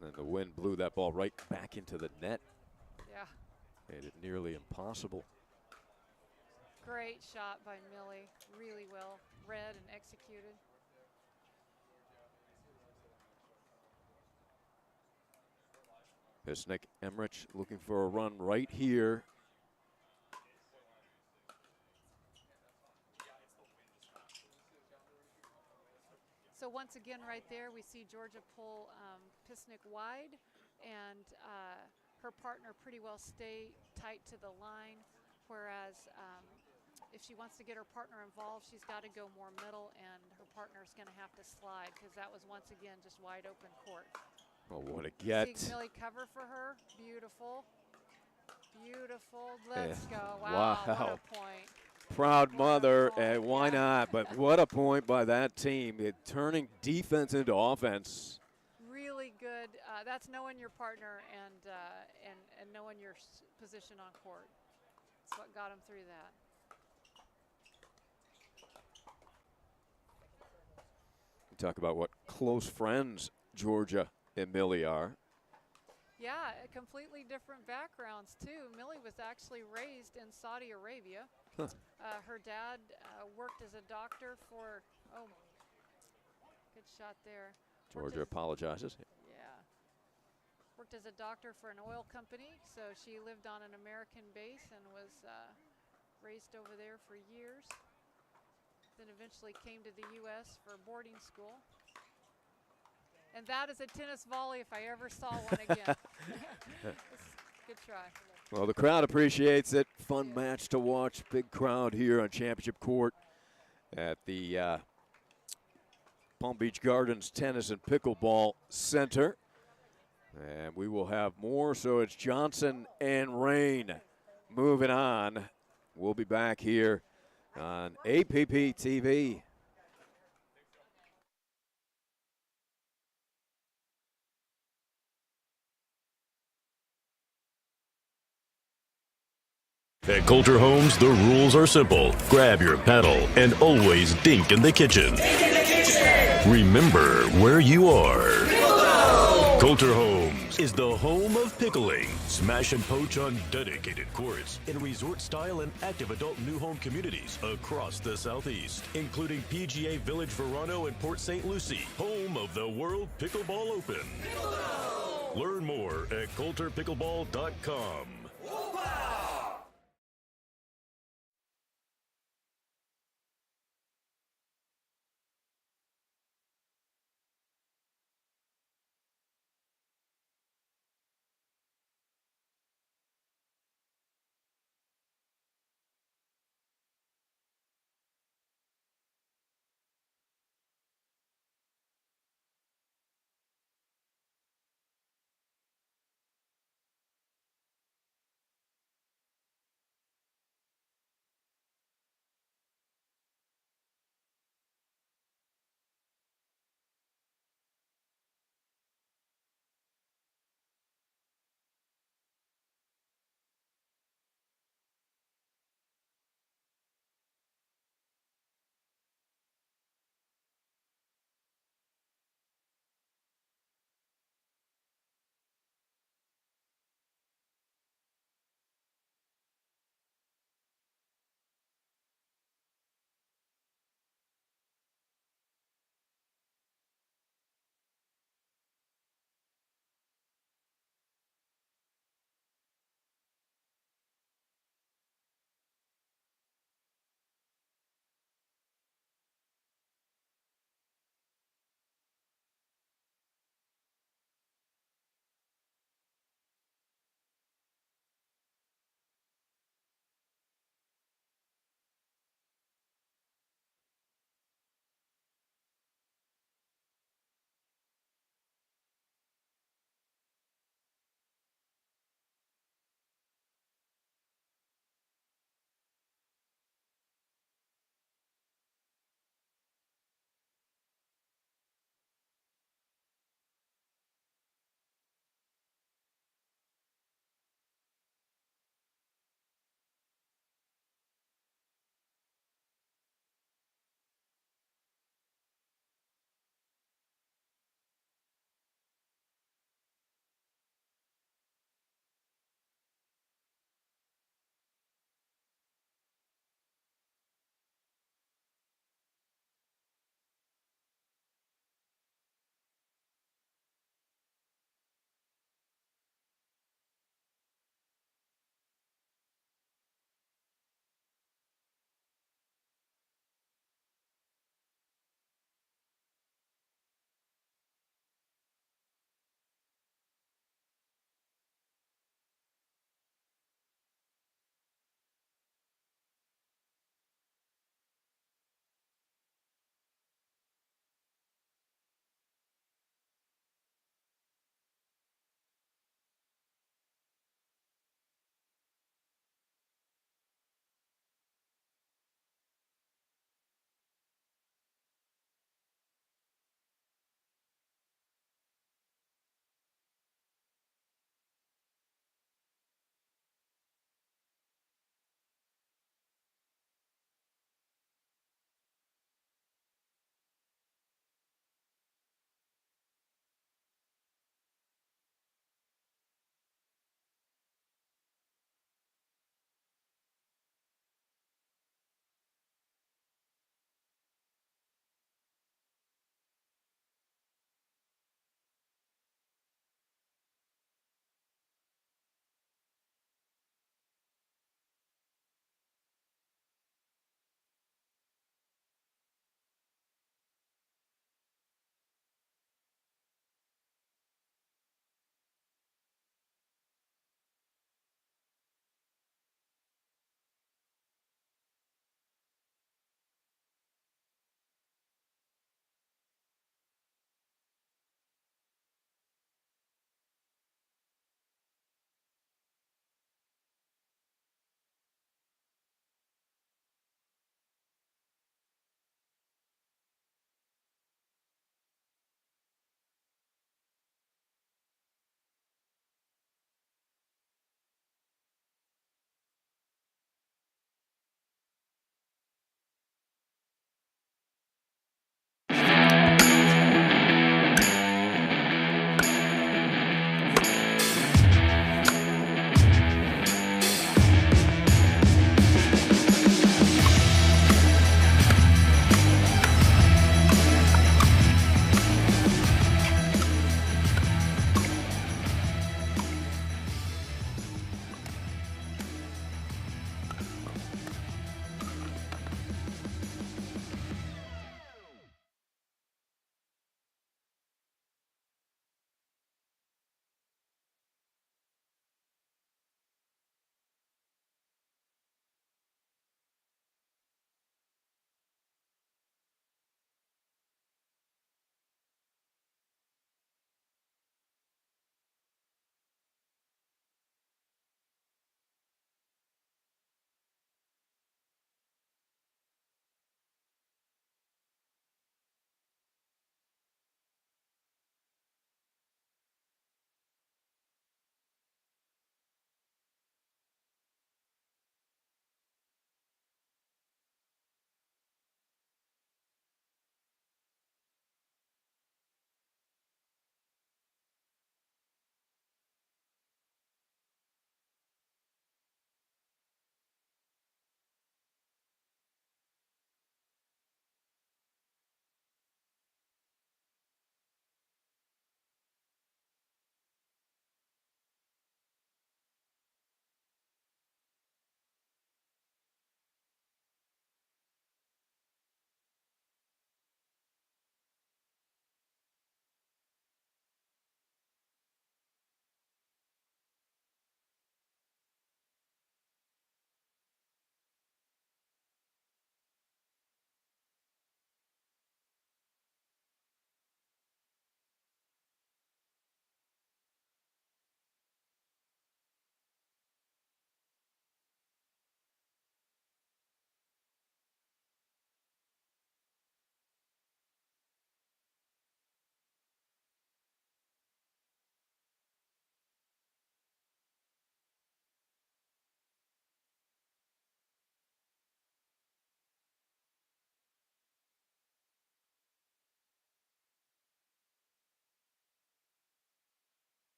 And then the wind blew that ball right back into the net. Yeah. Made it nearly impossible. Great shot by Millie. Really well read and executed. Pisnik Emmerich looking for a run right here. So once again, right there, we see Georgia pull Pisnik wide, and her partner pretty well stay tight to the line, whereas if she wants to get her partner involved, she's got to go more middle, and her partner's going to have to slide, because that was once again just wide open court. Oh, what a get. Seeing Millie cover for her. Beautiful. Beautiful. Let's go. Wow. What a point. Proud What a mother, point. and why Yeah. not? But what a point by that team. Turning defense into offense. Really good. That's knowing your partner and knowing your position on court. That's what got them through that. Talk about what close friends Georgia and Millie are. Yeah, completely different backgrounds too. Millie was actually raised in Saudi Arabia. Huh. Her dad worked as a doctor for, good shot there. Georgia apologizes. Yeah. Worked as a doctor for an oil company, so she lived on an American base and was raised over there for years. Then eventually came to the U.S. for boarding school. And that is a tennis volley if I ever saw one again. Good try. Well, the crowd appreciates it. Fun match to watch. Big crowd here on Championship Court at the Palm Beach Gardens Tennis and Pickleball Center. And we will have more, so it's Johnson and Rain moving on. We'll be back here on APP TV. At Kolter Homes, the rules are simple. Grab your paddle and always dink in the kitchen. Remember where you are. Kolter Homes is the home of pickling. Smash and poach on dedicated courts in resort-style and active adult new home communities across the Southeast, including PGA Village Verano and Port St. Lucie, home of the World Pickleball Open. Learn more at KolterPickleball.com.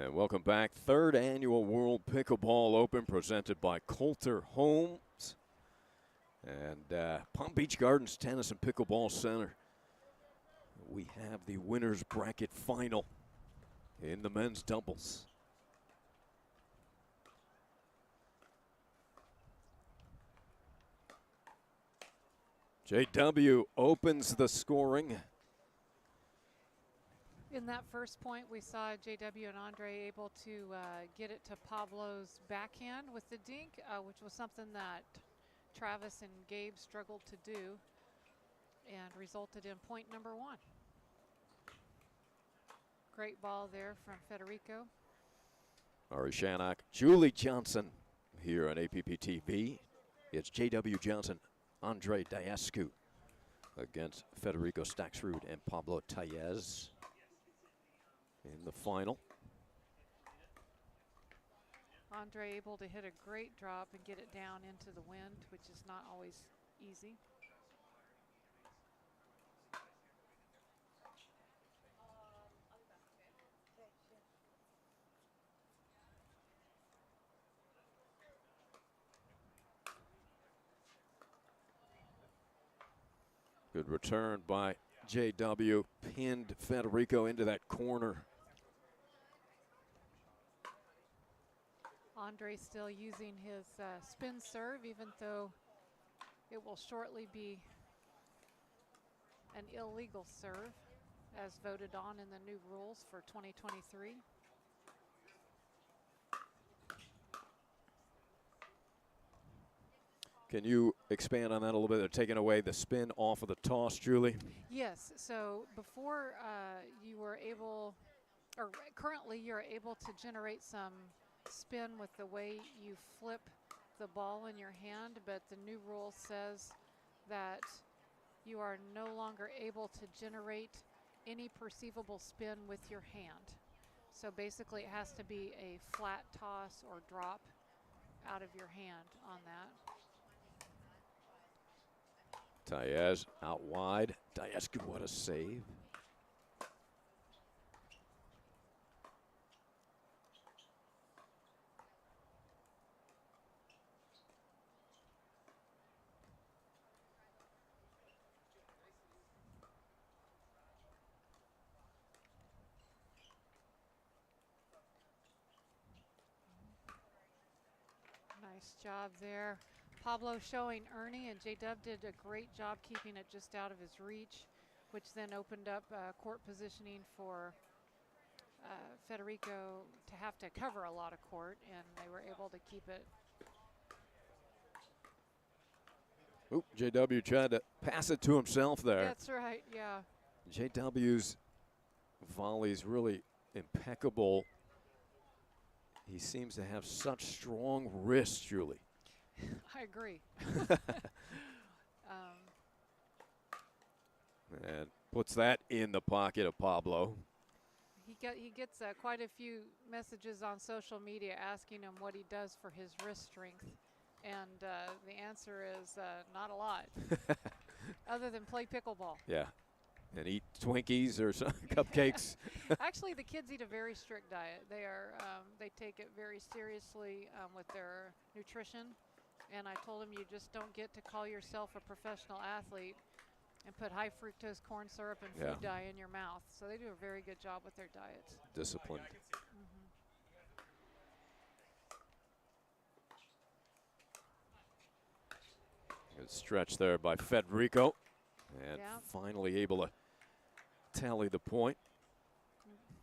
And welcome back. Third annual World Pickleball Open presented by Kolter Homes and Palm Beach Gardens Tennis and Pickleball Center. We have the winners bracket final in the men's doubles. JW opens the scoring. In that first point, we saw JW and Andre able to get it to Pablo's backhand with the dink, which was something that Travis and Gabe struggled to do and resulted in point number 1. Great ball there from Federico. Ari Shannock, Julie Johnson here on APP TV. It's JW Johnson, Andre Diascu against Federico Staxrud and Pablo Tellez in the final. Andre able to hit a great drop and get it down into the wind, which is not always easy. Good return by JW, pinned Federico into that corner. Andre still using his spin serve, even though it will shortly be an illegal serve as voted on in the new rules for 2023. Can you expand on that a little bit? They're taking away the spin off of the toss, Julie? Yes, so before you were able, or currently you're able to generate some spin with the way you flip the ball in your hand, but the new rule says that you are no longer able to generate any perceivable spin with your hand. So basically it has to be a flat toss or drop out of your hand on that. Tellez out wide. Diascu, what a save. Nice job there. Pablo showing Ernie, and J-Dub did a great job keeping it just out of his reach, which then opened up court positioning for Federico to have to cover a lot of court, and they were able to keep it. Oop, JW tried to pass it to himself there. That's right, yeah. JW's volley's really impeccable. He seems to have such strong wrists, Julie. I agree. And puts that in the pocket of Pablo. He gets quite a few messages on social media asking him what he does for his wrist strength, and the answer is not a lot, other than play pickleball. Yeah, and eat Twinkies or some cupcakes. Actually, the kids eat a very strict diet. They take it very seriously with their nutrition. And I told him you just don't get to call yourself a professional athlete and put high fructose corn syrup and food dye in your mouth. So they do a very good job with their diets. Disciplined. Good stretch there by Federico. And finally able to tally the point.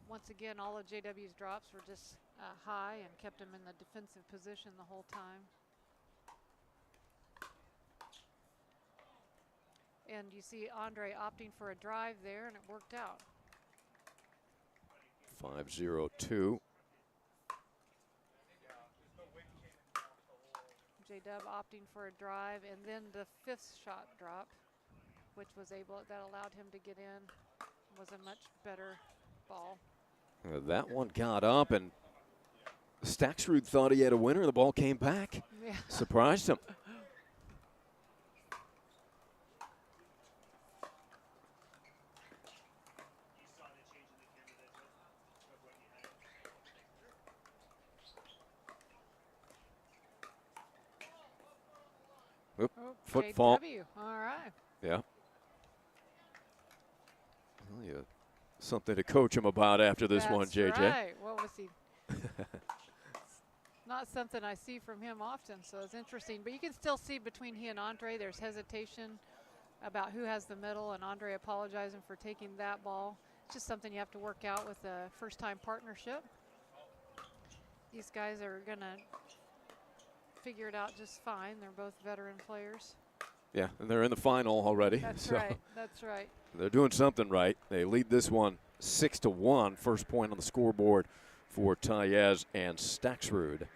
Once again, all of JW's drops were just high and kept him in the defensive position the whole time. And you see Andre opting for a drive there, and it worked out. 5-0-2. J-Dub opting for a drive, and then the 5th shot drop, which was that allowed him to get in, was a much better ball. That one got up, and Staxrud thought he had a winner. The ball came back. Yeah. Surprised him. Oop, Oh, foot fault. JW. All right. Yeah. Well, yeah. Something to coach him about after this one, JJ. That's right. What was he? Not something I see from him often, so it's interesting. But you can still see between he and Andre, there's hesitation about who has the middle, and Andre apologizing for taking that ball. It's just something you have to work out with a first-time partnership. These guys are going to figure it out just fine. They're both veteran players. Yeah, and they're in the final already. That's so right. That's right. They're doing something right. They lead this one 6-1. First point on the scoreboard for Tayez and Staxrud.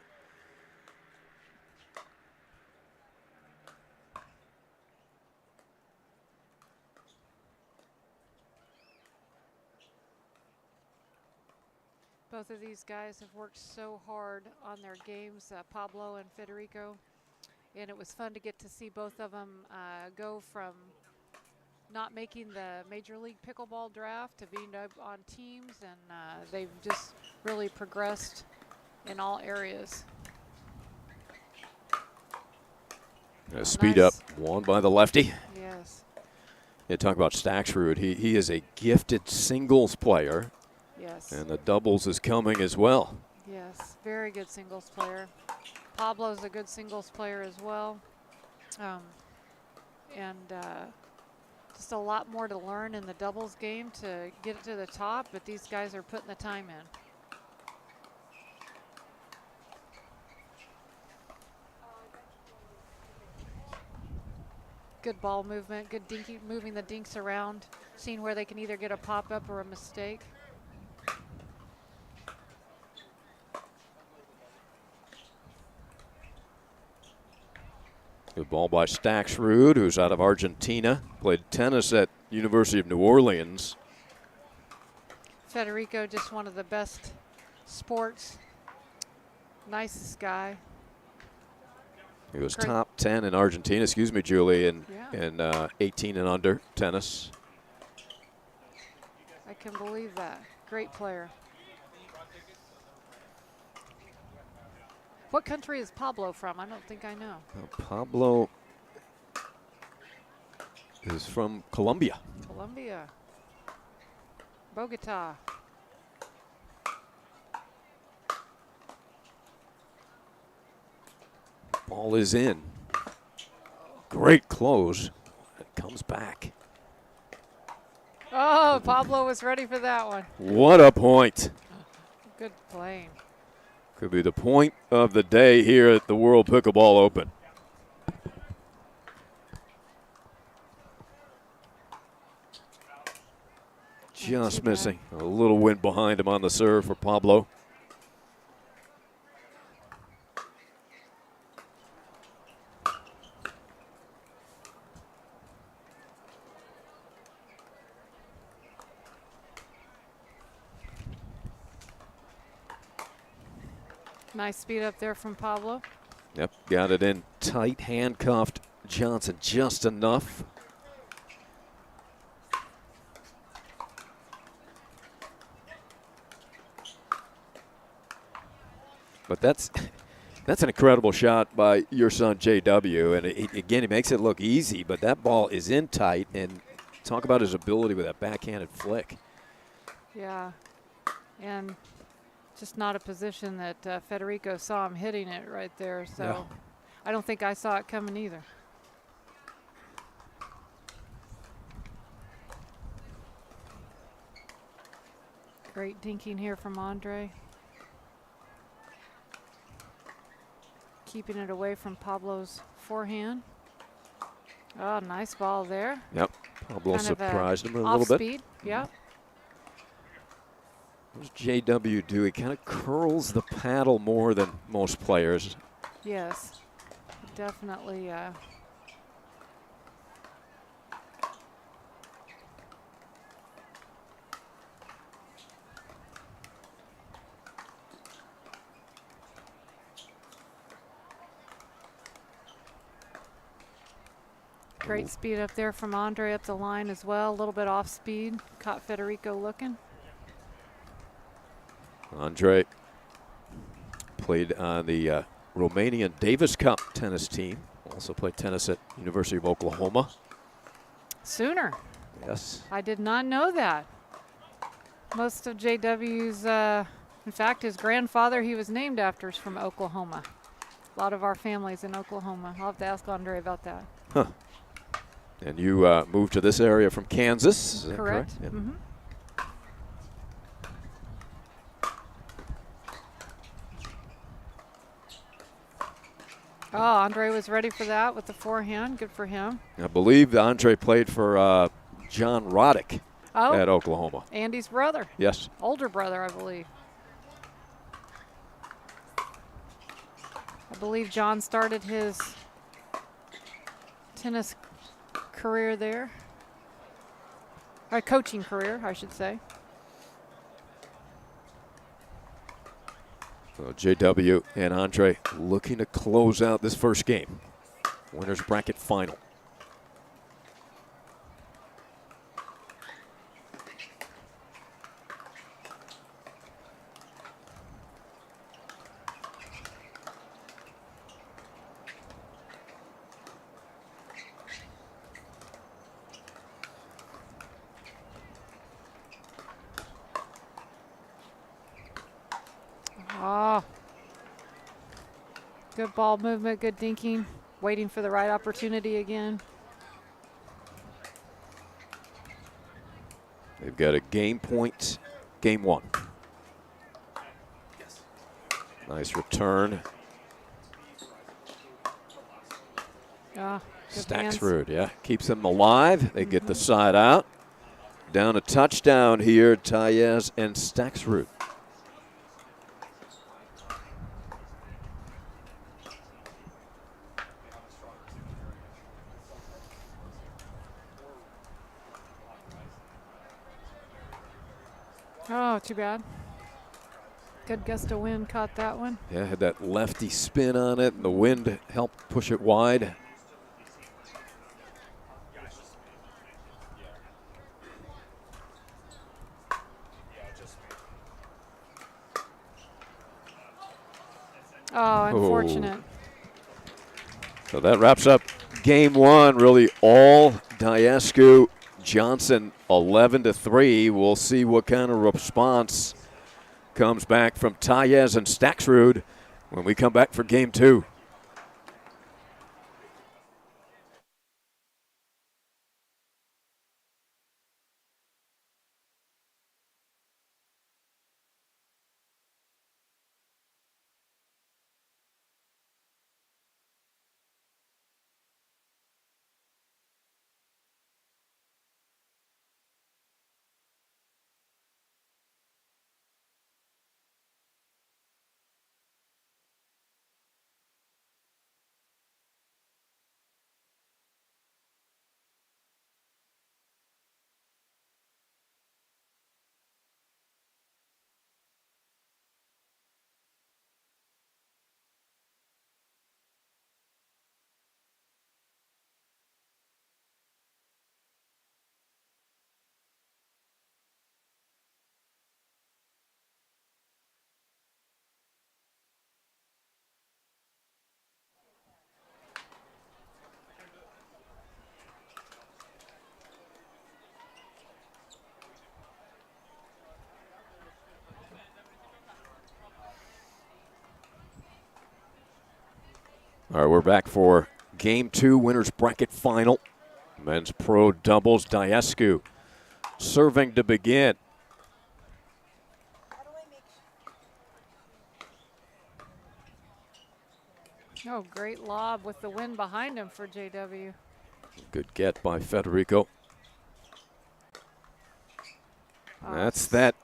Both of these guys have worked so hard on their games, Pablo and Federico, and it was fun to get to see both of them go from not making the Major League Pickleball draft to being on teams, and they've just really progressed in all areas. Speed up, won by the lefty. Yes. Yeah, talk about Staxrud. He is a gifted singles player. Yes. And the doubles is coming as well. Yes, very good singles player. Pablo's a good singles player as well. Just a lot more to learn in the doubles game to get it to the top, but these guys are putting the time in. Good ball movement, good dinky, moving the dinks around, seeing where they can either get a pop-up or a mistake. Good ball by Staxrud, who's out of Argentina. Played tennis at University of New Orleans. Federico, just one of the best sports, nicest guy. He was top 10 in Argentina, excuse me, Julie, in 18 and under tennis. I can believe that. Great player. What country is Pablo from? I don't think I know. Pablo is from Colombia. Colombia. Bogota. Ball is in. Great close. It comes back. Oh, Pablo was ready for that one. What a point. Good playing. Could be the point of the day here at the World Pickleball Open. Just missing. A little wind behind him on the serve for Pablo. Nice speed up there from Pablo. Yep, got it in tight, handcuffed Johnson just enough. But that's an incredible shot by your son JW, and again, he makes it look easy, but that ball is in tight, and talk about his ability with that backhanded flick. Yeah, and just not a position that Federico saw him hitting it right there, so No. I don't think I saw it coming either. Great dinking here from Andre. Keeping it away from Pablo's forehand. Oh, nice ball there. Yep, Pablo Kind of surprised him a off little bit. speed. Yep. What does JW do? He kind of curls the paddle more than most players. Yes, definitely. Great speed up there from Andre up the line as well. A little bit off speed. Caught Federico looking. Andre played on the Romanian Davis Cup tennis team Also played tennis at University of Oklahoma. Sooner. Yes. I did not know that. Most of JW's, in fact, his grandfather he was named after is from Oklahoma. A lot of our family's in Oklahoma. I'll have to ask Andre about that. Huh. And you moved to this area from Kansas, is that correct? Yeah. Mm-hmm. Oh, Andre was ready for that with the forehand. Good for him. I believe Andre played for John Roddick at Oklahoma. Andy's brother. Yes. Older brother, I believe. I believe John started his tennis career there. Or coaching career, I should say. So JW and Andre looking to close out this first game. Winners bracket final. Oh. Good ball movement, good dinking. Waiting for the right opportunity again. They've got a game point, game one. Nice return. Staxrud, yeah, keeps them alive. They get the side out. Down a touchdown here, Tayez and Staxrud. Oh, too bad. Good gust of wind caught that one. Yeah, had that lefty spin on it, and the wind helped push it wide. Oh, unfortunate. So that wraps up game one. Really all Diascu Johnson 11-3. We'll see what kind of response comes back from Tayez and Staxrud when we come back for game two. All right, we're back for game two, winners bracket final. Men's pro doubles, Diascu serving to begin. Oh, great lob with the wind behind him for JW. Good get by Federico. Oh, that's that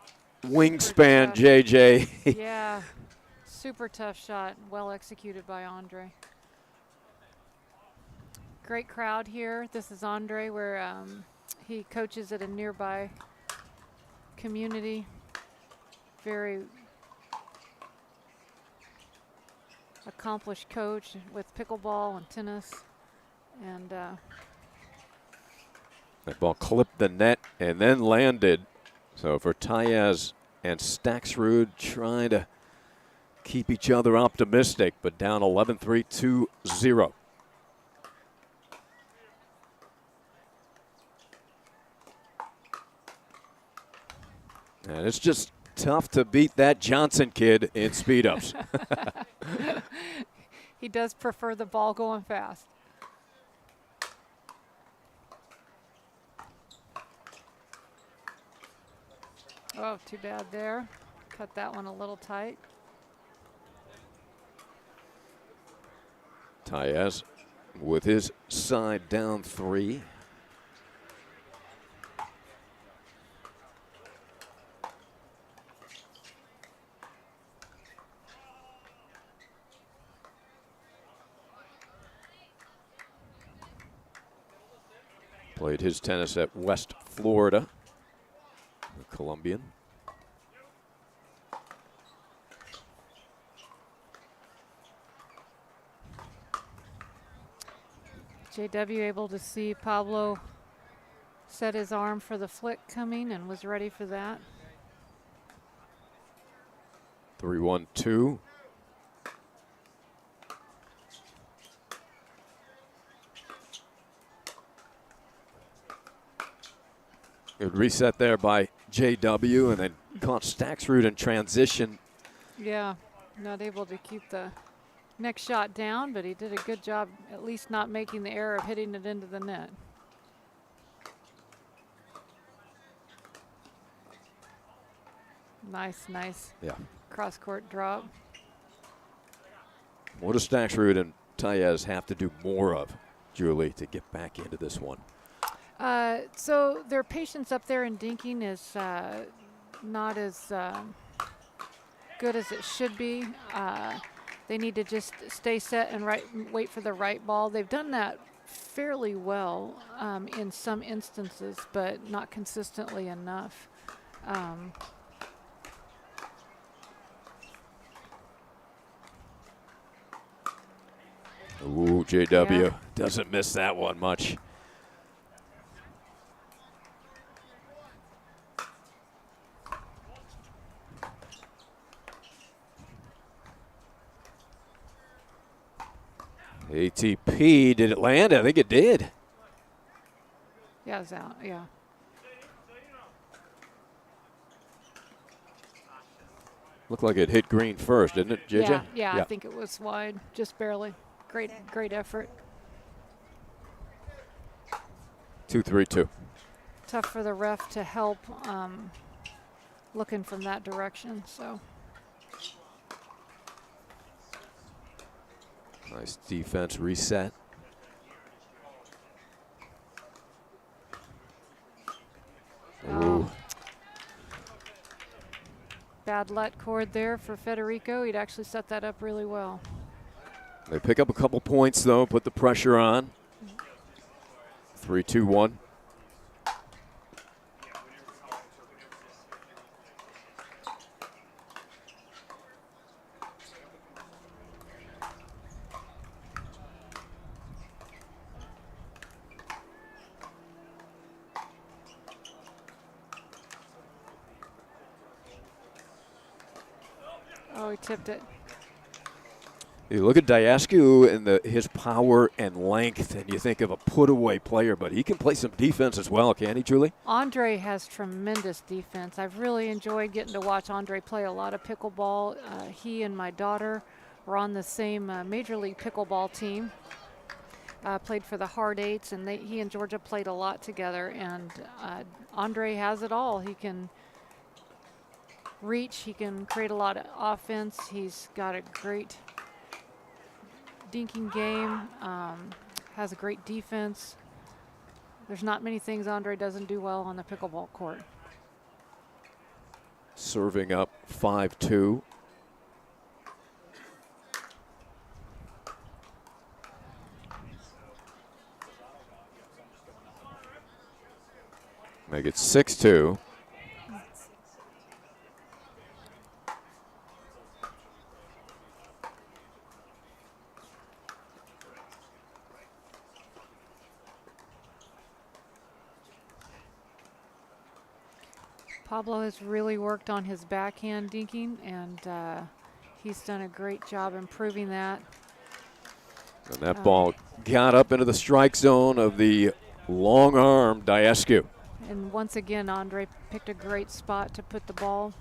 wingspan, JJ. Yeah, super tough shot, well executed by Andre. Great crowd here. This is Andre where he coaches at a nearby community. Very accomplished coach with pickleball and tennis. And that ball clipped the net and then landed. So for Tayez and Staxrud trying to keep each other optimistic, but down 11-3, 2-0. And it's just tough to beat that Johnson kid in speed-ups. He does prefer the ball going fast. Oh, too bad there. Cut that one a little tight. Taez with his side down 3. Played his tennis at West Florida, the Colombian. JW able to see Pablo set his arm for the flick coming and was ready for that. 3-1-2. Good reset there by JW, and then caught Staxrud in transition. Yeah, not able to keep the next shot down, but he did a good job at least not making the error of hitting it into the net. Nice Yeah. cross-court drop. What does Staxrud and Taez have to do more of, Julie, to get back into this one? So their patience up there in dinking is not as good as it should be. They need to just stay set and wait for the right ball. They've done that fairly well in some instances, but not consistently enough. Ooh, JW Yeah. doesn't miss that one much. ATP, did it land? I think it did. Yeah, it's out, yeah. Looked like it hit green first, didn't it, JJ? Yeah, I think it was wide, just barely. Great effort. 2-3-2. Tough for the ref to help looking from that direction, so. Nice defense reset. Ooh. Bad let cord there for Federico. He'd actually set that up really well. They pick up a couple points, though, put the pressure on. 3-2-1. Oh, he tipped it. You look at Diascu and his power and length, and you think of a put-away player, but he can play some defense as well, can he, Julie? Andre has tremendous defense. I've really enjoyed getting to watch Andre play a lot of pickleball. He and my daughter were on the same Major League Pickleball team. Played for the Hard Eights, and he and Georgia played a lot together. And Andre has it all. He can reach. He can create a lot of offense. He's got a great dinking game, has a great defense. There's not many things Andre doesn't do well on the pickleball court. Serving up 5-2. Make it 6-2. Pablo has really worked on his backhand dinking, and he's done a great job improving that. And that ball got up into the strike zone of the long arm Diascu. And once again, Andre picked a great spot to put the ball.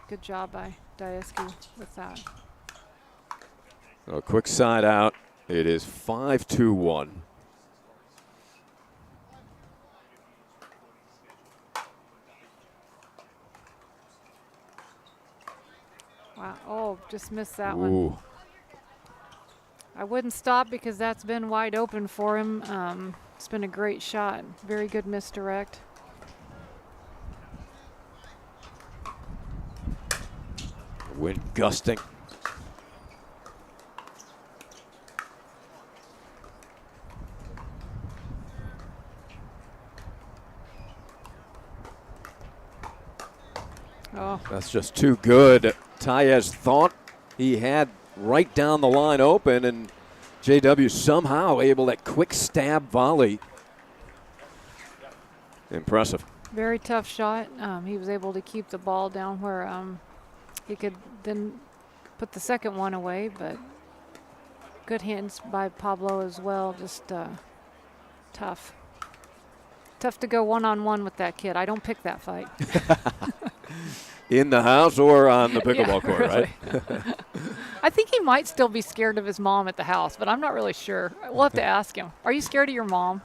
Good job by Diescu with that. A quick side out. It is 5-2-1. Wow, oh, just missed that Ooh. one. I wouldn't stop because that's been wide open for him. It's been a great shot. Very good misdirect. Wind gusting. Oh, That's just too good. Taez thought he had right down the line open, and JW somehow able that quick stab volley. Impressive. very tough shot. He was able to keep the ball down where he could then put the second one away, but good hands by Pablo as well. Just tough. Tough to go one-on-one with that kid. I don't pick that fight. In the house or on the pickleball court, really. right? I think he might still be scared of his mom at the house, but I'm not really sure. We'll have to ask him. Are you scared of your mom?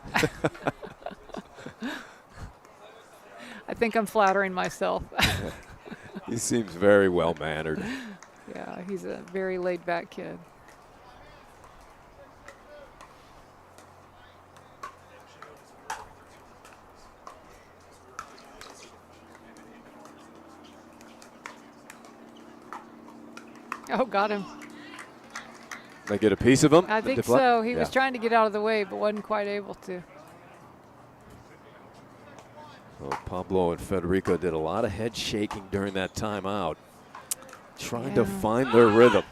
I think I'm flattering myself. He seems very well mannered. Yeah, he's a very laid-back kid. Oh, got him. They get a piece of him? I think so. He was trying to get out of the way, but wasn't quite able to. Well, Pablo and Federico did a lot of head shaking during that timeout, trying to find their rhythm.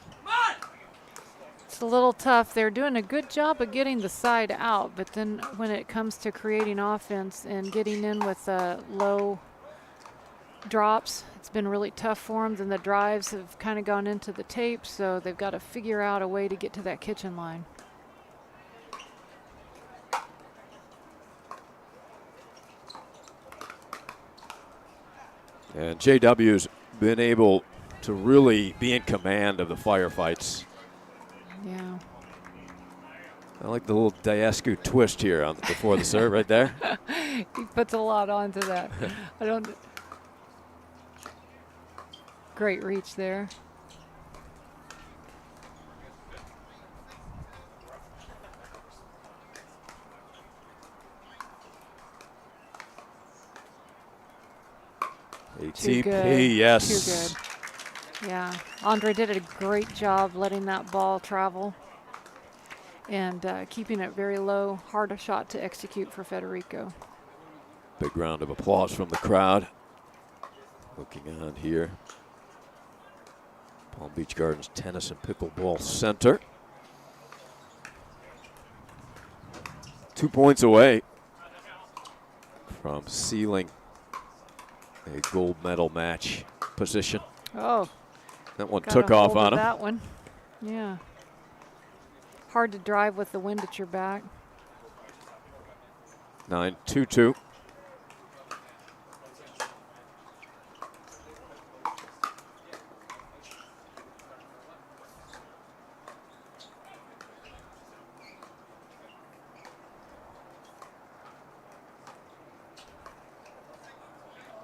It's a little tough. They're doing a good job of getting the side out, but then when it comes to creating offense and getting in with low drops, it's been really tough for them. Then the drives have kind of gone into the tape, so they've got to figure out a way to get to that kitchen line. And JW's been able to really be in command of the firefights. Yeah. I like the little Diescu twist here on before the serve right there. He puts a lot onto that. I don't. Great reach there. ATP, yes. Too good. Yeah, Andre did a great job letting that ball travel and keeping it very low. Hard a shot to execute for Federico. Big round of applause from the crowd. Looking on here. Palm Beach Gardens Tennis and Pickleball Center. 2 points away from sealing a gold medal match position. Oh, that one got took a off hold on of him. that one, yeah. Hard to drive with the wind at your back. 9-2-2.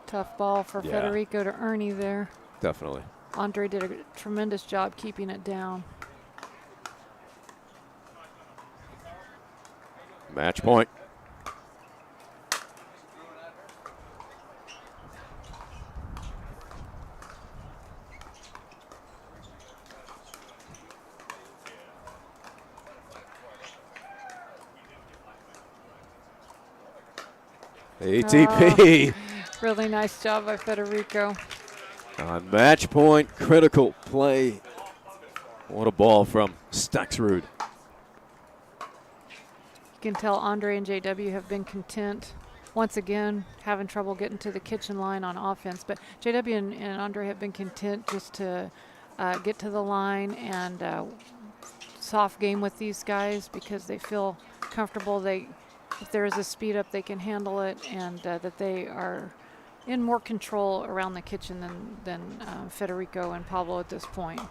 Tough ball for Federico to Ernie there. Definitely. Andre did a tremendous job keeping it down. Match point. ATP. Oh, really nice job by Federico. On match point, critical play. What a ball from Staxrud. You can tell Andre and JW have been content. Once again, having trouble getting to the kitchen line on offense. But JW and Andre have been content just to get to the line and soft game with these guys because they feel comfortable. They if there is a speed up, they can handle it, and that they are in more control around the kitchen than Federico and Pablo at this point.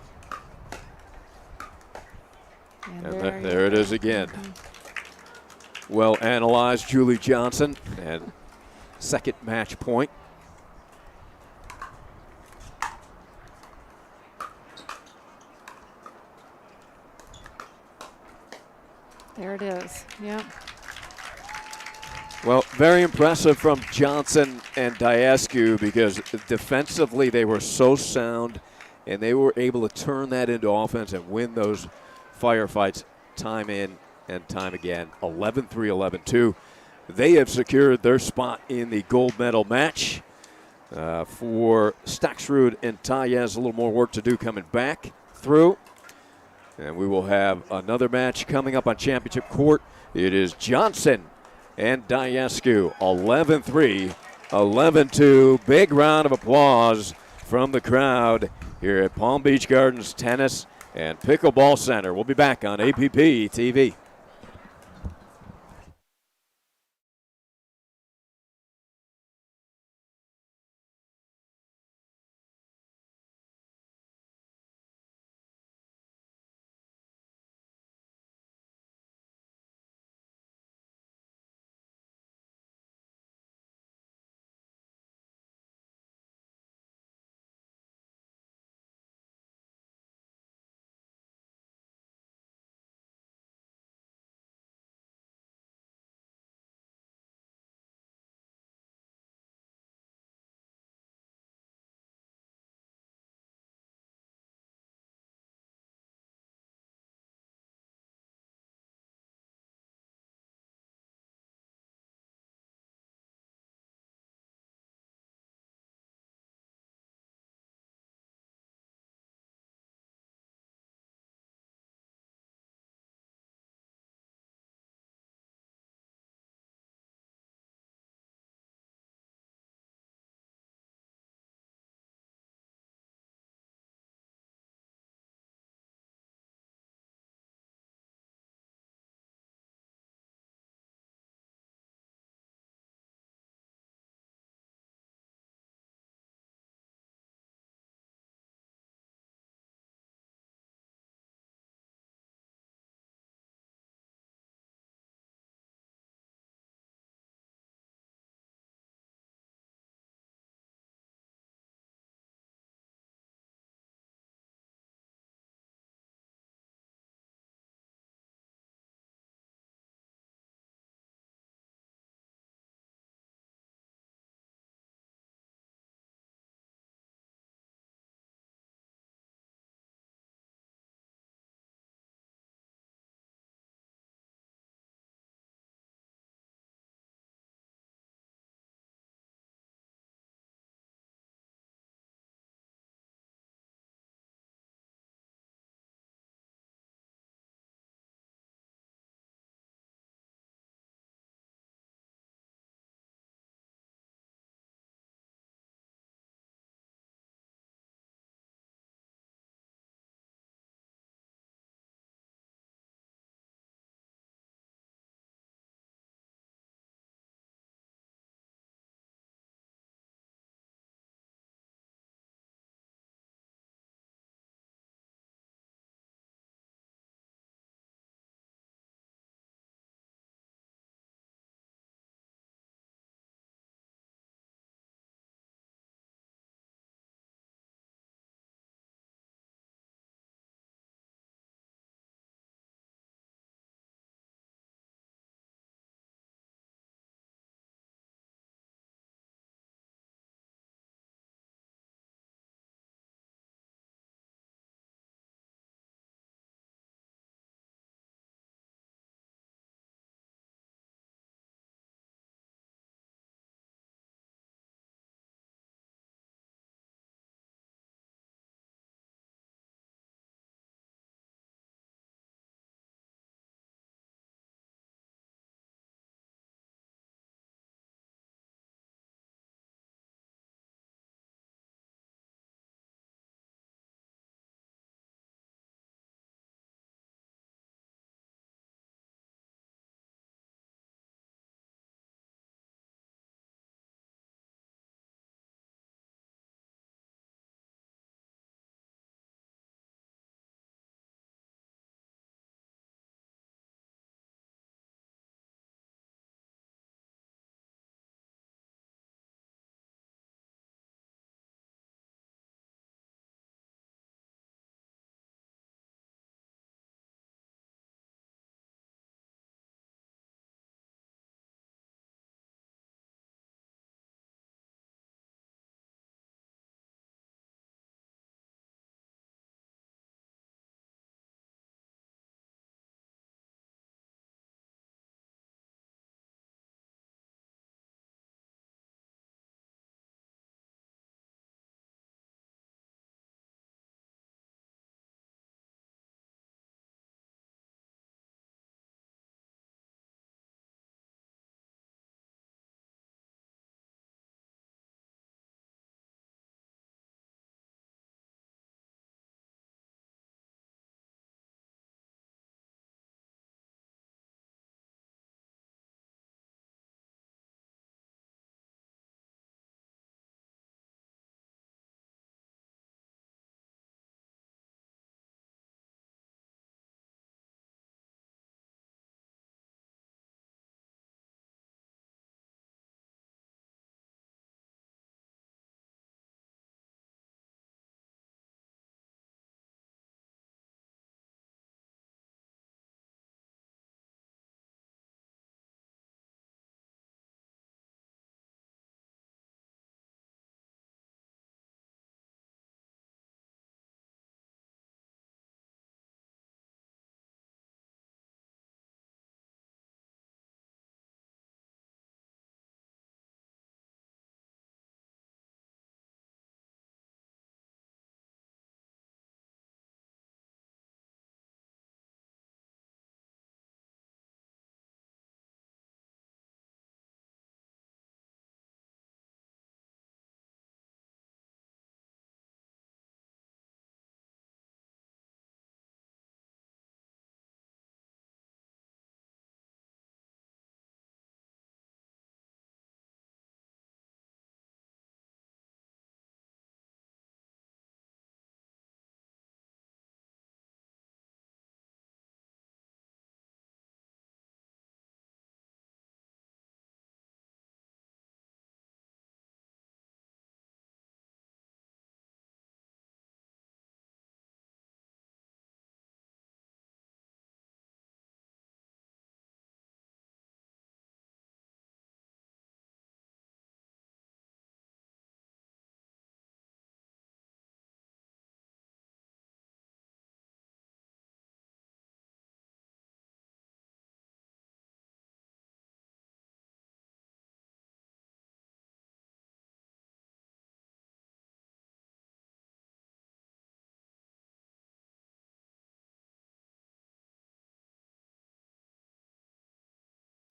And there it is again. Well analyzed, Julie Johnson, and second match point. There it is. Yep. Well, very impressive from Johnson and Diascu, because defensively they were so sound, and they were able to turn that into offense and win those firefights time in and time again. 11-3, 11-2. They have secured their spot in the gold medal match. For Staksrud and Tayez, a little more work to do coming back through. And we will have another match coming up on championship court. It is Johnson and Diascu, 11-3, 11-2. Big round of applause from the crowd here at Palm Beach Gardens Tennis and Pickleball Center. We'll be back on APP TV.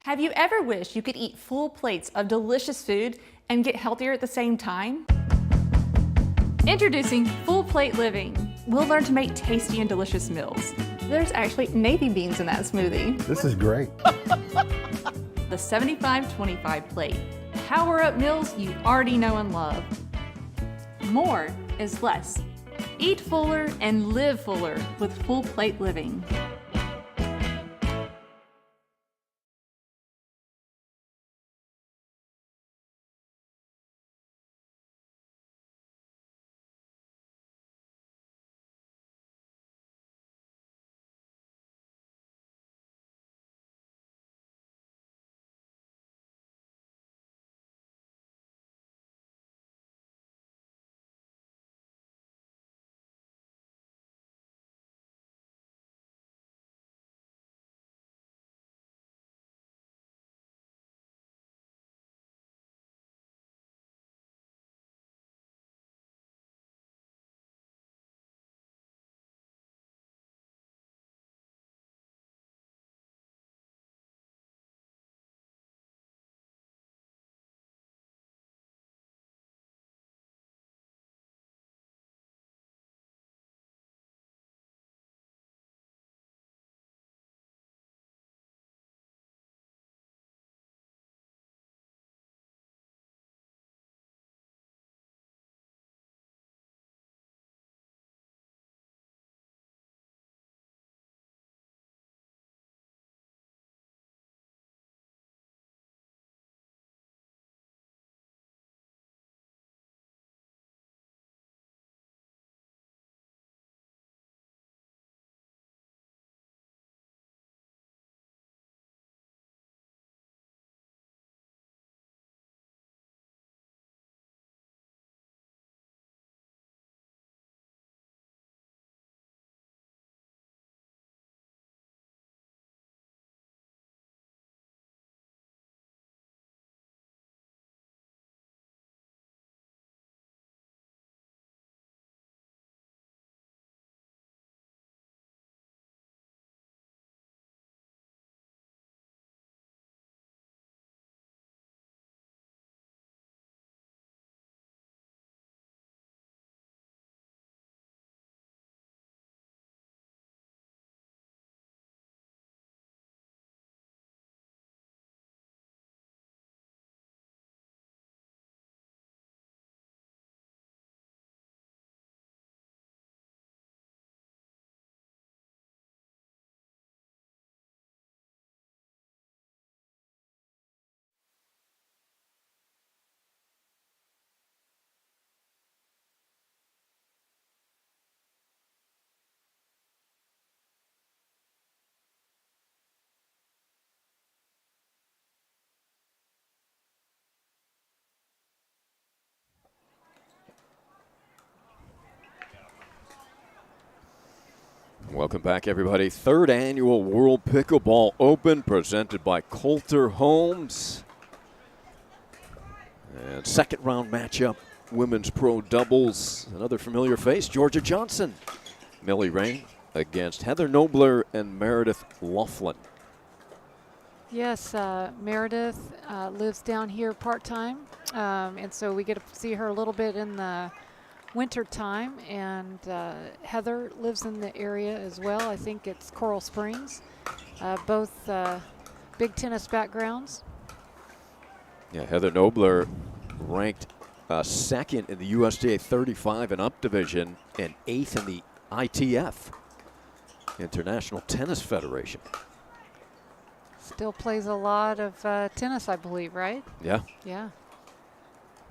Have you ever wished you could eat full plates of delicious food and get healthier at the same time? Introducing Full Plate Living. We'll learn to make tasty and delicious meals. There's actually navy beans in that smoothie. This is great. The 75-25 plate. Power up meals you already know and love. More is less. Eat fuller and live fuller with Full Plate Living. Welcome back, everybody. Third annual World Pickleball Open presented by Kolter Homes. And second round matchup, women's pro doubles. Another familiar face, Georgia Johnson. Millie Rain against Heather Nobler and Meredith Laughlin. Yes, Meredith lives down here part-time, and so we get to see her a little bit in the winter time, and Heather lives in the area as well. I think it's Coral Springs. Both big tennis backgrounds. Yeah, Heather Nobler ranked second in the USTA 35 and up division and 8th in the ITF, International Tennis Federation. Still plays a lot of tennis, I believe, right? Yeah. Yeah.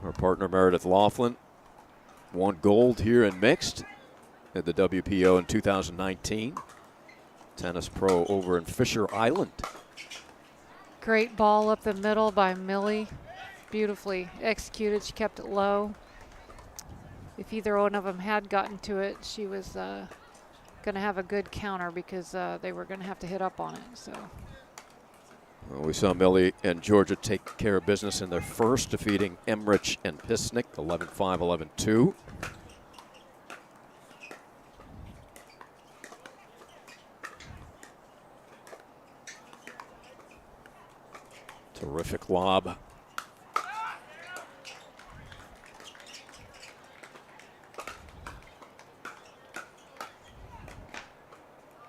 Her partner Meredith Laughlin won gold here in mixed at the WPO in 2019. Tennis pro over in Fisher Island. Great ball up the middle by Millie. Beautifully executed. She kept it low. If either one of them had gotten to it, she was going to have a good counter because they were going to have to hit up on it. So. Well, we saw Millie and Georgia take care of business in their first, defeating Emmerich and Pisnick 11-5, 11-2. Terrific lob.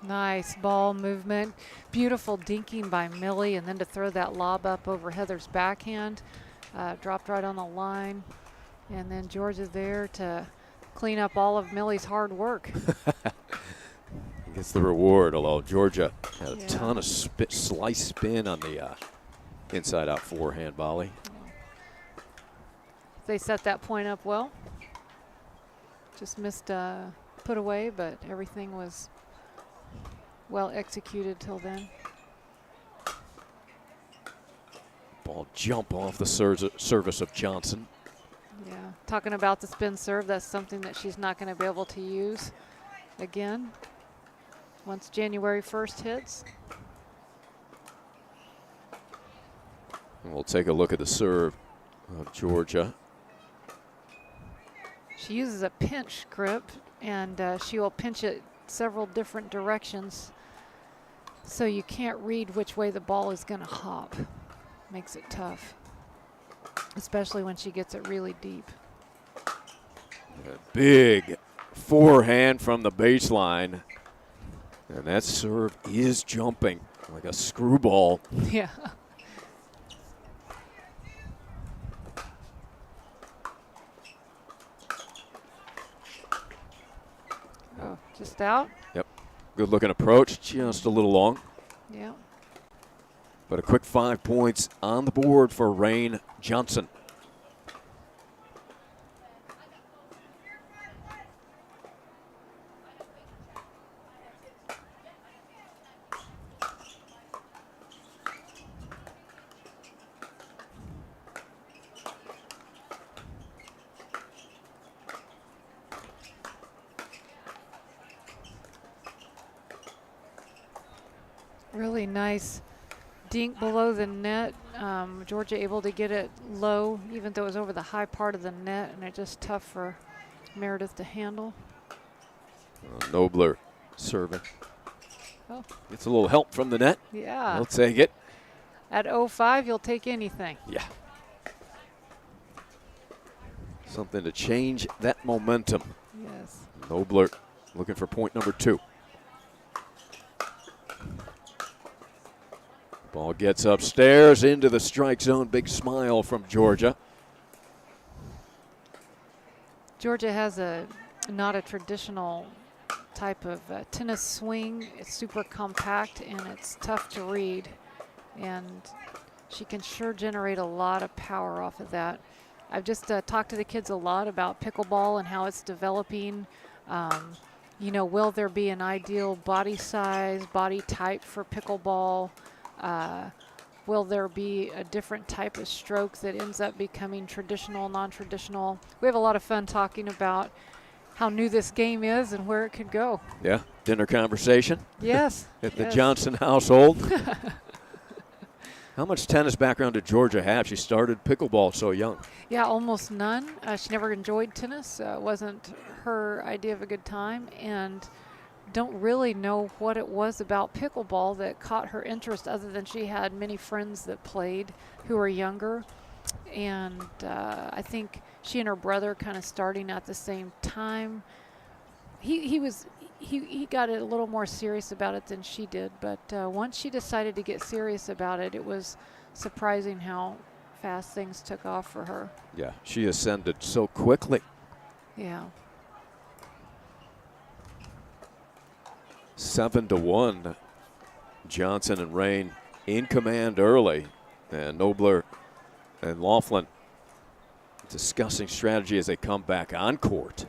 Nice ball movement. Beautiful dinking by Millie, and then to throw that lob up over Heather's backhand. Dropped right on the line. And then Georgia there to clean up all of Millie's hard work. Gets the reward, although Georgia had a ton of slice spin on the inside out forehand volley. They set that point up well. Just missed a put away, but everything was well executed till then. Ball jump off the service of Johnson. Yeah, talking about the spin serve, that's something that she's not going to be able to use again once January 1st hits. And we'll take a look at the serve of Georgia. She uses a pinch grip, and she will pinch it several different directions, so you can't read which way the ball is going to hop. Makes it tough, especially when she gets it really deep. A big forehand from the baseline, and that serve is jumping like a screwball. Yeah. Oh, just out? Yep. Good looking approach, just a little long. Yeah. But a quick 5 points on the board for Rain Johnson. Really nice dink below the net. Georgia able to get it low, even though it was over the high part of the net, and it's just tough for Meredith to handle. Nobler serving. Oh. Gets a little help from the net. Yeah. He'll take it. At 0-5, you'll take anything. Yeah. Something to change that momentum. Yes. Nobler looking for point number 2. Ball gets upstairs into the strike zone. Big smile from Georgia. Georgia has not a traditional type of tennis swing. It's super compact and it's tough to read. And she can sure generate a lot of power off of that. I've just talked to the kids a lot about pickleball and how it's developing. You know, will there be an ideal body size, body type for pickleball? Will there be a different type of stroke that ends up becoming traditional, non-traditional? We have a lot of fun talking about how new this game is and where it could go. Yeah, dinner conversation. Yes. At the Johnson household. How much tennis background did Georgia have? She started pickleball so young. Yeah, almost none. She never enjoyed tennis. It wasn't her idea of a good time, and don't really know what it was about pickleball that caught her interest, other than she had many friends that played who were younger. And I think she and her brother kind of starting at the same time. He got a little more serious about it than she did, but once she decided to get serious about it, it was surprising how fast things took off for her. Yeah, she ascended so quickly. Yeah. 7-1. Johnson and Rain in command early, and Nobler and Laughlin discussing strategy as they come back on court.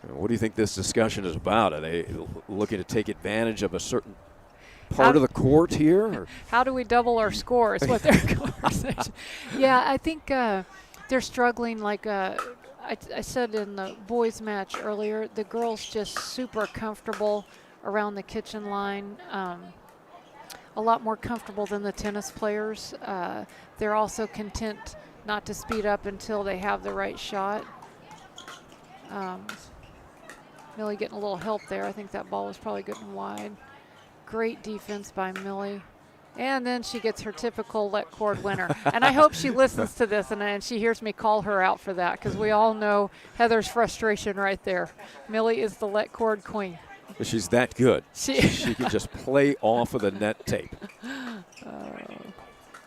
What do you think this discussion is about? Are they looking to take advantage of a certain part of the court here? Or? How do we double our score is what their conversation. Yeah, I think they're struggling. Like I said in the boys match earlier, the girls just super comfortable around the kitchen line. A lot more comfortable than the tennis players. They're also content not to speed up until they have the right shot. Millie getting a little help there. I think that ball was probably good and wide. Great defense by Millie. And then she gets her typical let cord winner. And I hope she listens to this and she hears me call her out for that, because we all know Heather's frustration right there. Millie is the let cord queen. She's that good. She can just play off of the net tape.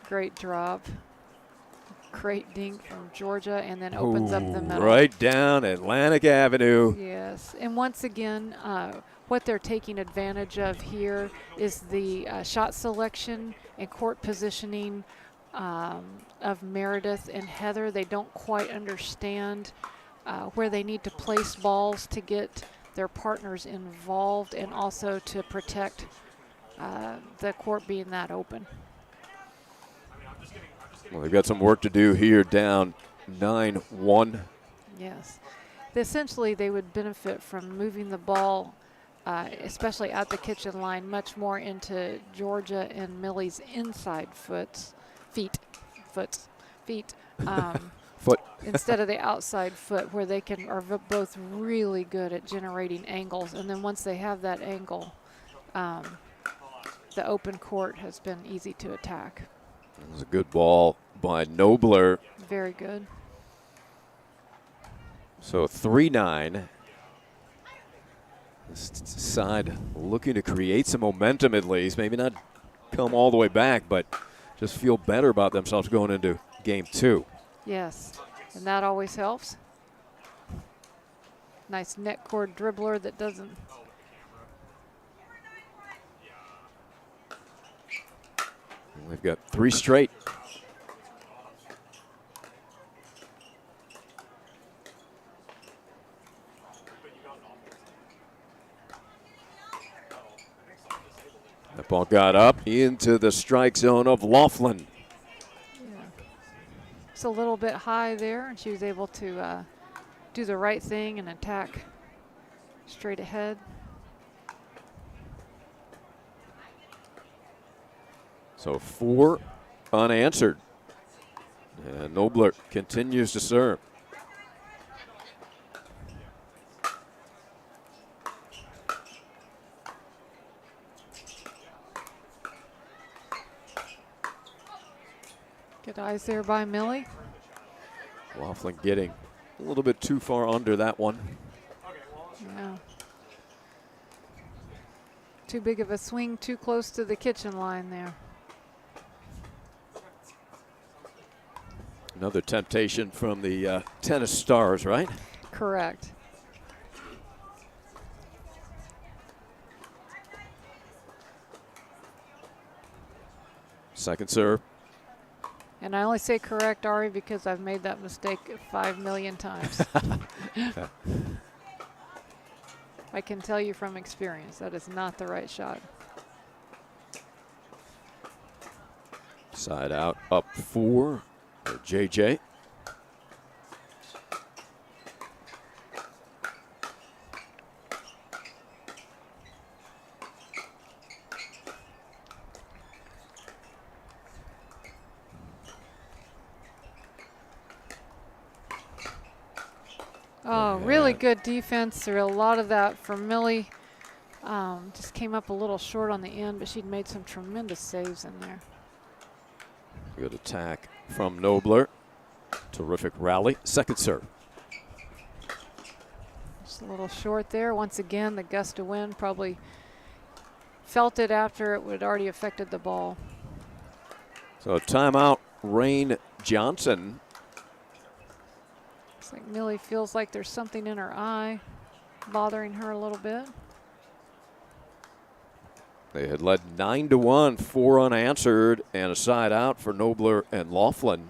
Great drop. Great dink from Georgia, and then opens up the middle. Right down Atlantic Avenue. Yes, and once again, what they're taking advantage of here is the shot selection and court positioning of Meredith and Heather. They don't quite understand where they need to place balls to get their partners involved, and also to protect the court being that open. Well, they've got some work to do here, down 9-1. Yes. Essentially, they would benefit from moving the ball, especially at the kitchen line, much more into Georgia and Millie's inside feet, instead of the outside foot, where they are both really good at generating angles. And then once they have that angle, the open court has been easy to attack. It was a good ball by Nobler. Very good. So 3-9. This side looking to create some momentum at least. Maybe not come all the way back, but just feel better about themselves going into game 2. Yes, and that always helps. Nice net cord dribbler that doesn't. We've got 3 straight. That ball got up into the strike zone of Laughlin. Yeah. It's a little bit high there, and she was able to do the right thing and attack straight ahead. So 4 unanswered. And Nobler continues to serve. Good eyes there by Millie. Laughlin getting a little bit too far under that one. Yeah. Too big of a swing, too close to the kitchen line there. Another temptation from the tennis stars, right? Correct. Second serve. And I only say correct, Ari, because I've made that mistake 5 million times. I can tell you from experience that is not the right shot. Side out, up 4 for JJ. Oh, really good defense. There were a lot of that from Millie. Just came up a little short on the end, but she'd made some tremendous saves in there. Good attack from Nobler. Terrific rally. Second serve. Just a little short there. Once again, the gust of wind probably felt it after it would already affected the ball. So timeout, Rain Johnson. Looks like Millie feels like there's something in her eye bothering her a little bit. They had led 9-1, 4 unanswered, and a side out for Nobler and Laughlin.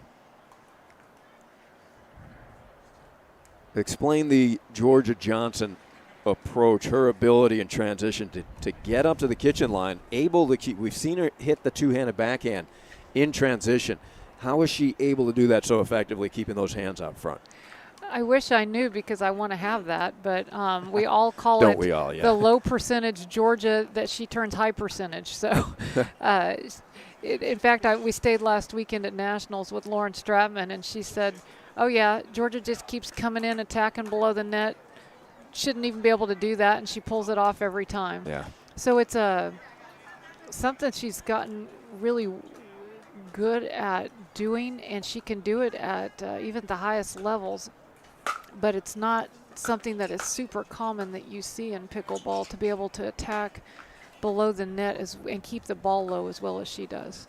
Explain the Georgia Johnson approach, her ability in transition to get up to the kitchen line, able to keep. We've seen her hit the two-handed backhand in transition. How is she able to do that so effectively, keeping those hands out front? I wish I knew, because I want to have that, but we all call Don't it we all, yeah. the low percentage Georgia that she turns high percentage. So, in fact, we stayed last weekend at Nationals with Lauren Stratman, and she said, oh, yeah, Georgia just keeps coming in, attacking below the net. Shouldn't even be able to do that, and she pulls it off every time. Yeah. So it's something she's gotten really good at doing, and she can do it at even the highest levels, but it's not something that is super common that you see in pickleball, to be able to attack below the net and keep the ball low as well as she does.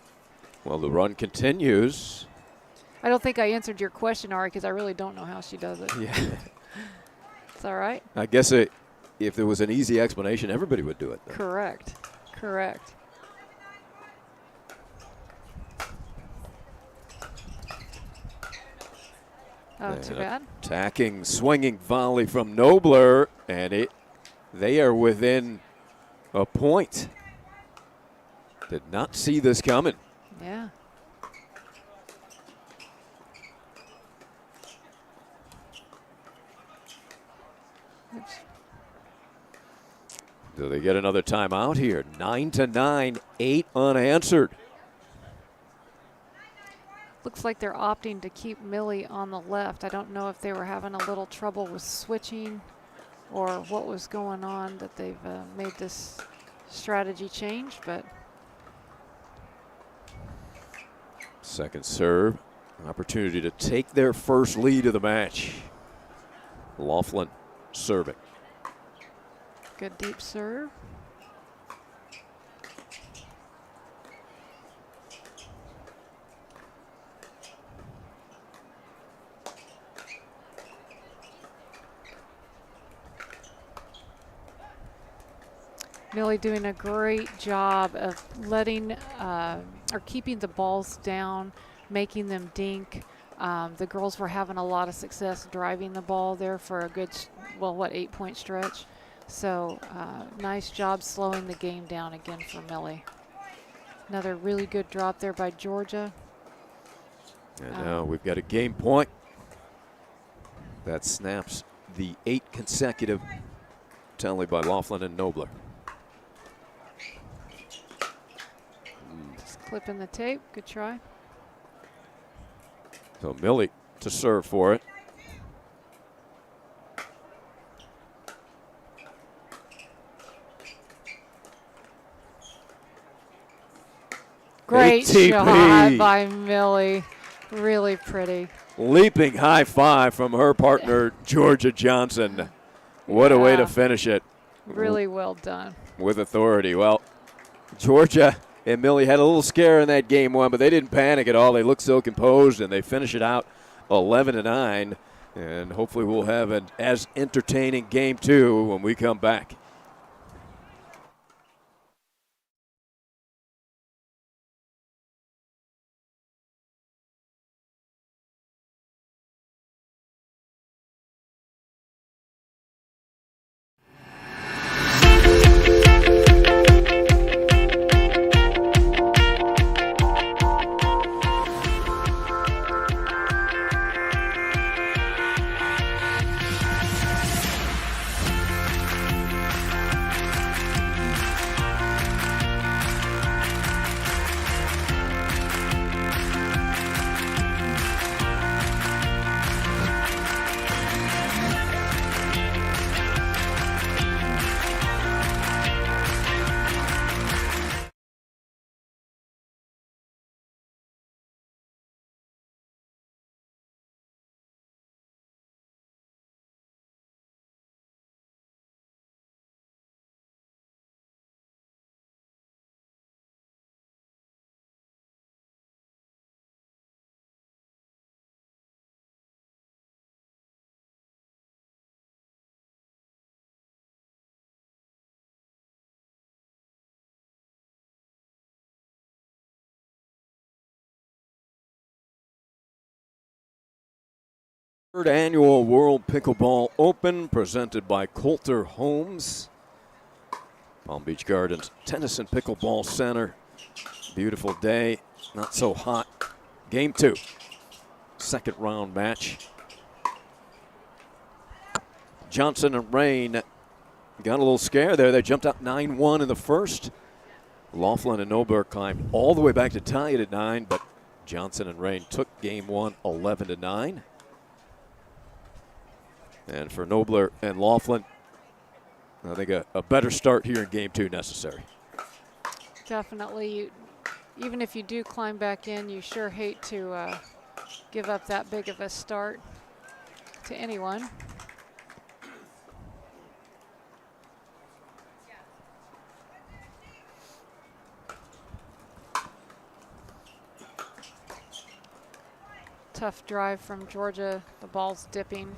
Well, the run continues. I don't think I answered your question, Ari, because I really don't know how she does it. Yeah. It's all right. I guess if there was an easy explanation, everybody would do it. Though. Correct. Correct. Oh, too bad. Attacking, swinging volley from Nobler, and they are within a point. Did not see this coming. Yeah. Oops. Do they get another timeout here? 9-9, 8 unanswered. Looks like they're opting to keep Millie on the left. I don't know if they were having a little trouble with switching or what was going on that they've made this strategy change, but. Second serve, opportunity to take their first lead of the match. Laughlin serving. Good deep serve. Millie doing a great job of letting or keeping the balls down, making them dink. The girls were having a lot of success driving the ball there for a good, 8-point stretch. So nice job slowing the game down again for Millie. Another really good drop there by Georgia. And now we've got a game point that snaps the 8 consecutive tally by Laughlin and Nobler. Just clipping the tape. Good try. So Millie to serve for it. Great ATP. shot by Millie. Really pretty. Leaping high five from her partner, Georgia Johnson. What a way to finish it. Really well done. With authority. Well, Georgia and Millie had a little scare in that game one, but they didn't panic at all. They looked so composed, and they finish it out 11-9. And hopefully we'll have an as entertaining game two when we come back. Third annual World Pickleball Open presented by Kolter Homes. Palm Beach Gardens Tennis and Pickleball Center. Beautiful day, not so hot. Game two, second round match. Johnson and Rain got a little scare there. They jumped up 9-1 in the first. Laughlin and Nobler climbed all the way back to tie it at 9, but Johnson and Rain took game one 11-9. And for Nobler and Laughlin, I think a better start here in game two necessary. Definitely, even if you do climb back in, you sure hate to give up that big of a start to anyone. Tough drive from Georgia. The ball's dipping.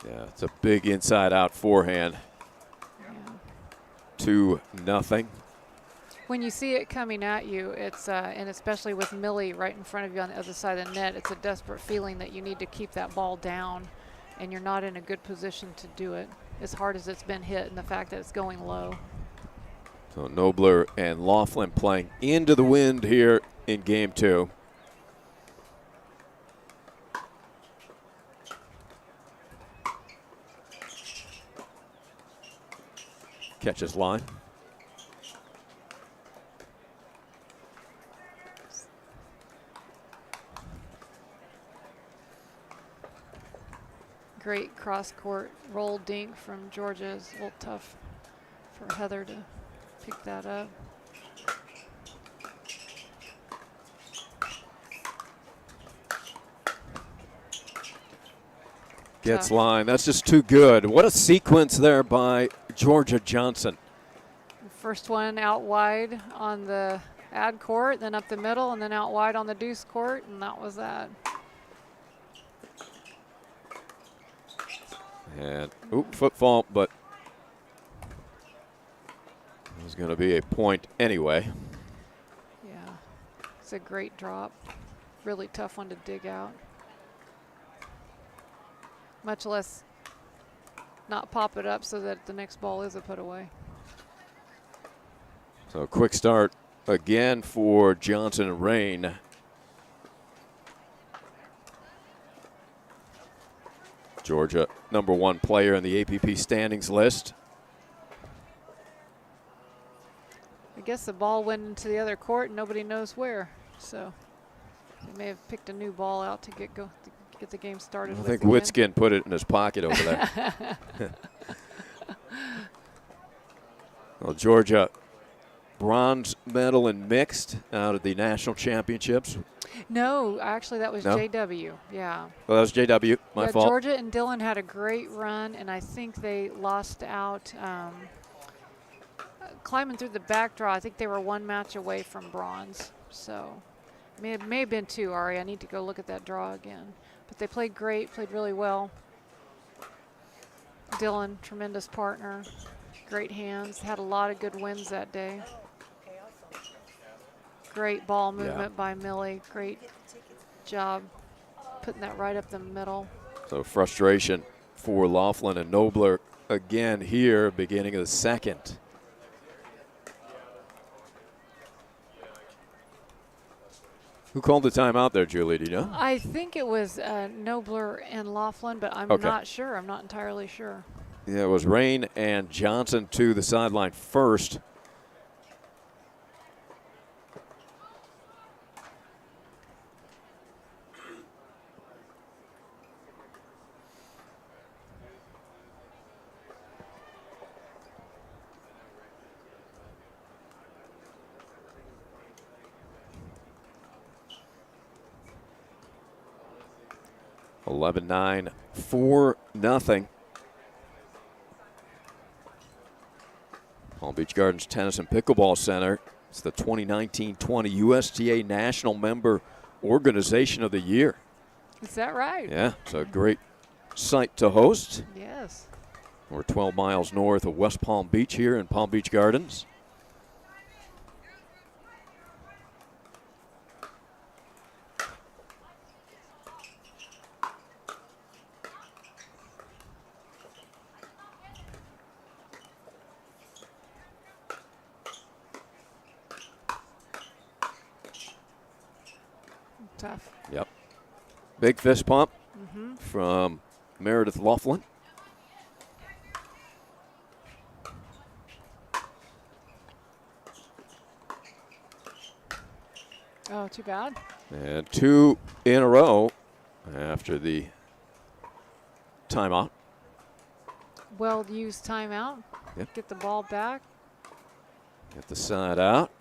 Yeah, it's a big inside-out forehand. Yeah. 2-0. When you see it coming at you, it's and especially with Millie right in front of you on the other side of the net, it's a desperate feeling that you need to keep that ball down, and you're not in a good position to do it, as hard as it's been hit and the fact that it's going low. So Nobler and Laughlin playing into the wind here in game 2. Catches line. Great cross-court roll dink from Georgia. It's a little tough for Heather to pick that up. Gets Tough. line. That's just too good. What a sequence there by Georgia Johnson. First one out wide on the ad court, then up the middle, and then out wide on the deuce court, and that was that. And, foot fault, but it was going to be a point anyway. Yeah, it's a great drop. Really tough one to dig out. Much less not pop it up so that the next ball is a put away. So a quick start again for Johnson and Rain. Georgia, #1 player in the APP standings list. I guess the ball went into the other court and nobody knows where. So they may have picked a new ball out to get the game started. I with think again. Witskin put it in his pocket over there. Well, Georgia, bronze medal in mixed out of the national championships. No, actually that was No? JW. Yeah. Well, that was JW, my Yeah, fault. Georgia and Dillon had a great run, and I think they lost out climbing through the back draw. I think they were one match away from bronze. So it may have been 2, Ari. I need to go look at that draw again. But they played great, played really well. Dillon, tremendous partner, great hands, had a lot of good wins that day. Great ball movement by Millie. Great job putting that right up the middle. So frustration for Laughlin and Nobler again here, beginning of the second. Who called the timeout there, Julie? Do you know? I think it was Nobler and Laughlin, but I'm not sure. I'm not entirely sure. Yeah, it was Rain and Johnson to the sideline first. (11-9), 4-0. Palm Beach Gardens Tennis and Pickleball Center. It's the 2019-20 USTA National Member Organization of the Year. Is that right? Yeah, it's a great site to host. Yes. We're 12 miles north of West Palm Beach here in Palm Beach Gardens. Tough. Yep. Big fist pump from Meredith Laughlin. Oh, too bad. And 2 in a row after the timeout. Well-used timeout. Yep. Get the ball back. Get the side out.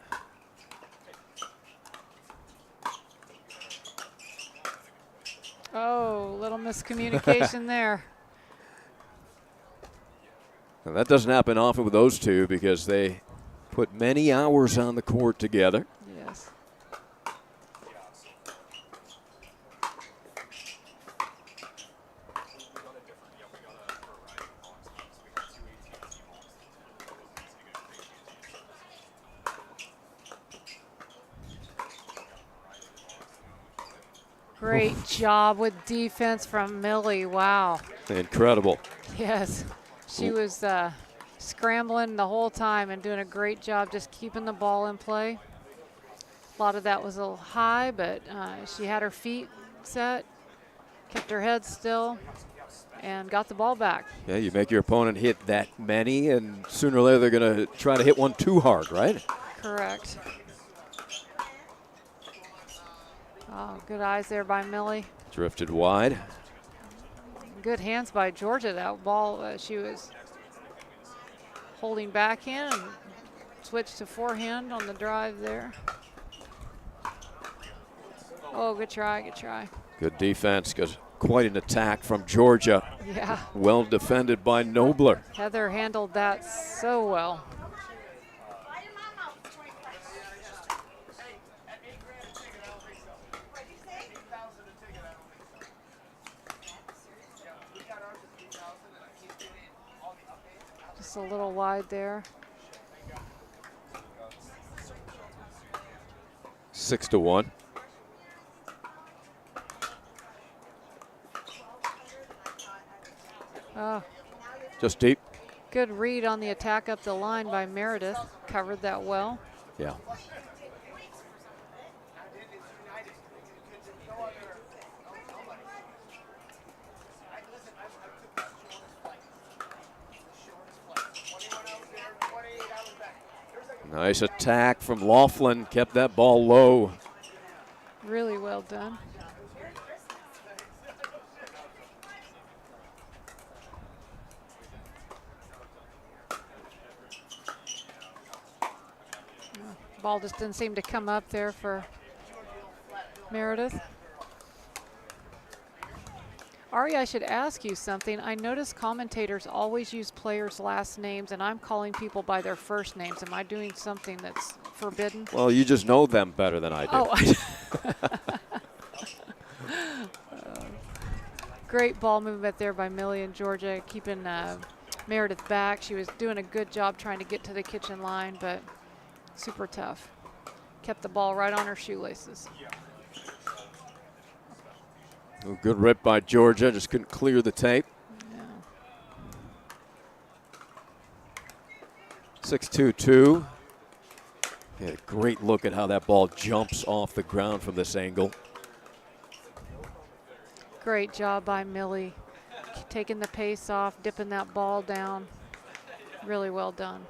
Oh, little miscommunication there. And that doesn't happen often with those two because they put many hours on the court together. Yes. Great job with defense from Millie. Wow. Incredible. Yes. She was scrambling the whole time and doing a great job just keeping the ball in play. A lot of that was a little high, but she had her feet set, kept her head still, and got the ball back. Yeah, you make your opponent hit that many, and sooner or later they're going to try to hit one too hard, right? Correct. Oh, good eyes there by Millie. Drifted wide. Good hands by Georgia. That ball, she was holding backhand and switched to forehand on the drive there. Oh, good try, good try. Good defense, because quite an attack from Georgia. Yeah. Well defended by Nobler. Heather handled that so well. Just a little wide there. 6-1. Oh, Just deep. good read on the attack up the line by Meredith. Covered that well. Yeah. Nice attack from Laughlin. Kept that ball low. Really well done. Ball just didn't seem to come up there for Meredith. Ari, I should ask you something. I notice commentators always use players' last names, and I'm calling people by their first names. Am I doing something that's forbidden? Well, you just know them better than I do. Oh, great ball movement there by Millie and Georgia, keeping Meredith back. She was doing a good job trying to get to the kitchen line, but super tough. Kept the ball right on her shoelaces. Oh, good rip by Georgia, just couldn't clear the tape. Yeah. 6-2-2. Yeah, great look at how that ball jumps off the ground from this angle. Great job by Millie, taking the pace off, dipping that ball down. Really well done.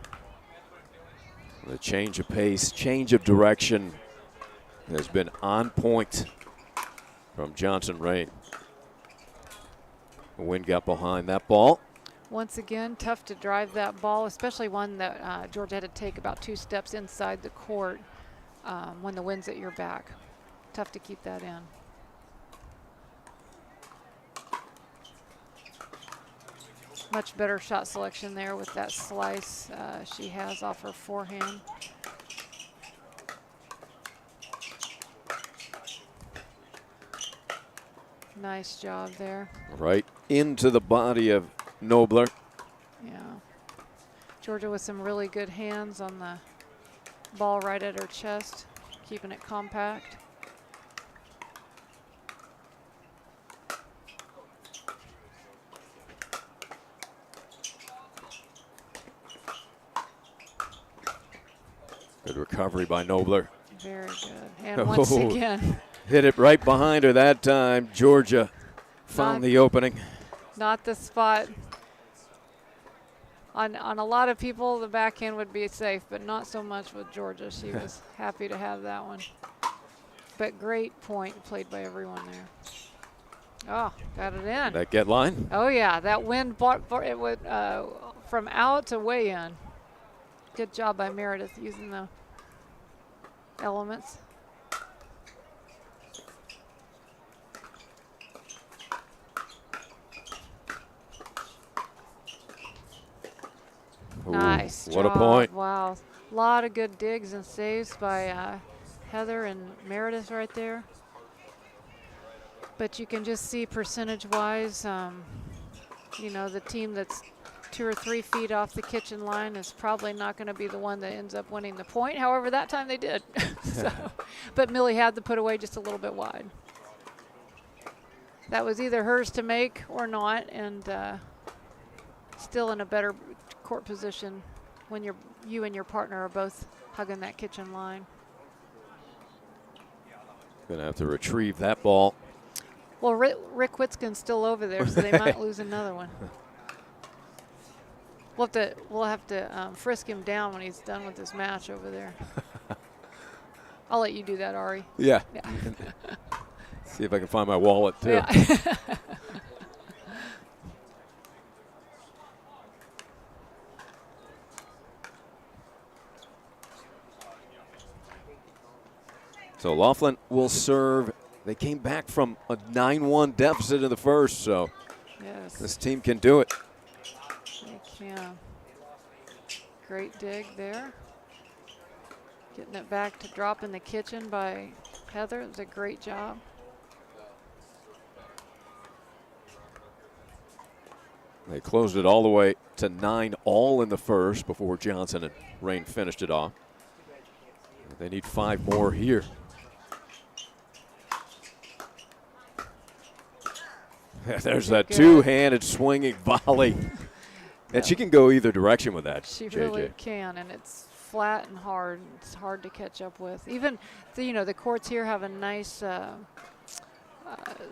The change of pace, change of direction has been on point from Johnson Rain. The wind got behind that ball. Once again, tough to drive that ball, especially one that Georgia had to take about 2 steps inside the court when the wind's at your back. Tough to keep that in. Much better shot selection there with that slice she has off her forehand. Nice job there. Right into the body of Nobler. Yeah. Georgia with some really good hands on the ball right at her chest, keeping it compact. Good recovery by Nobler. Very good. And once again, Hit it right behind her that time. Georgia found the opening. not the spot. On a lot of people, the backhand would be safe, but not so much with Georgia. She was happy to have that one. But great point played by everyone there. Oh, got it in. That get line? Oh yeah, that wind brought it would from out to way in. Good job by Meredith using the elements. Nice what a job. point. Wow. A lot of good digs and saves by Heather and Meredith right there. But you can just see percentage-wise, you know, the team that's 2 or 3 feet off the kitchen line is probably not going to be the one that ends up winning the point. However, that time they did. So, but Millie had to put away just a little bit wide. That was either hers to make or not, and still in a better court position when you and your partner are both hugging that kitchen line. Gonna have to retrieve that ball. Well, Rick Whitskin's still over there, so they might lose another one. We'll have to frisk him down when he's done with this match over there. I'll let you do that, Ari. Yeah. Yeah. See if I can find my wallet too. Yeah. So Laughlin will serve. They came back from a 9-1 deficit in the first, so Yes. this team can do it. They can. Great dig there. Getting it back to drop in the kitchen by Heather. It was a great job. They closed it all the way to 9 all in the first before Johnson and Rain finished it off. They need 5 more here. There's that two-handed swinging volley. And she can go either direction with that, She JJ. really can, and it's flat and hard. It's hard to catch up with. Even, the courts here have a nice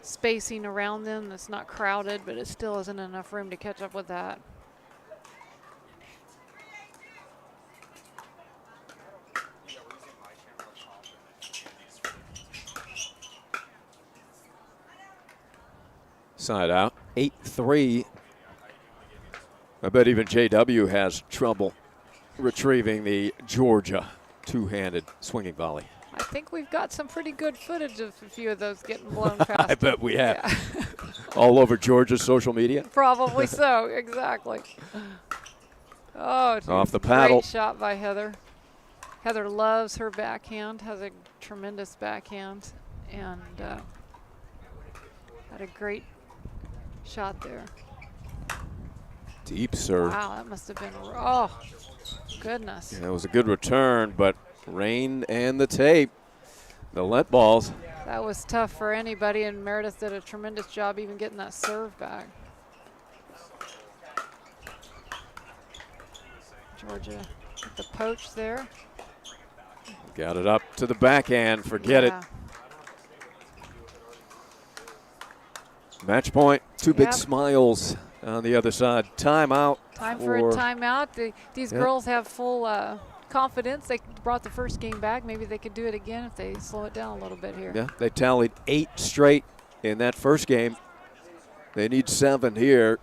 spacing around them that's not crowded, but it still isn't enough room to catch up with that. Side out, 8-3. I bet even JW has trouble retrieving the Georgia two-handed swinging volley. I think we've got some pretty good footage of a few of those getting blown past. I bet we have. Yeah. All over Georgia's social media. Probably so, exactly. Oh, it's Off a the paddle. Great shot by Heather. Heather loves her backhand, has a tremendous backhand, and had a great shot there. Deep serve. Wow, that must have been, oh, goodness. Yeah, it was a good return, but Rain and the tape, the let balls. That was tough for anybody, and Meredith did a tremendous job even getting that serve back. Georgia with the poach there. Got it up to the backhand, forget it. Match point, two big smiles on the other side. Timeout. Time for a timeout. These girls have full confidence. They brought the first game back. Maybe they could do it again if they slow it down a little bit here. Yeah, they tallied 8 straight in that first game. They need 7 here.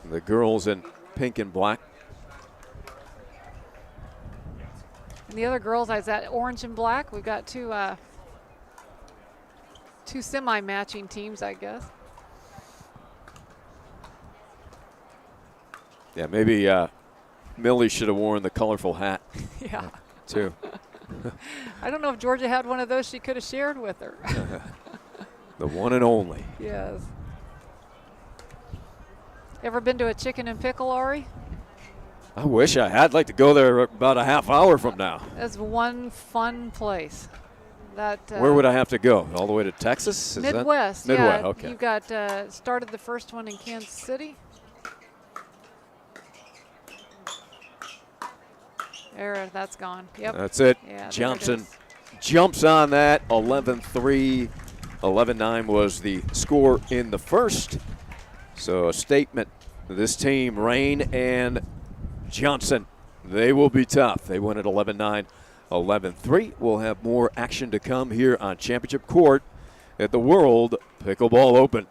The girls in pink and black. And the other girls, is that orange and black? We've got two semi-matching teams, I guess. Yeah, maybe Millie should have worn the colorful hat. Yeah. Too. I don't know if Georgia had one of those she could have shared with her. The one and only. Yes. Ever been to a chicken and pickle, Ari? I wish I had. I'd like to go there about a half hour from now. That's one fun place. That where would I have to go? All the way to Texas? Is Midwest. That? Midwest, yeah. okay. You got started the first one in Kansas City. There, that's gone. Yep. That's it. Yeah, Johnson jumps on that. 11-3. 11-9 was the score in the first. So a statement. This team, Rain and Johnson, they will be tough. They win at 11-9, 11-3. We'll have more action to come here on Championship Court at the World Pickleball Open.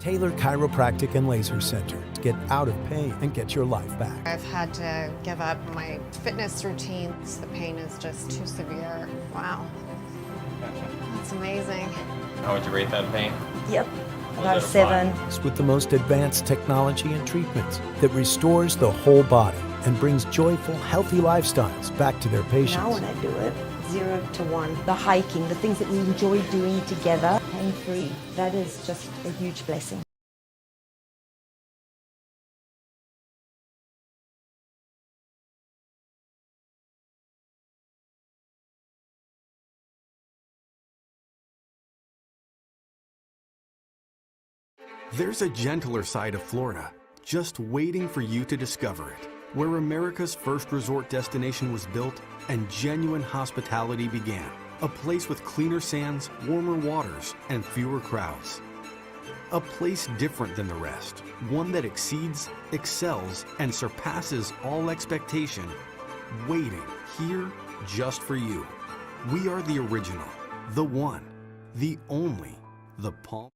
Taylor Chiropractic and Laser Center. Get out of pain and get your life back. I've had to give up my fitness routines. The pain is just too severe. Wow. That's amazing. How would you rate that pain? Yep, about a 7. With the most advanced technology and treatments that restores the whole body and brings joyful, healthy lifestyles back to their patients. Now when I do it, 0 to 1. The hiking, the things that we enjoy doing together, pain-free. That is just a huge blessing. There's a gentler side of Florida, just waiting for you to discover it, where America's first resort destination was built and genuine hospitality began. A place with cleaner sands, warmer waters, and fewer crowds. A place different than the rest, one that exceeds, excels, and surpasses all expectation, waiting here just for you. We are the original, the one, the only, the Palm.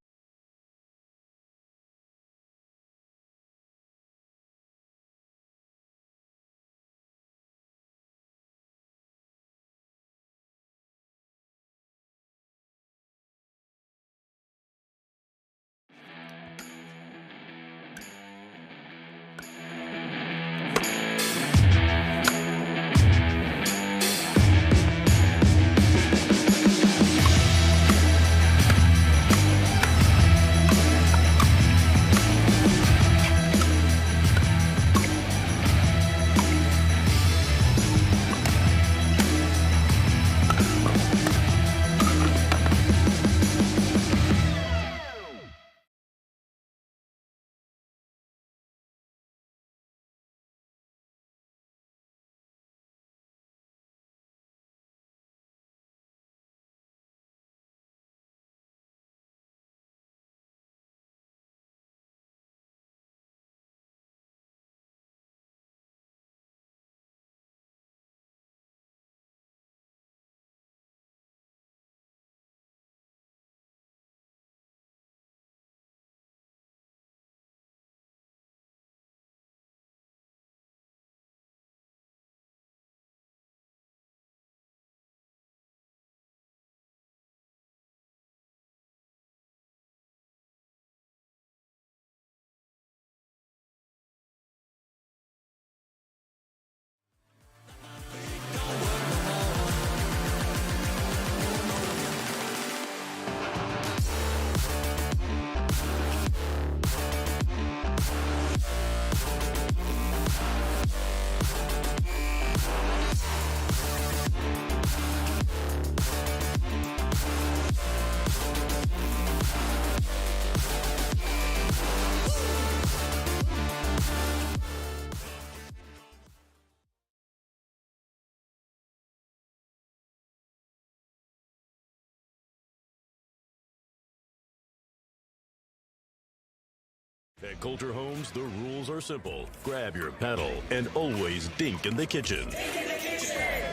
At Kolter Homes, the rules are simple. Grab your paddle and always dink in the kitchen.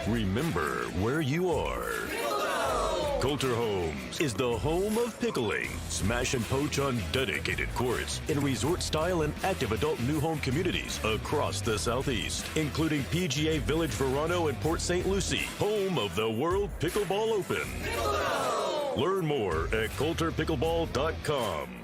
Remember where you are. Kolter Homes is the home of pickling. Smash and poach on dedicated courts in resort-style and active adult new home communities across the Southeast, including PGA Village Verano and Port St. Lucie, home of the World Pickleball Open. Learn more at KolterPickleball.com.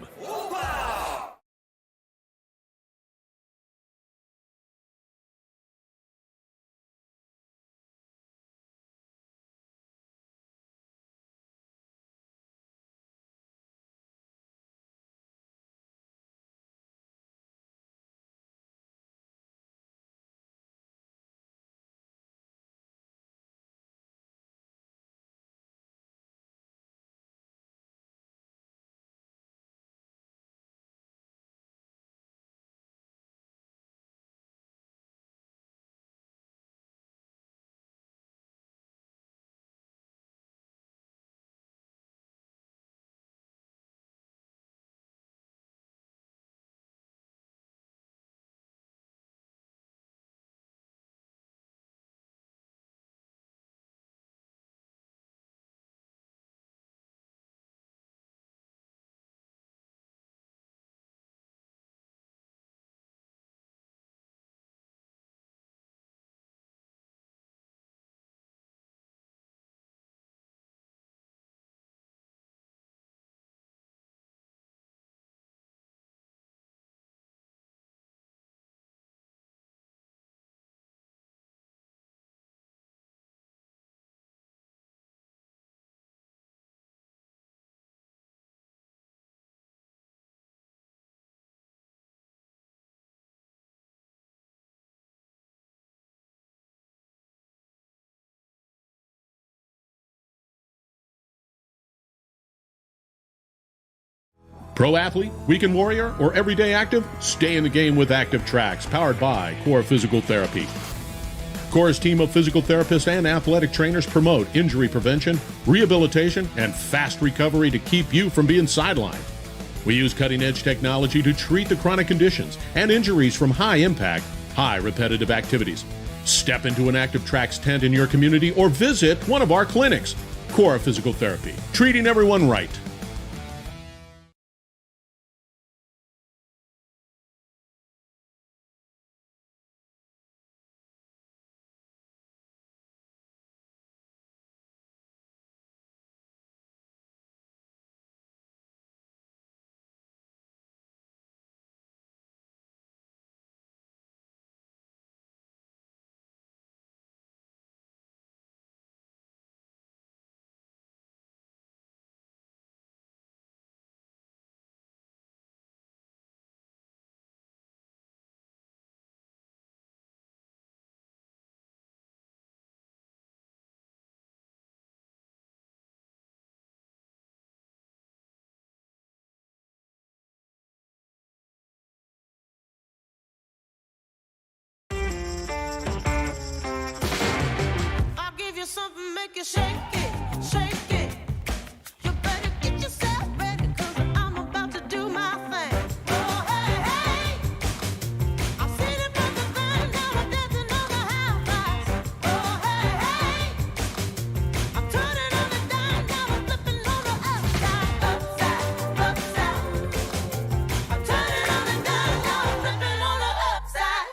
Pro athlete, weekend warrior, or everyday active? Stay in the game with Active Tracks, powered by Core Physical Therapy. Core's team of physical therapists and athletic trainers promote injury prevention, rehabilitation, and fast recovery to keep you from being sidelined. We use cutting-edge technology to treat the chronic conditions and injuries from high-impact, high repetitive activities. Step into an Active Tracks tent in your community or visit one of our clinics. Core Physical Therapy, treating everyone right. Something make you shake it, shake it. You better get yourself ready, 'cause I'm about to do my thing. Oh, hey, hey. I've seen it from the van, now I'm dancing on the house lights. Oh, hey, hey. I'm turning on the dime, now I'm flipping on the upside, upside, upside. I'm turning on the dime, now I'm flipping on the upside.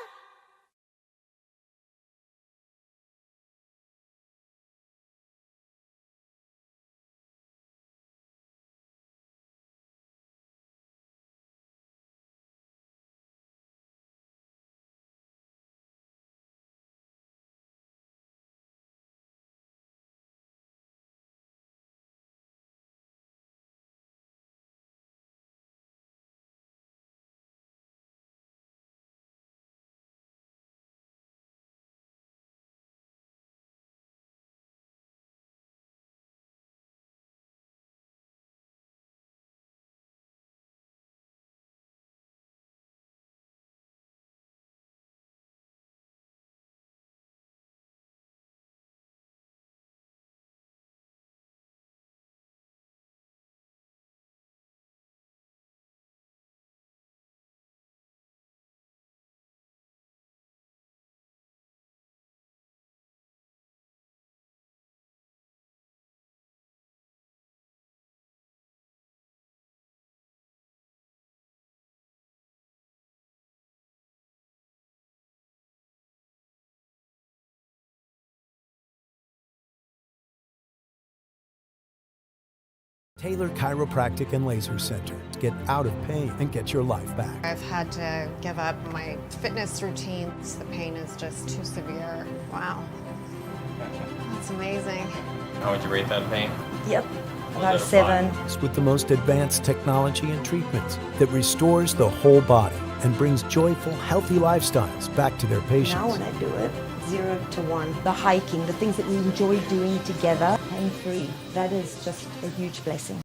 Taylor Chiropractic and Laser Center. Get out of pain and get your life back. I've had to give up my fitness routines. The pain is just too severe. Wow. That's amazing. How would you rate that pain? Yep, about a 7. With the most advanced technology and treatments that restores the whole body and brings joyful, healthy lifestyles back to their patients. Now when I do it, 0 to 1. The hiking, the things that we enjoy doing together, pain-free. That is just a huge blessing.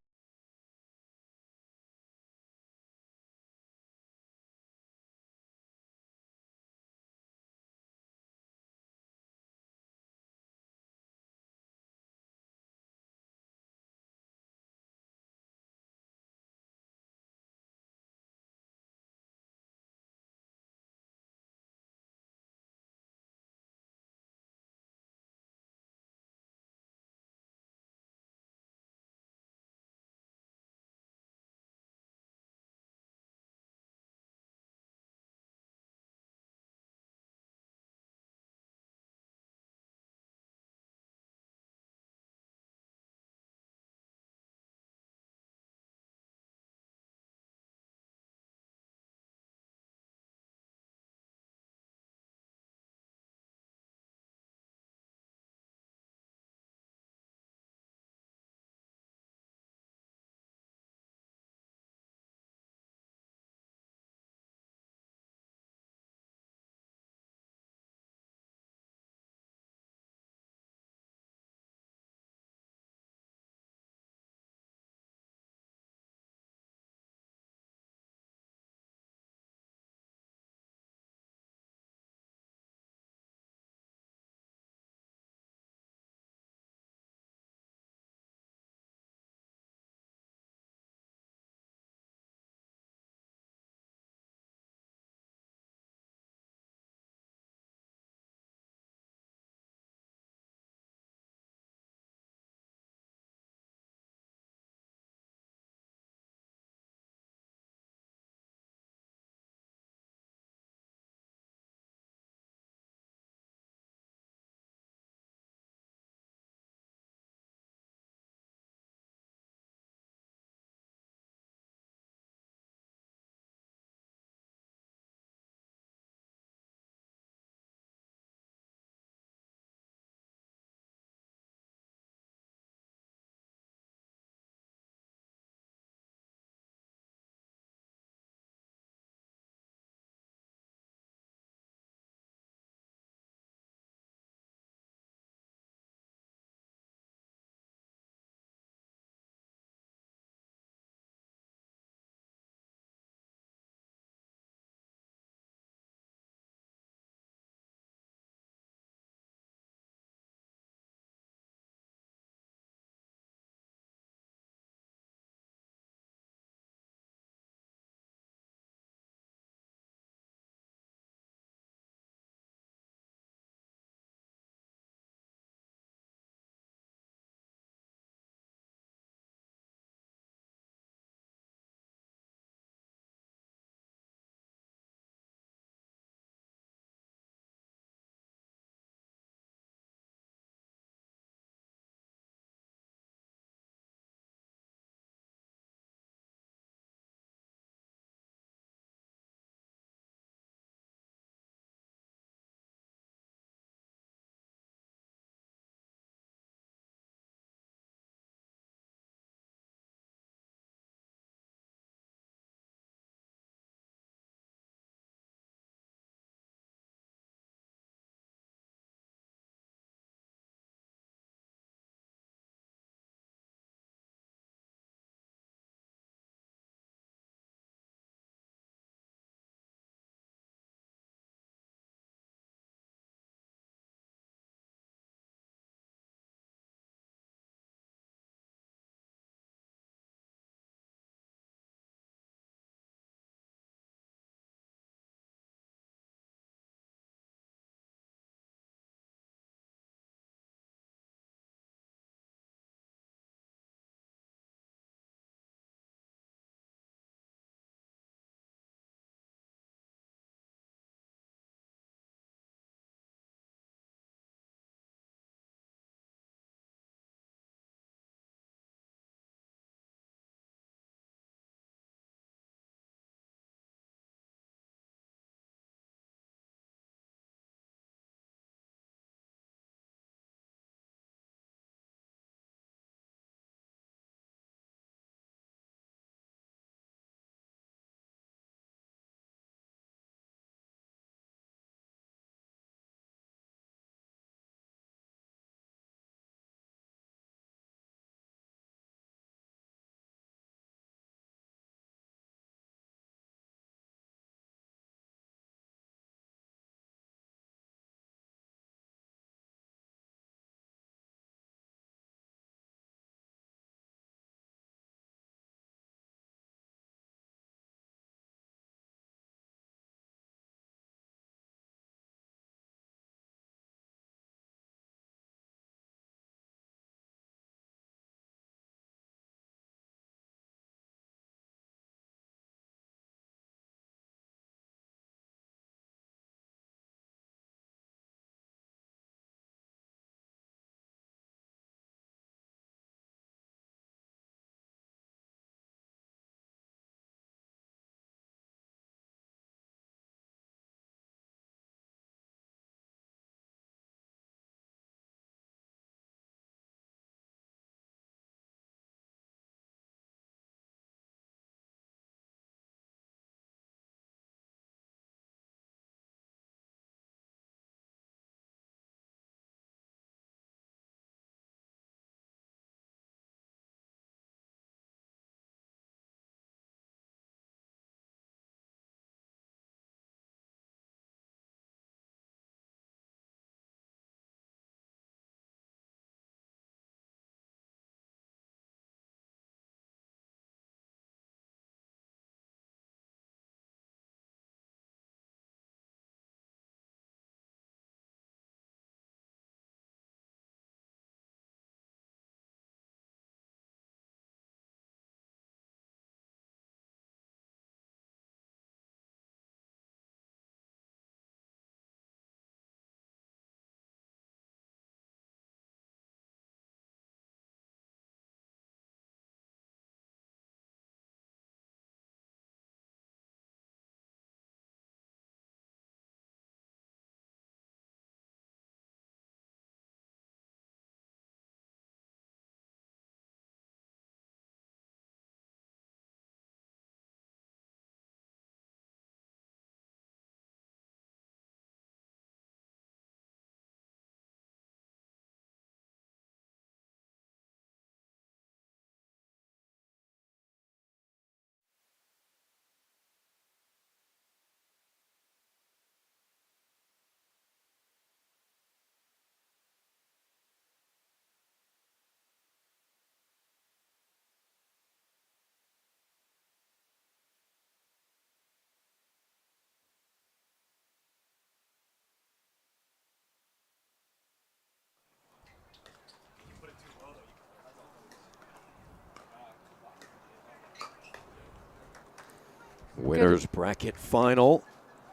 Winners bracket final.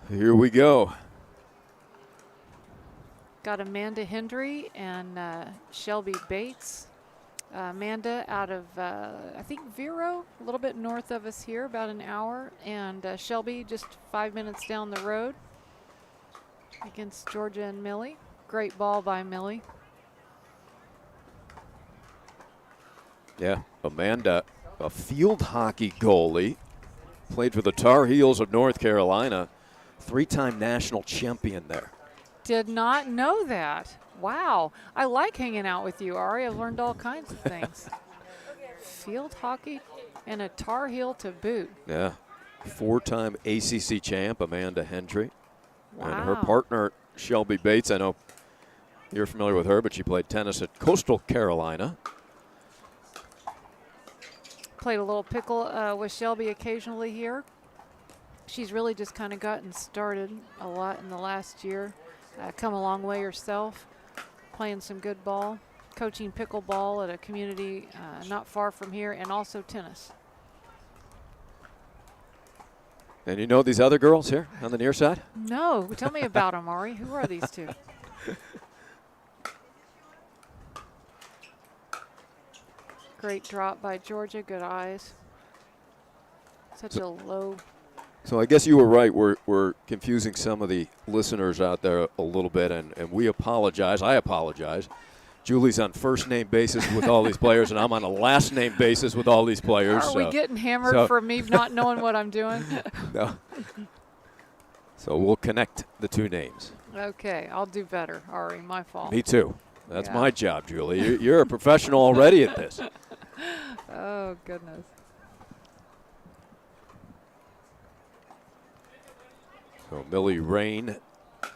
Here we go. Got Amanda Hendry and Shelby Bates. Amanda out of, I think, Vero, a little bit north of us here, about an hour. And Shelby just 5 minutes down the road against Georgia and Millie. Great ball by Millie. Yeah, Amanda, a field hockey goalie, played for the Tar Heels of North Carolina, 3-time national champion there. Did not know that. Wow. I like hanging out with you, Ari. I've learned all kinds of things. Field hockey and a Tar Heel to boot. Yeah, 4-time ACC champ, Amanda Hendry. Wow. And her partner, Shelby Bates, I know you're familiar with her, but she played tennis at Coastal Carolina. Played a little pickle with Shelby occasionally here. She's really just kind of gotten started a lot in the last year. Come a long way herself, playing some good ball, coaching pickleball at a community not far from here, and also tennis. And you know these other girls here on the near side? No, tell me about them, Ari. Who are these two? Great drop by Georgia, good eyes. Such a low. So I guess you were right. We're confusing some of the listeners out there a little bit, and we apologize. I apologize. Julie's on first name basis with all these players, and I'm on a last name basis with all these players. Are we getting hammered for me not knowing what I'm doing? No. So we'll connect the two names. Okay, I'll do better, Ari. My fault. Me too. That's my job, Julie. You're a professional already at this. Oh, goodness. So Millie Rain,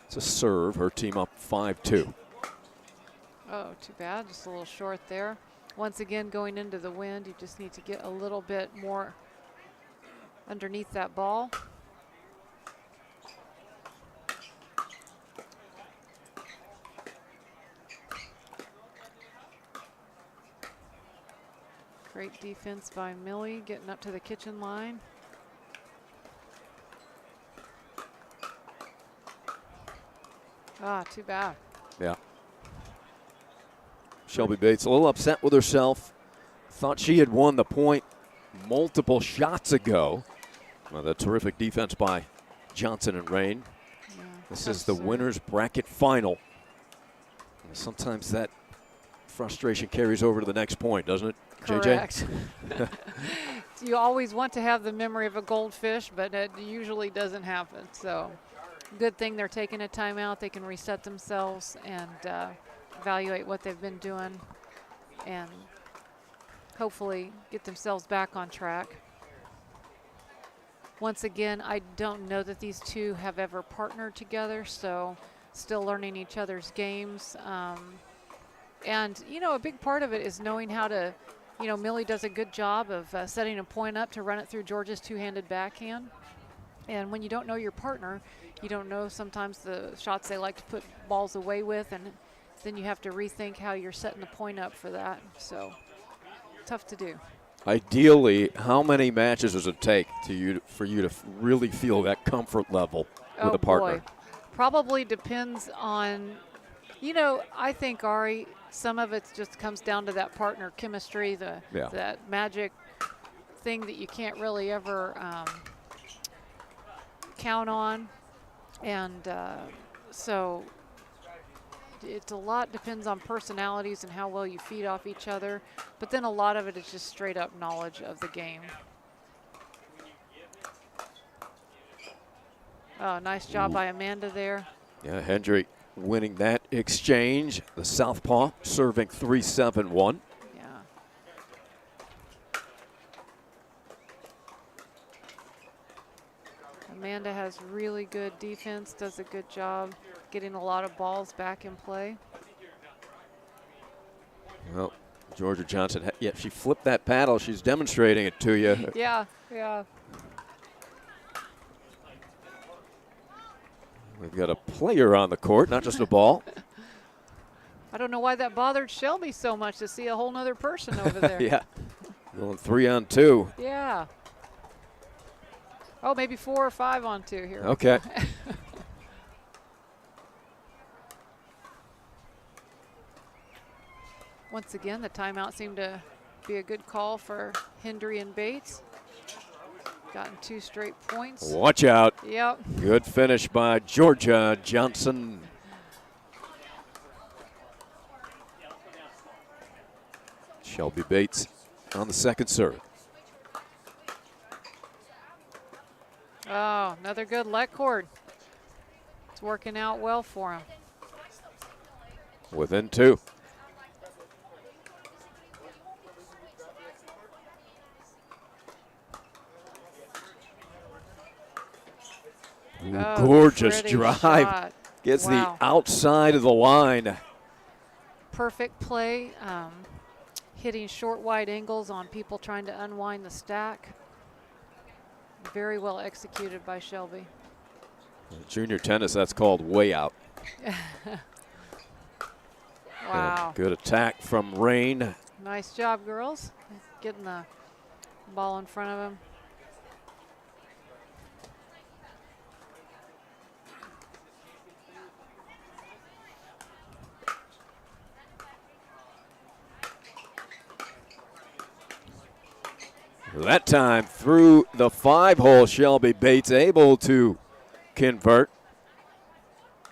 it's a serve. Her team up 5-2. Oh, too bad. Just a little short there. Once again, going into the wind, you just need to get a little bit more underneath that ball. Great defense by Millie, getting up to the kitchen line. Ah, too bad. Yeah. Shelby Bates a little upset with herself. Thought she had won the point multiple shots ago. Well, the terrific defense by Johnson and Rain. Yeah, this is the winner's bracket final. And sometimes that frustration carries over to the next point, doesn't it, Correct. JJ? You always want to have the memory of a goldfish, but it usually doesn't happen. So good thing they're taking a timeout. They can reset themselves and evaluate what they've been doing and hopefully get themselves back on track. Once again, I don't know that these two have ever partnered together, so still learning each other's games. And, you know, a big part of it is knowing how to, you know, Millie does a good job of setting a point up to run it through Georgia's two-handed backhand. And when you don't know your partner, you don't know sometimes the shots they like to put balls away with, and then you have to rethink how you're setting the point up for that. So tough to do. Ideally, how many matches does it take for you to really feel that comfort level with a partner? Boy. Probably depends on, you know, I think, Ari, some of it just comes down to that partner chemistry, that magic thing that you can't really ever count on. And so it's a lot depends on personalities and how well you feed off each other. But then a lot of it is just straight up knowledge of the game. Oh, nice job by Amanda there. Yeah, Hendry winning that exchange. The southpaw serving 3-7-1. Yeah. Amanda has really good defense, does a good job getting a lot of balls back in play. Well, Georgia Johnson, yeah, she flipped that paddle. She's demonstrating it to you. Yeah, yeah. We've got a player on the court, not just a ball. I don't know why that bothered Shelby so much to see a whole nother person over there. Yeah, going 3-on-2. Yeah. Oh, maybe 4 or 5 on 2 here. Okay. Once again, the timeout seemed to be a good call for Hendry and Bates. Gotten 2 straight points. Watch out. Yep. Good finish by Georgia Johnson. Shelby Bates on the second serve. Oh, another good let cord. It's working out well for him. Within 2. Ooh, Oh, gorgeous pretty drive. shot. Gets Wow. the outside of the line. Perfect play. Hitting short, wide angles on people trying to unwind the stack. Very well executed by Shelby. In junior tennis, that's called way out. Wow. And good attack from Rain. Nice job, girls. Getting the ball in front of him. That time through the 5-hole, Shelby Bates able to convert.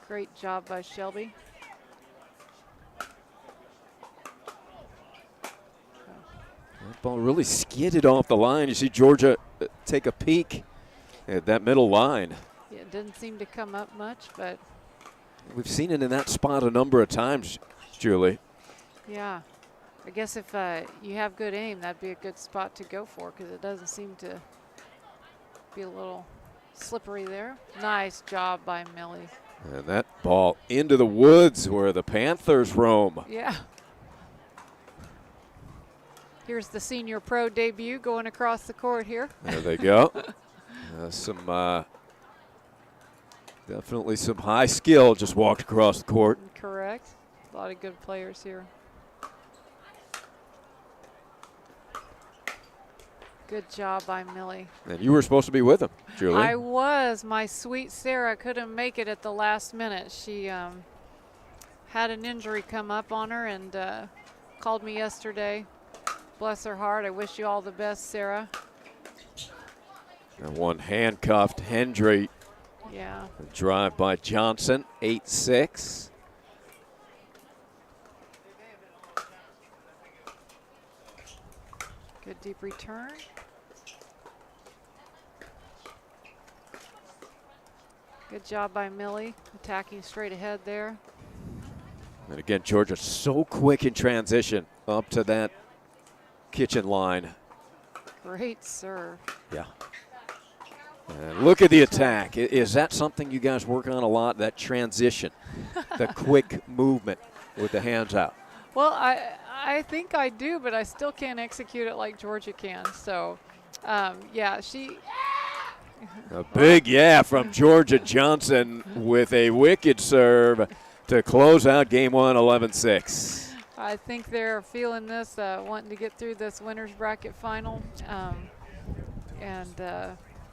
Great job by Shelby. That ball really skidded off the line. You see Georgia take a peek at that middle line. Yeah, it didn't seem to come up much, but We've seen it in that spot a number of times, Julie. yeah. I guess if you have good aim, that'd be a good spot to go for because it doesn't seem to be a little slippery there. Nice job by Millie. And that ball into the woods where the Panthers roam. Yeah. Here's the senior pro debut going across the court here. There they go. Definitely some high skill just walked across the court. Correct. A lot of good players here. Good job by Millie. And you were supposed to be with him, Julie. I was. My sweet Sarah couldn't make it at the last minute. She had an injury come up on her and called me yesterday. Bless her heart. I wish you all the best, Sarah. And one handcuffed Hendry. Yeah. Drive by Johnson, 8-6. Good deep return. Good job by Millie, attacking straight ahead there. And again, Georgia so quick in transition up to that kitchen line. Great serve. Yeah. And look at the attack. Is that something you guys work on a lot, that transition, the quick movement with the hands out? Well, I think I do, but I still can't execute it like Georgia can. So, yeah, she. A big yeah from Georgia Johnson with a wicked serve to close out game one, 11-6. I think they're feeling this, wanting to get through this winner's bracket final, and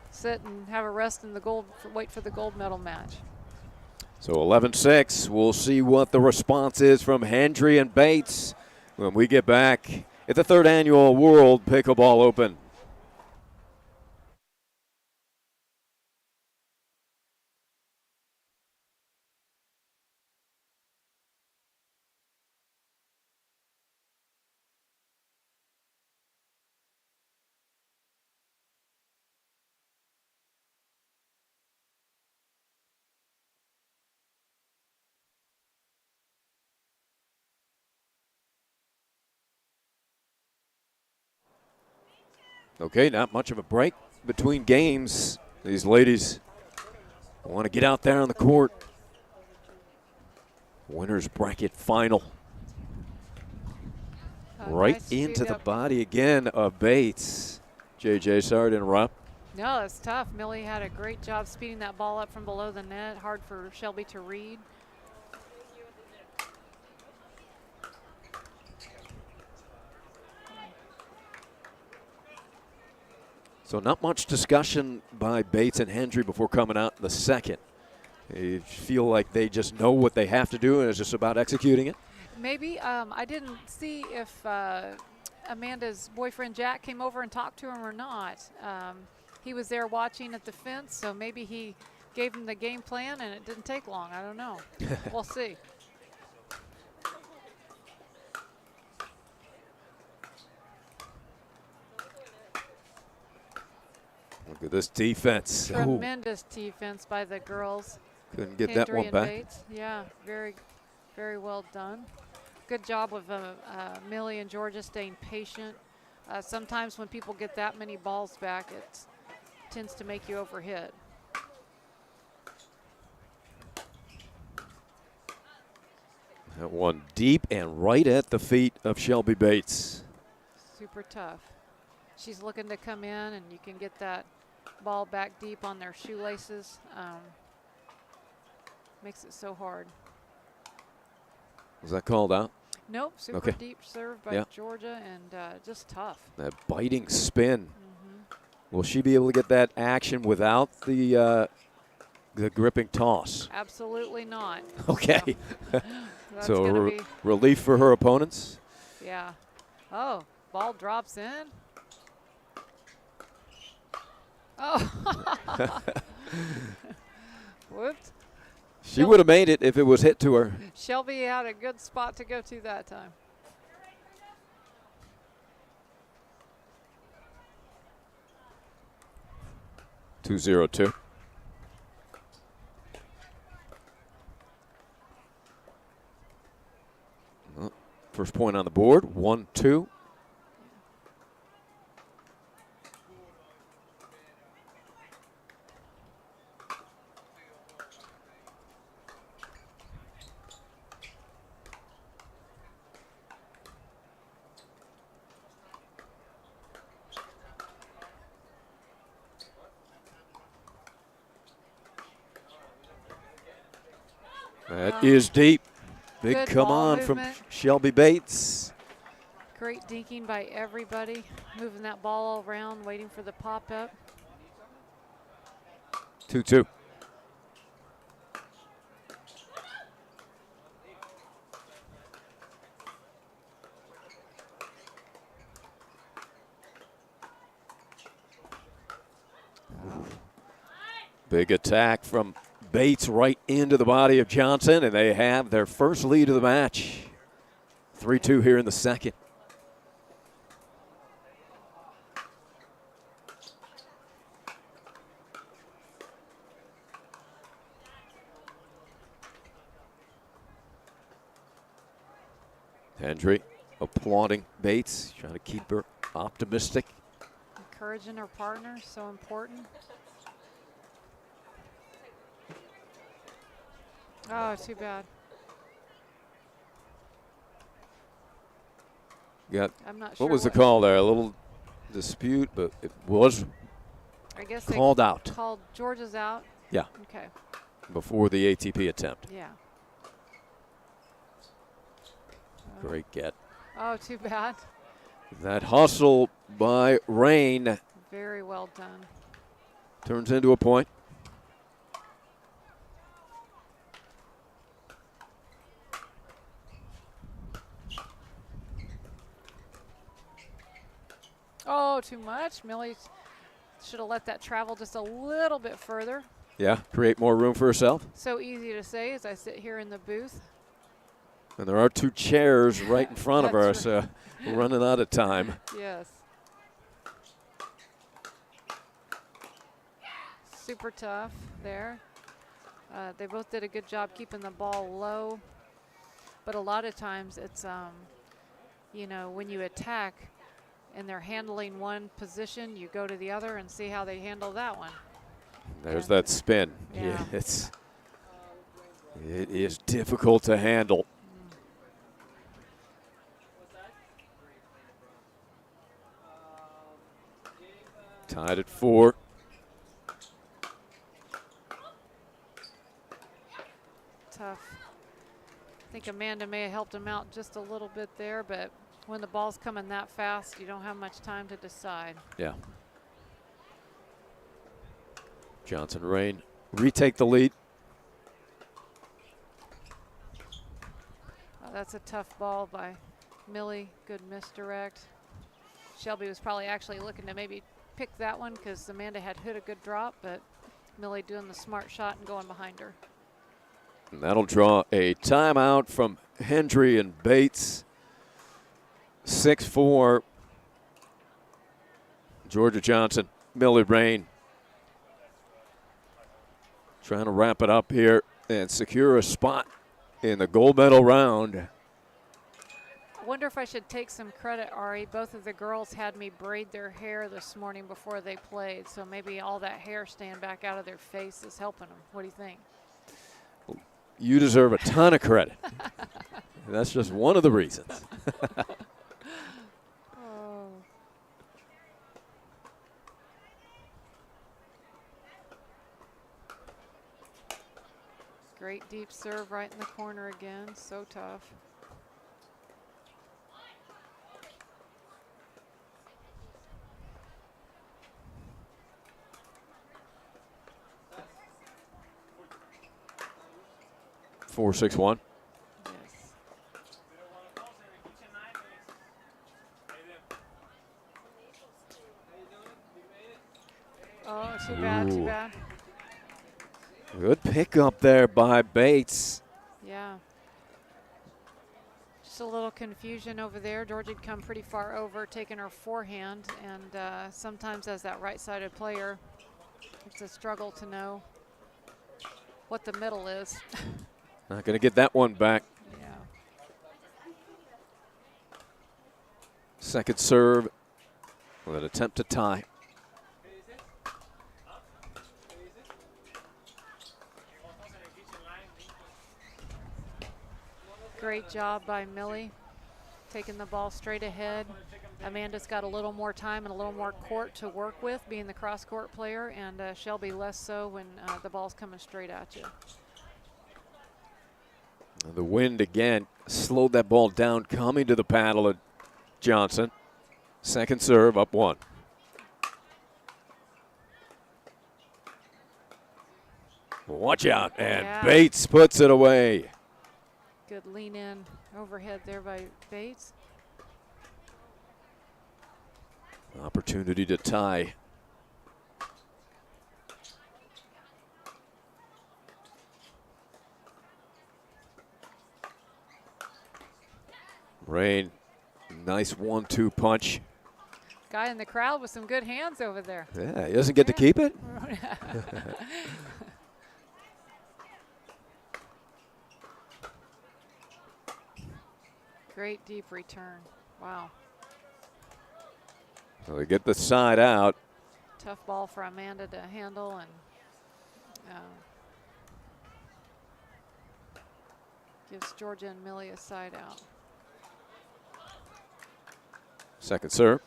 sit and have a rest in the gold, wait for the gold medal match. So 11-6. We'll see what the response is from Hendry and Bates when we get back at the 3rd annual World Pickleball Open. Okay, not much of a break between games. These ladies want to get out there on the court. Winners bracket final. Right Nice into speed the up. body again of Bates. JJ, sorry to interrupt. No, that's tough. Millie had a great job speeding that ball up from below the net. Hard for Shelby to read. So So not much discussion by Bates and Hendry before coming out in the second. They feel like they just know what they have to do and it's just about executing it. Maybe. I didn't see if Amanda's boyfriend Jack came over and talked to him or not. He was there watching at the fence, so maybe he gave him the game plan and it didn't take long. I don't know. We'll see. Look at this defense. Tremendous defense by the girls. Couldn't get Hendry that one and back. Bates. Yeah, very, very well done. Good job with Millie and Georgia staying patient. Sometimes when people get that many balls back, it tends to make you overhit. That one deep and right at the feet of Shelby Bates. Super tough. She's looking to come in, and you can get that ball back deep on their shoelaces. Makes it so hard. Was that called out? Nope, super Okay. deep serve by Georgia, and just tough. That biting spin. Will she be able to get that action without the gripping toss? Absolutely not. Okay. That's So gonna be, relief for her opponents. yeah. Oh, ball drops in. Oh. Whoops. She would have made it if it was hit to her. Shelby had a good spot to go to that time. Two 0-2. Well, first point on the board, 1-2. That is deep. Big Good come ball on from movement. Shelby Bates. Great dinking by everybody, moving that ball all around, waiting for the pop up. 2-2. Big attack from Bates right into the body of Johnson, and they have their first lead of the match. 3-2 here in the second. Hendry applauding Bates, trying to keep her optimistic. Encouraging her partner, so important. Oh, too bad. Got, I'm not sure what was the call there? A little dispute, but it was I guess called out. Called Georgia's out. Yeah. Okay. Before the ATP attempt. Yeah. Great get. Oh, too bad. That hustle by Rain Very well done. turns into a point. Oh, too much. Millie should have let that travel just a little bit further. Yeah, create more room for herself. So easy to say as I sit here in the booth. And there are two chairs right in front of her, That's so we're running out of time. Yes. Super tough there. They both did a good job keeping the ball low. But a lot of times it's, you know, when you attack and they're handling one position, you go to the other and see how they handle that one. There's that spin. Yeah. It is difficult to handle. Tied at 4. Tough. I think Amanda may have helped him out just a little bit there, but when the ball's coming that fast, you don't have much time to decide. Yeah. Johnson Rain retake the lead. Oh, that's a tough ball by Millie. Good misdirect. Shelby was probably actually looking to maybe pick that one because Amanda had hit a good drop, but Millie doing the smart shot and going behind her. And that'll draw a timeout from Hendry and Bates. 6-4. Georgia Johnson, Millie Rain trying to wrap it up here and secure a spot in the gold medal round. I wonder if I should take some credit, Ari. Both of the girls had me braid their hair this morning before they played, so maybe all that hair staying back out of their face is helping them. What do you think? You deserve a ton of credit. That's just one of the reasons. Oh. Great deep serve right in the corner again. So tough. Four, 6-1. Yes. Oh, too bad, too Ooh. bad. Good pickup there by Bates. Yeah. Just a little confusion over there. George had come pretty far over, taking her forehand, and sometimes as that right-sided player, it's a struggle to know what the middle is. Not going to get that one back. Yeah. Second serve with an attempt to tie. Great job by Millie, taking the ball straight ahead. Amanda's got a little more time and a little more court to work with, being the cross-court player, and Shelby less so when the ball's coming straight at you. The wind again slowed that ball down, coming to the paddle of Johnson. Second serve, up one. Watch out, and Yeah. Bates puts it away. Good lean in overhead there by Bates. Opportunity to tie. Rain, nice 1-2 punch. Guy in the crowd with some good hands over there. Yeah, he doesn't get to keep it. Great deep return. Wow. So they get the side out. Tough ball for Amanda to handle, and gives Georgia and Millie a side out. Second serve.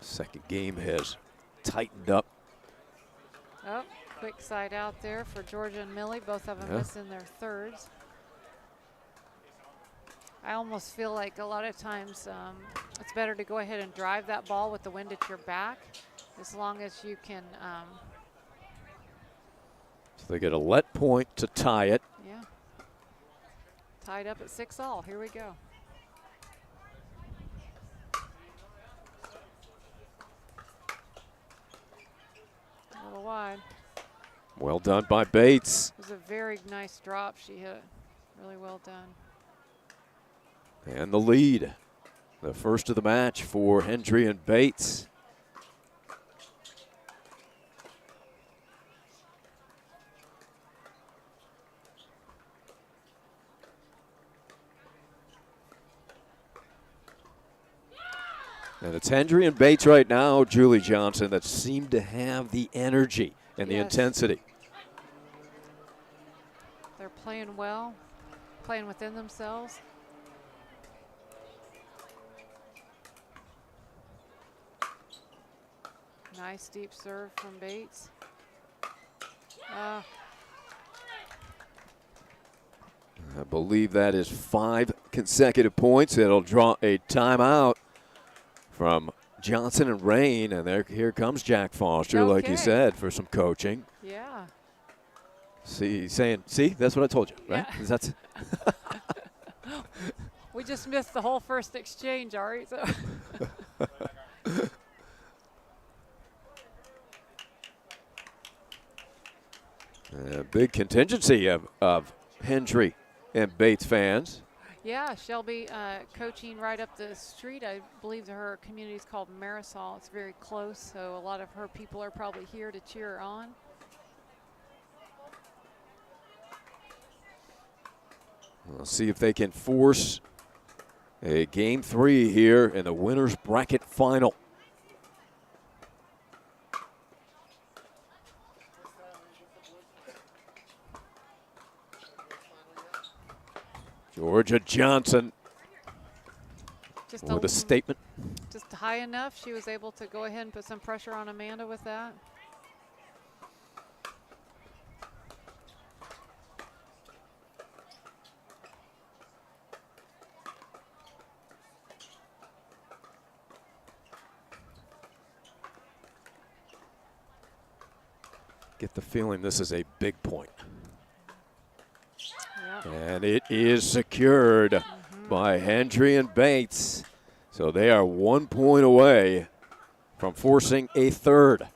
Second game has tightened up. Oh, quick side out there for Georgia and Millie. Both of them Yeah. missing their thirds. I almost feel like a lot of times it's better to go ahead and drive that ball with the wind at your back, as long as you can. So they get a let point to tie it. Yeah. Tied up at 6-all. Here we go. A little wide. Well done by Bates. It was a very nice drop she hit. Really well done. And the lead. The first of the match for Hendry and Bates. And it's Hendry and Bates right now, Julie Johnson, that seem to have the energy and the Yes. intensity. They're playing well, playing within themselves. Nice deep serve from Bates. I believe that is 5 consecutive points. It'll draw a timeout from Johnson and Rain, and here comes Jack Foster, like you Okay. said, for some coaching. Yeah. See, that's what I told you, right? Yeah. That's We just missed the whole first exchange, Ari. So. a big contingency of Hendry and Bates fans. Yeah, Shelby coaching right up the street. I believe her community is called Marisol. It's very close, so a lot of her people are probably here to cheer her on. We'll see if they can force a game 3 here in the winner's bracket final. Georgia Johnson Just with a statement. Just high enough. She was able to go ahead and put some pressure on Amanda with that. Get the feeling this is a big point. Yep. And it is secured by Hendry and Bates. So they are 1 point away from forcing a third.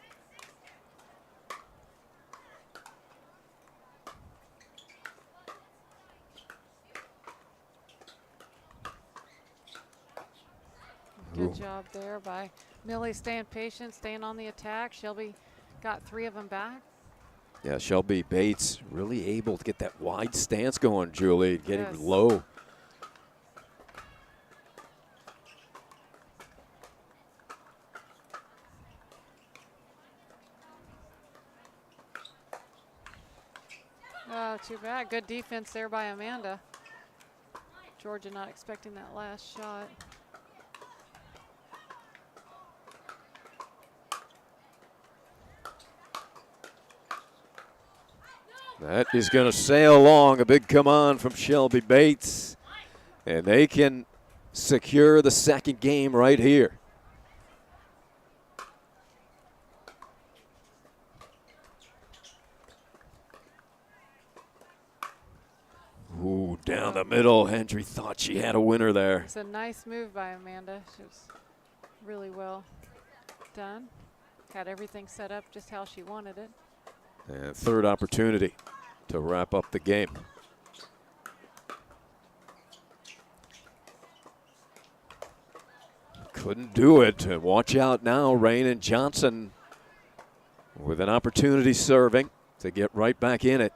Good job there by Millie, staying patient, staying on the attack. Shelby got 3 of them back. Yeah, Shelby Bates really able to get that wide stance going, Julie, getting Yes. low. Oh, too bad. Good defense there by Amanda. Georgia not expecting that last shot. That is going to sail along. A big come on from Shelby Bates. And they can secure the second game right here. Ooh, down the middle. Hendry thought she had a winner there. It's a nice move by Amanda. She was really well done. Had everything set up just how she wanted it. And third opportunity to wrap up the game. Couldn't do it. And watch out now, Rain and Johnson with an opportunity serving to get right back in it.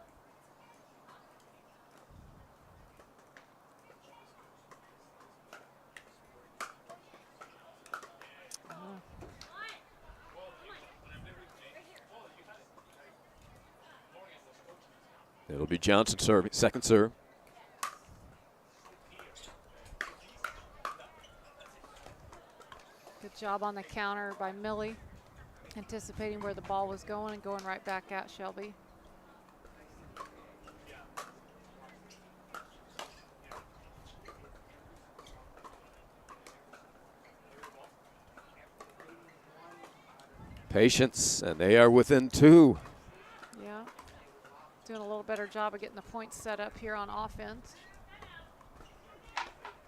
It'll be Johnson serving, second serve. Good job on the counter by Millie, anticipating where the ball was going and going right back at Shelby. Patience, and they are within 2. Yeah, doing a little better job of getting the points set up here on offense.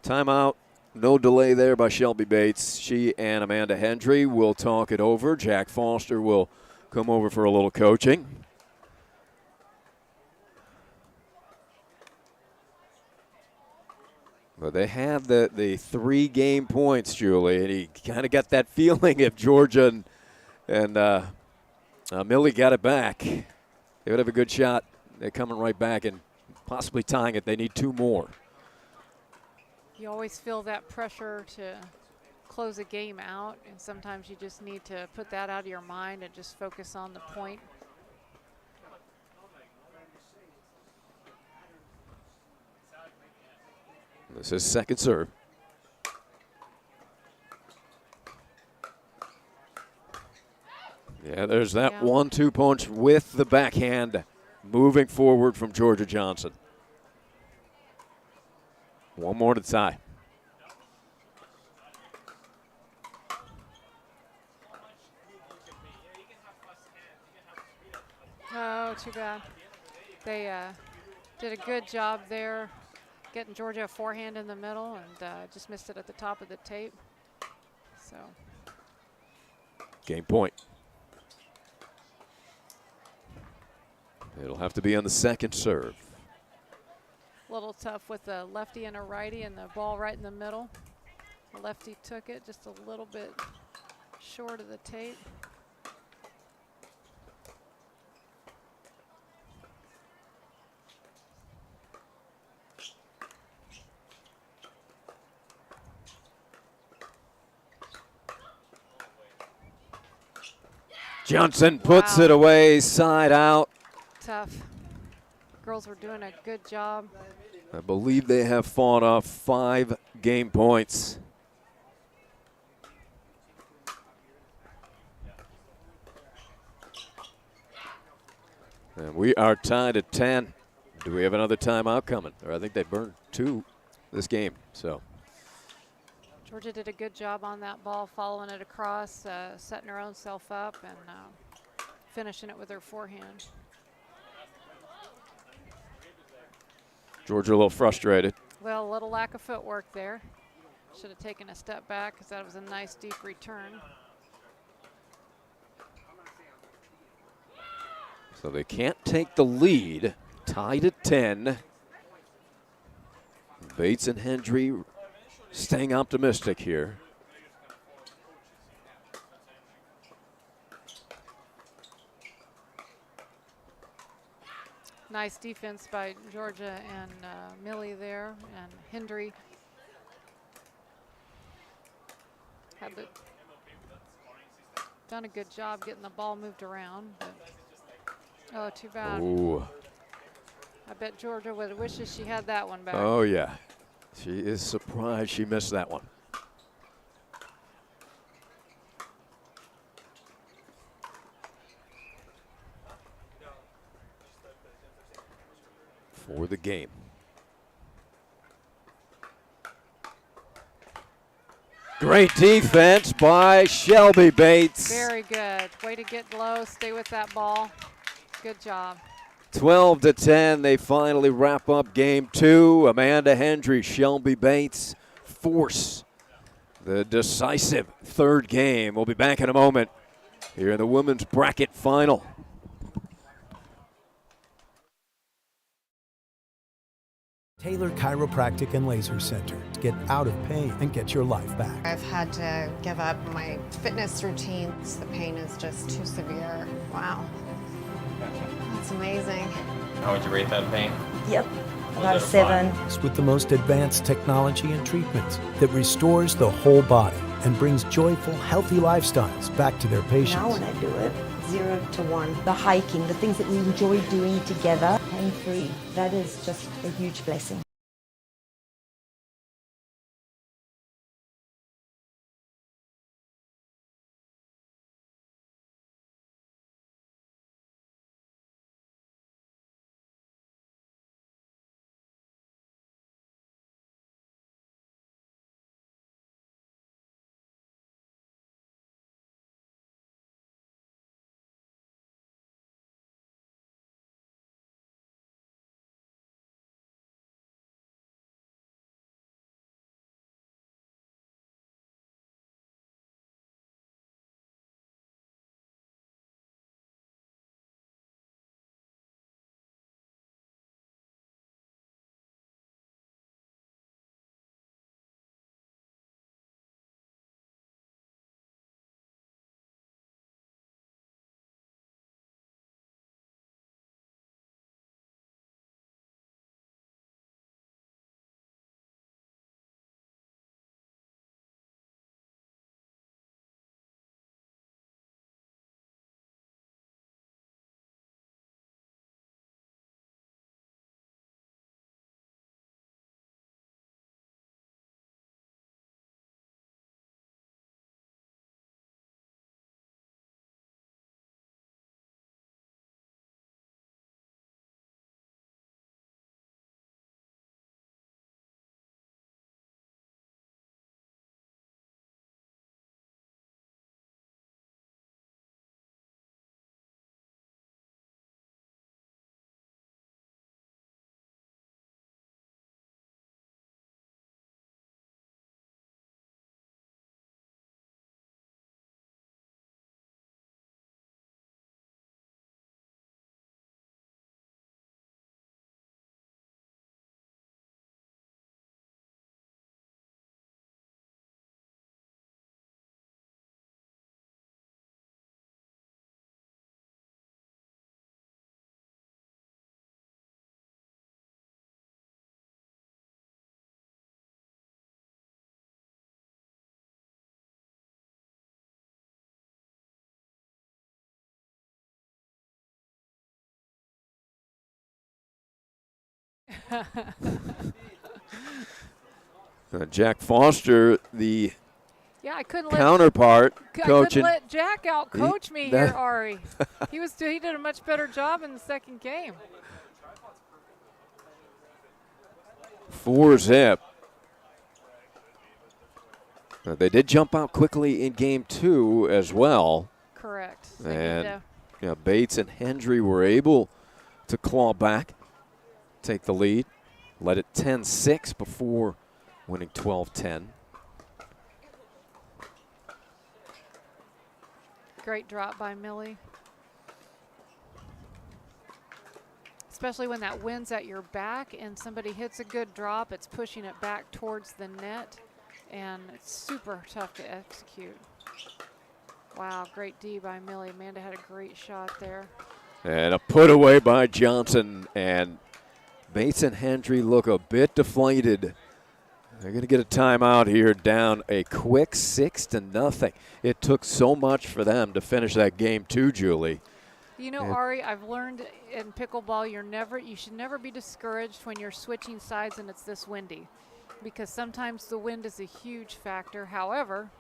Timeout. No delay there by Shelby Bates. She and Amanda Hendry will talk it over. Jack Foster will come over for a little coaching. But they have the 3 game points, Julie, and he kind of got that feeling if Georgia and Millie got it back, they would have a good shot. They're coming right back and possibly tying it. They need 2 more. You always feel that pressure to close a game out, and sometimes you just need to put that out of your mind and just focus on the point. This is second serve. Yeah, there's that 1-2 punch with the backhand moving forward from Georgia Johnson. One more to tie. Oh, too bad. They did a good job there, getting Georgia a forehand in the middle, and just missed it at the top of the tape. So. Game point. It'll have to be on the second serve. A little tough with a lefty and a righty and the ball right in the middle. The lefty took it just a little bit short of the tape. Johnson puts it away, side out. Tough. Girls were doing a good job. I believe they have fought off 5 game points. And we are tied at 10. Do we have another timeout coming? Or I think they burned 2 this game. So Georgia did a good job on that ball, following it across, setting her own self up, and finishing it with her forehand. Georgia a little frustrated. Well, a little lack of footwork there. Should have taken a step back because that was a nice deep return. So they can't take the lead. Tied at 10. Bates and Hendry staying optimistic here. Nice defense by Georgia and Millie there, and Hendry had done a good job getting the ball moved around. But, oh, too bad. Ooh. I bet Georgia would wishes she had that one back. Oh, yeah. She is surprised she missed that one. For the game. Great defense by Shelby Bates. Very good. Way to get low, stay with that ball. Good job. 12 to 10, they finally wrap up game 2. Amanda Hendry, Shelby Bates force the decisive third game. We'll be back in a moment here in the women's bracket final. Taylor Chiropractic and Laser Center. Get out of pain and get your life back. I've had to give up my fitness routines. The pain is just too severe. Wow. That's amazing. How would you rate that pain? Yep, about a 7. With the most advanced technology and treatments that restores the whole body and brings joyful, healthy lifestyles back to their patients. Now when I do it, 0 to 1. The hiking, the things that we enjoy doing together, pain-free. That is just a huge blessing. Jack Foster, the Yeah, I couldn't counterpart, coaching. let Jack out coach me here, Ari. He did a much better job in the second game. 4-zip. They did jump out quickly in game 2 as well. Correct. And Bates and Hendry were able to claw back, take the lead, led it 10-6 before winning 12-10. Great drop by Millie. Especially when that wind's at your back and somebody hits a good drop, it's pushing it back towards the net, and it's super tough to execute. Wow, great D by Millie. Amanda had a great shot there. And a put away by Johnson, and Bates and Hendry look a bit deflated. They're going to get a timeout here, down a quick 6-0. It took so much for them to finish that game too, Julie. You know, Ari, I've learned in pickleball you should never be discouraged when you're switching sides and it's this windy, because sometimes the wind is a huge factor. However,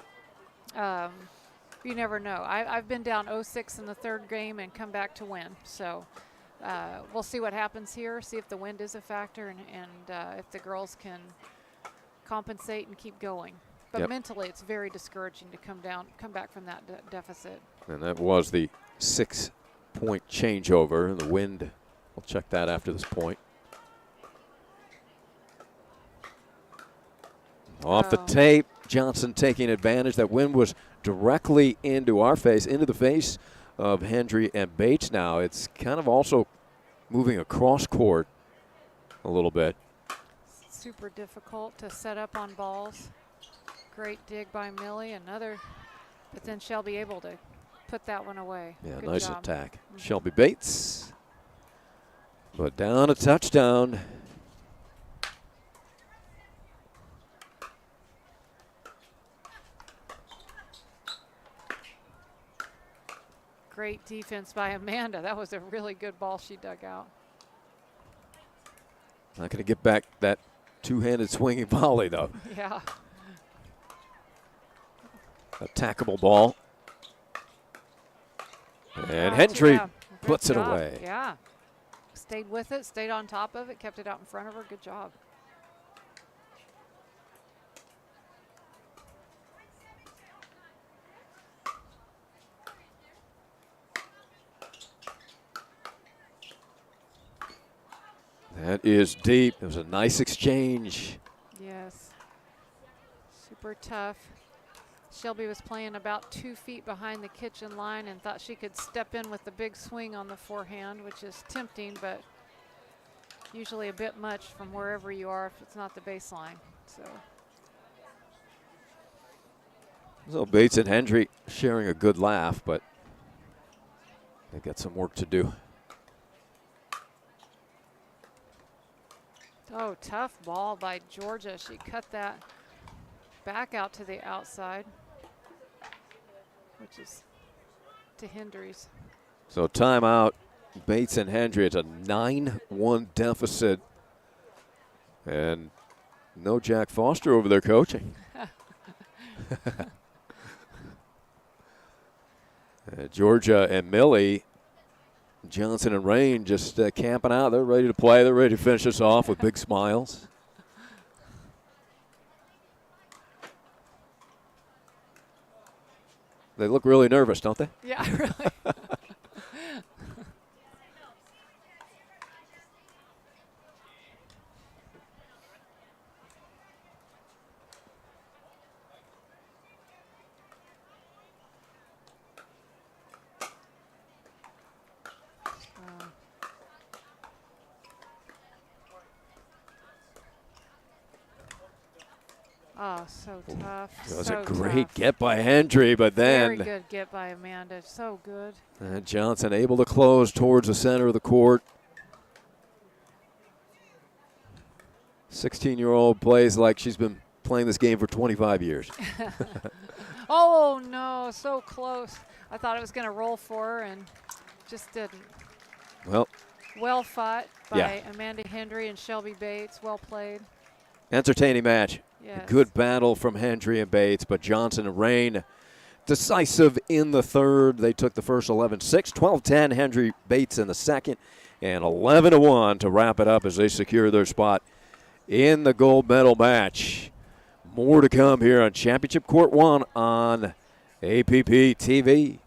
you never know. I've been down 0-6 in the third game and come back to win. So we'll see what happens here, see if the wind is a factor and if the girls can compensate and keep going. But mentally, it's very discouraging to come back from that deficit. And that was the 6-point changeover. The wind, we'll check that after this point. Off the tape, Johnson taking advantage. That wind was directly into our face, into the face of Hendry and Bates now. It's kind of also moving across court a little bit. Super difficult to set up on balls. Great dig by Millie, but then Shelby able to put that one away. Yeah, Good nice job. attack. Shelby Bates, but down a touchdown. Great defense by Amanda. That was a really good ball she dug out. Not going to get back that two-handed swinging volley, though. Yeah. Attackable ball. And Hendry puts it away. Yeah. Stayed with it, stayed on top of it, kept it out in front of her. Good job. That is deep. It was a nice exchange. Yes. Super tough. Shelby was playing about 2 feet behind the kitchen line and thought she could step in with the big swing on the forehand, which is tempting, but usually a bit much from wherever you are if it's not the baseline. So Bates and Hendry sharing a good laugh, but they got some work to do. Oh, tough ball by Georgia. She cut that back out to the outside, which is to Hendry's. So timeout, Bates and Hendry. It's a 9-1 deficit. And no Jack Foster over there coaching. Georgia and Millie, Johnson and Rain just camping out. They're ready to play. They're ready to finish us off with big smiles. They look really nervous, don't they? Yeah, really. Oh, so tough. It was so a great tough. get by Hendry, but then Very good get by Amanda. So good. and Johnson able to close towards the center of the court. 16-year-old plays like she's been playing this game for 25 years. Oh, no, so close. I thought it was going to roll for her and just didn't. Well, Well fought by Yeah. Amanda Hendry and Shelby Bates. Well played. Entertaining match. Yes. Good battle from Hendry and Bates, but Johnson and Rain decisive in the third. They took the first 11-6, 12-10 Hendry Bates in the second, and 11-1 to wrap it up as they secure their spot in the gold medal match. More to come here on Championship Court 1 on APP TV.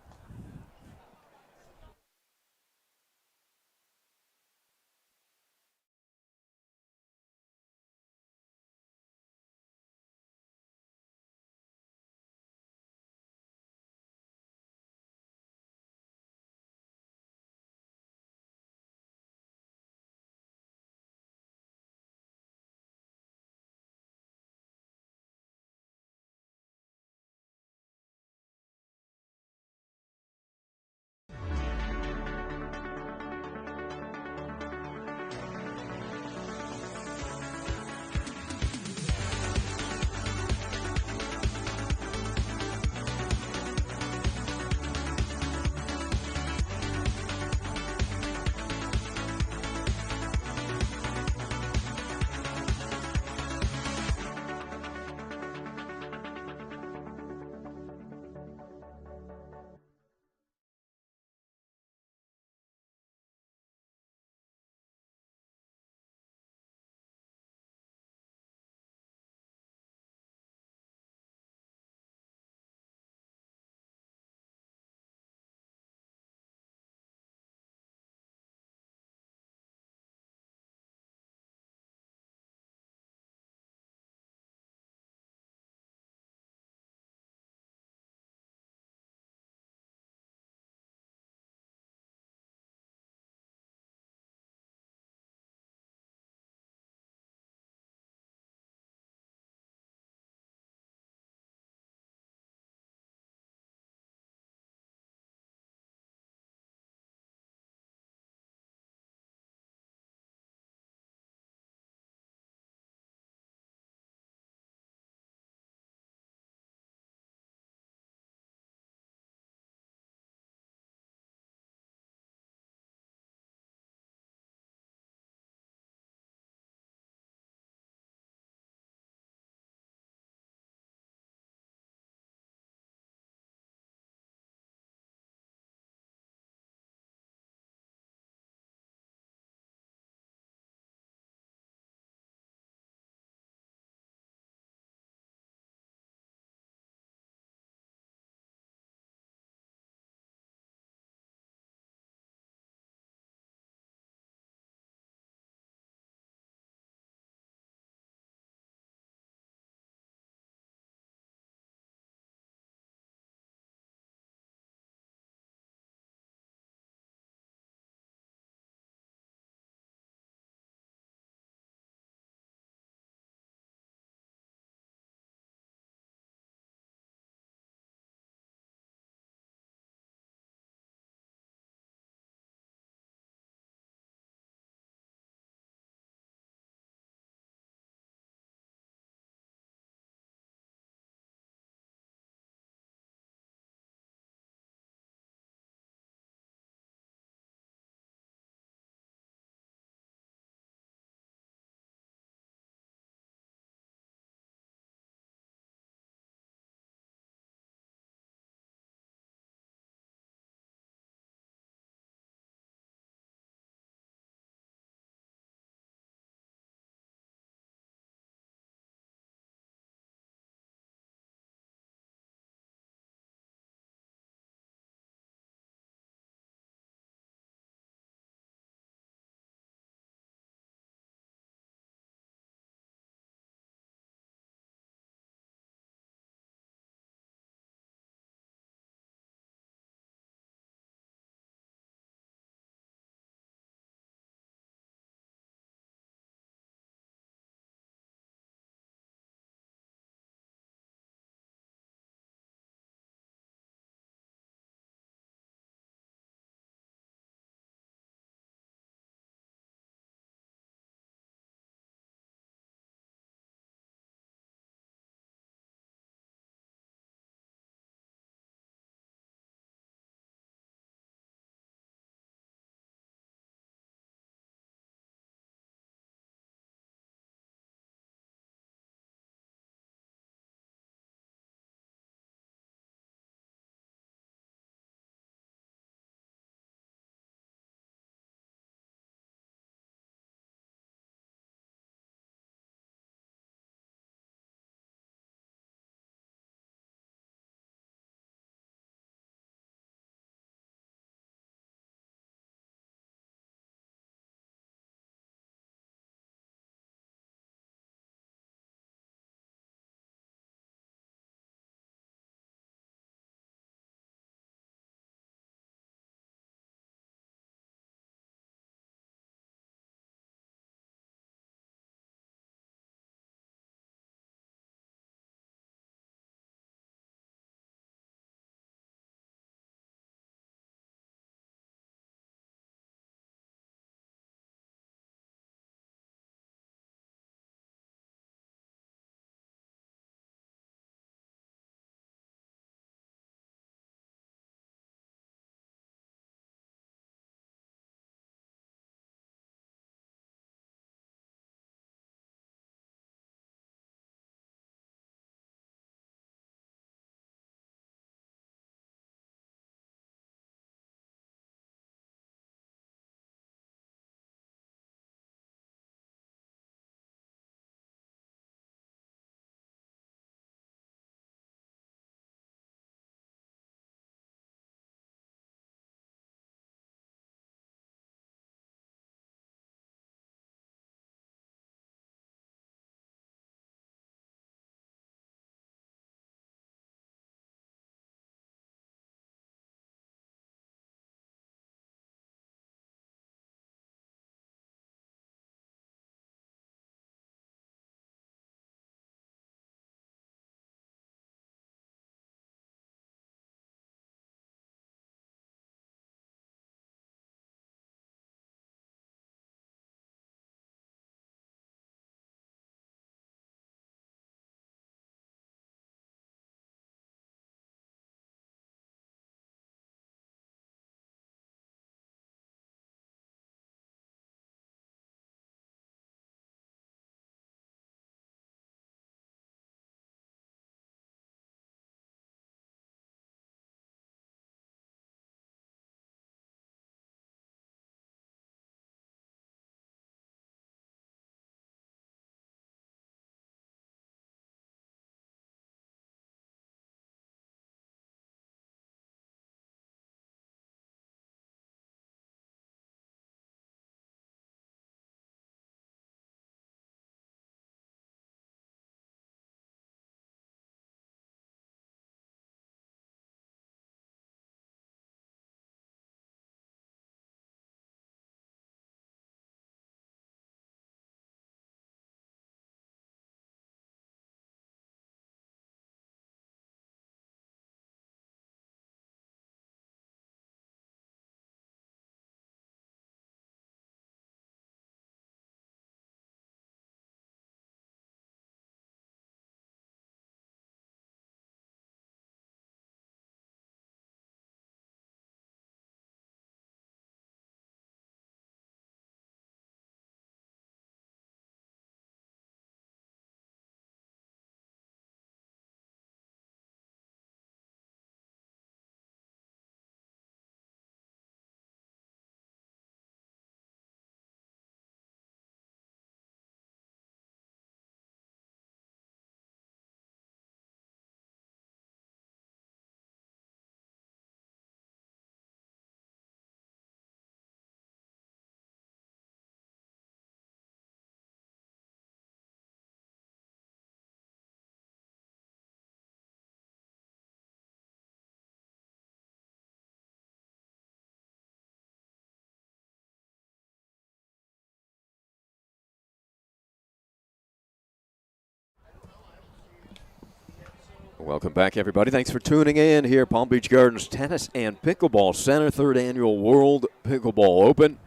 Welcome back, everybody. Thanks for tuning in here. Palm Beach Gardens Tennis and Pickleball Center, 3rd Annual World Pickleball Open.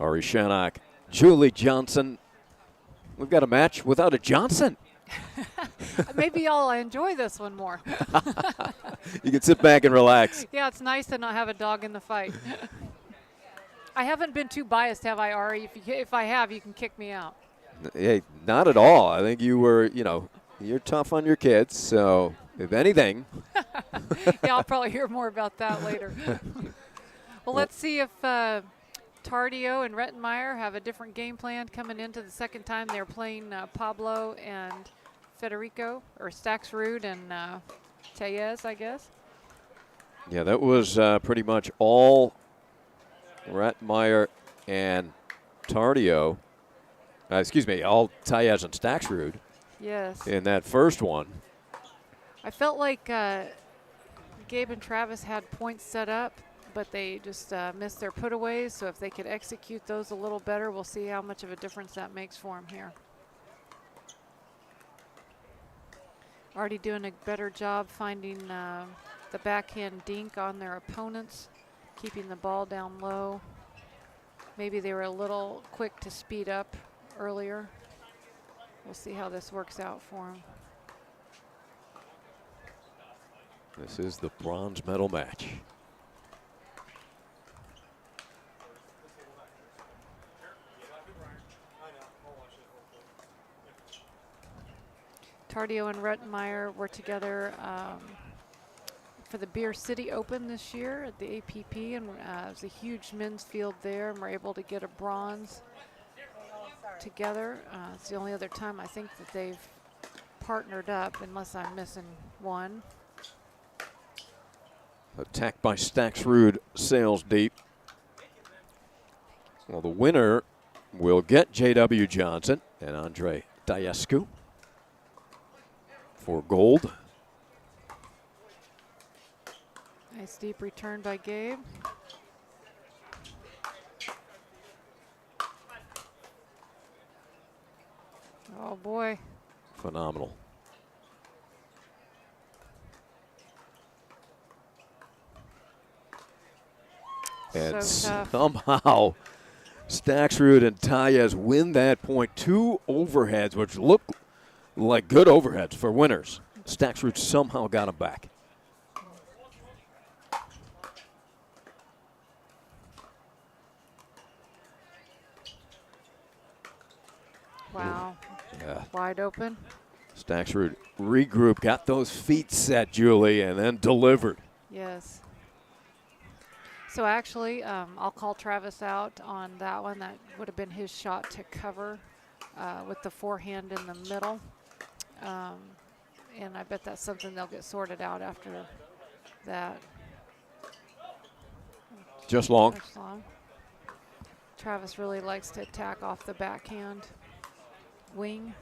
Ari Shannock, Julie Johnson. We've got a match without a Johnson. Maybe I'll enjoy this one more. You can sit back and relax. Yeah, it's nice to not have a dog in the fight. I haven't been too biased, have I, Ari? If I have, you can kick me out. Hey, not at all. I think you were, you're tough on your kids, so if anything. Yeah, I'll probably hear more about that later. Well, let's see if Tardio and Rettenmeyer have a different game plan coming into the second time. They're playing Pablo and Federico, or Staxrud and Tellez, I guess. Yeah, that was pretty much all Rettenmeyer and Tardio. All Tellez and Staxrud. Yes. In that first one. I felt like Gabe and Travis had points set up, but they just missed their putaways. So if they could execute those a little better, we'll see how much of a difference that makes for them here. Already doing a better job finding the backhand dink on their opponents, keeping the ball down low. Maybe they were a little quick to speed up earlier. We'll see how this works out for them. This is the bronze medal match. Tardio and Rettenmeyer were together for the Beer City Open this year at the APP, and it was a huge men's field there, and we're able to get a bronze together. It's the only other time I think that they've partnered up, unless I'm missing one. Attack by Staxrud sails deep. Well, the winner will get J.W. Johnson and Andre Diescu for gold. Nice deep return by Gabe. Oh boy. Phenomenal. And So tough. somehow Staxrud and Tellez win that point. 2 overheads, which look like good overheads for winners. Staxrud somehow got them back. Wow. Yeah. Wide open. Staxrud regrouped, got those feet set, Julie, and then delivered. Yes. So actually, I'll call Travis out on that one. That would have been his shot to cover with the forehand in the middle. And I bet that's something they'll get sorted out after that. Just long. Just long. Travis really likes to attack off the backhand wing.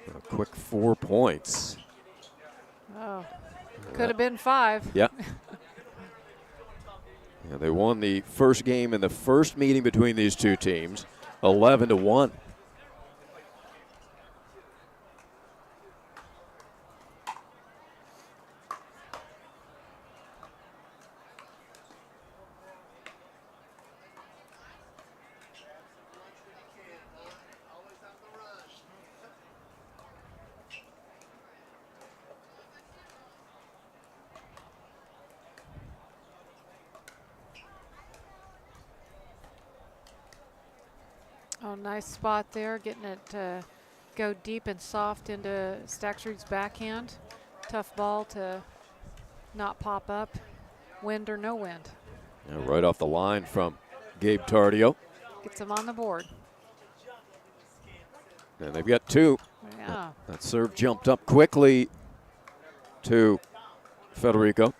A quick 4 points. Oh, could have been 5. Yeah. Yeah, they won the first game in the first meeting between these two teams, 11-1. Oh, nice spot there, getting it to go deep and soft into Staxrud's backhand. Tough ball to not pop up, wind or no wind. Yeah, right off the line from Gabe Tardio. Gets him on the board. And they've got 2. Yeah. That serve jumped up quickly to Federico.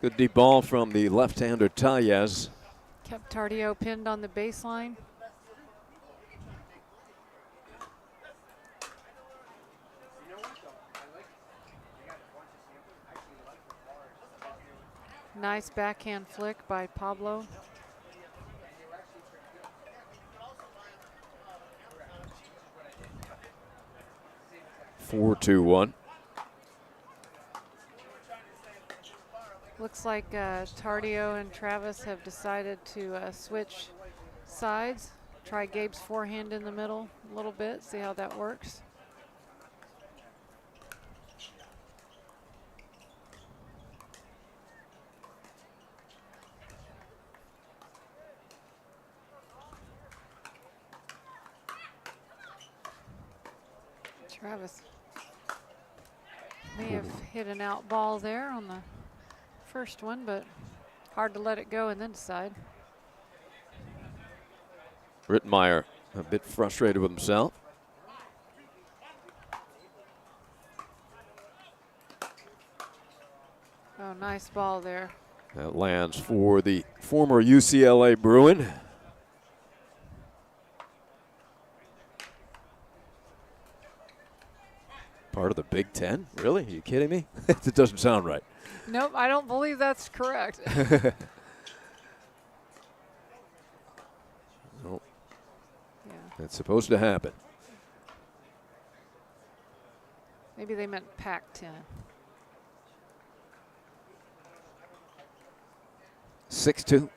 Good deep ball from the left-hander Tellez. Kept Tardio pinned on the baseline. Nice backhand flick by Pablo. Four, two, one. Looks like Tardio and Travis have decided to switch sides. Try Gabe's forehand in the middle a little bit, see how that works. Travis may have hit an out ball there on the first one, but hard to let it go and then decide. Rittenmeyer a bit frustrated with himself. Oh, nice ball there. That lands for the former UCLA Bruin. Part of the Big Ten? Really? Are you kidding me? It doesn't sound right. Nope, I don't believe that's correct. Nope. Yeah. It's supposed to happen. Maybe they meant Pac-10. 6-2.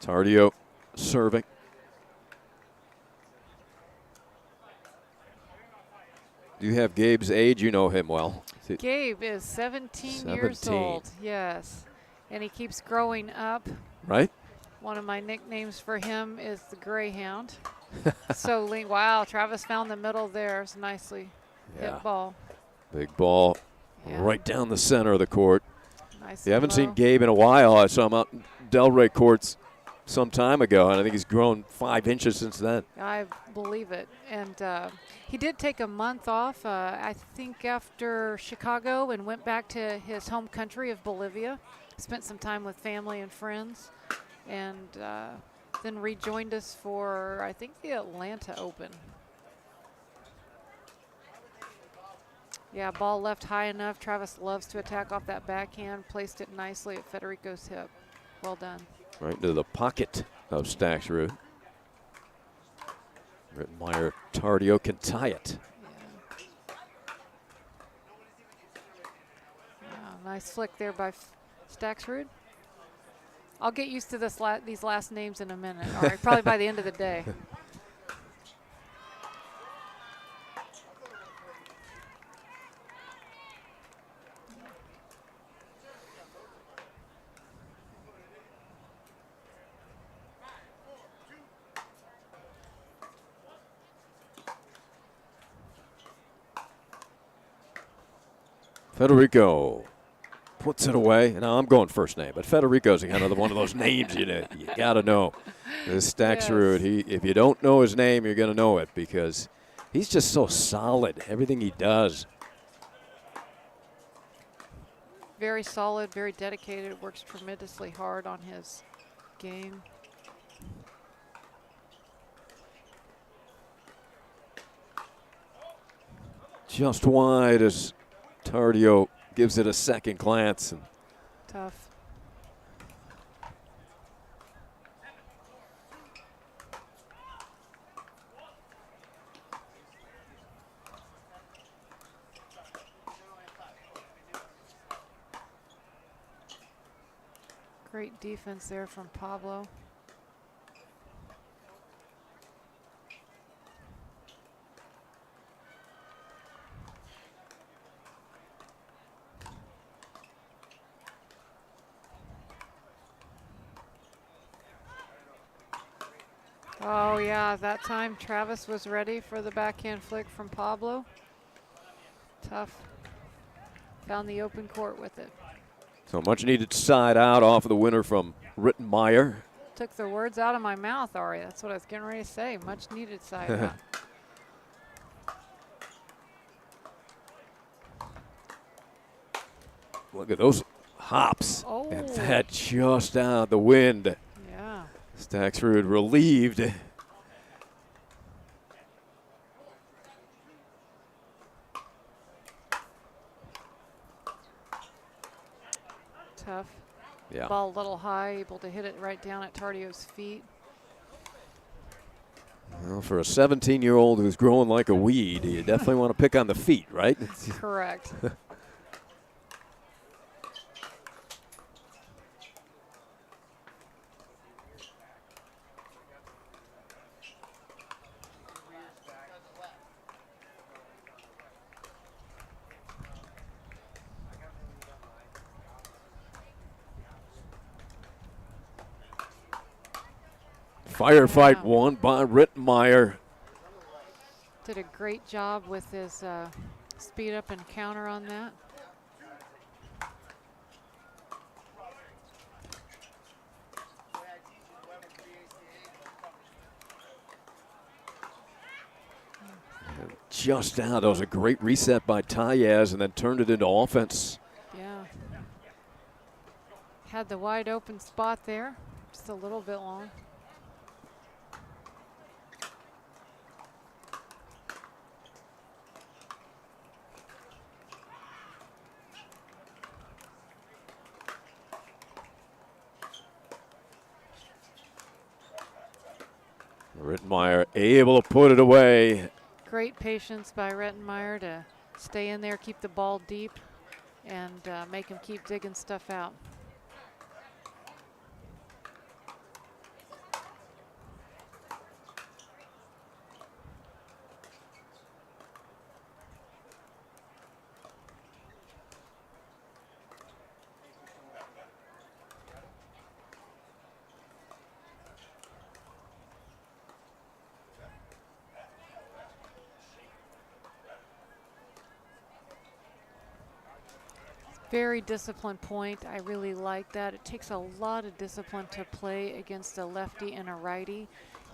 Tardio serving. Do you have Gabe's age? You know him well. Gabe is 17 years old. Yes. And he keeps growing up. Right? One of my nicknames for him is the Greyhound. So lean. Wow, Travis found the middle there. It's nicely hit ball. Big ball right down the center of the court. Nice. You haven't seen Gabe in a while. I saw him out in Delray courts some time ago, and I think he's grown 5 inches since then. I believe it. And he did take a month off, I think after Chicago, and went back to his home country of Bolivia. Spent some time with family and friends, and then rejoined us for, I think, the Atlanta Open. Yeah, ball left high enough. Travis loves to attack off that backhand. Placed it nicely at Federico's hip. Well done. Right into the pocket of Stacksrud. Rittenmeyer, Tardio can tie it. Wow, nice flick there by Stacksrud. I'll get used to this these last names in a minute. All right, probably by the end of the day. Federico puts it away. Now I'm going first name, but Federico's another one of those names you got to know. This Stacksrud, if you don't know his name, you're going to know it because he's just so solid. Everything he does. Very solid, very dedicated, works tremendously hard on his game. Just wide as Tardio gives it a second glance. And tough. Great defense there from Pablo. Oh yeah, that time Travis was ready for the backhand flick from Pablo. Tough. Found the open court with it. so much needed side out off of the winner from Rittenmeyer. Took the words out of my mouth, Ari. That's what I was getting ready to say. Much needed side out. Look at those hops. Oh. And that just out the wind. Yeah. Stacksrud relieved. tough. Yeah. Ball a little high, able to hit it right down at Tardio's feet. Well, for a 17-year-old who's growing like a weed, you definitely want to pick on the feet, right? Correct. Firefight won by Rittenmeyer. Did a great job with his speed up and counter on that. Just out. That was a great reset by Tayez and then turned it into offense. Yeah. Had the wide open spot there, just a little bit long. Rittenmeyer able to put it away. Great patience by Rettenmeyer to stay in there, keep the ball deep, and make him keep digging stuff out. Very disciplined point. I really like that. It takes a lot of discipline to play against a lefty and a righty.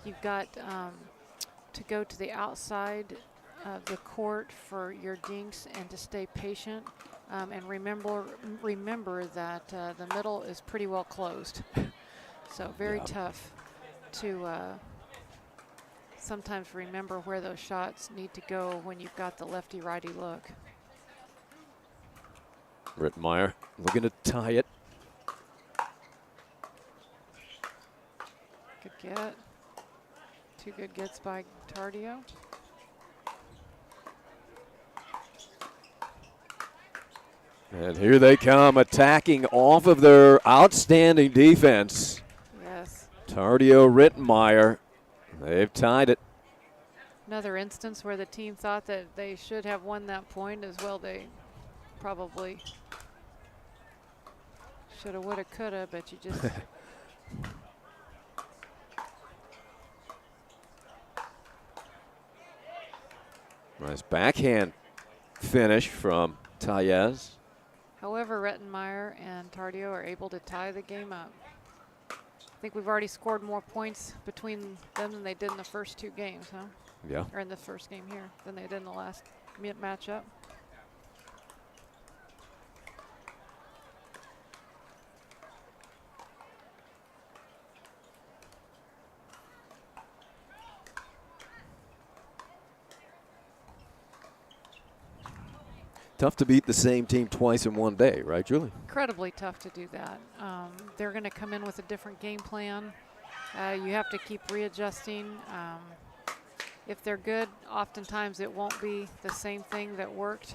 You've got to go to the outside of the court for your dinks and to stay patient. And remember that the middle is pretty well closed. So very tough to sometimes remember where those shots need to go when you've got the lefty-righty look. Rittenmeyer looking to tie it. Good get. Two good gets by Tardio. And here they come, attacking off of their outstanding defense. Yes. Tardio, Rittenmeyer, they've tied it. Another instance where the team thought that they should have won that point as well. They probably shoulda, woulda, coulda, but you just nice backhand finish from Tayez. However, Rettenmeyer and Tardio are able to tie the game up. I think we've already scored more points between them than they did in the first two games, huh? Yeah. Or in the first game here than they did in the last matchup. Tough to beat the same team twice in one day, right, Julie? Incredibly tough to do that. They're going to come in with a different game plan. You have to keep readjusting. If they're good, oftentimes it won't be the same thing that worked.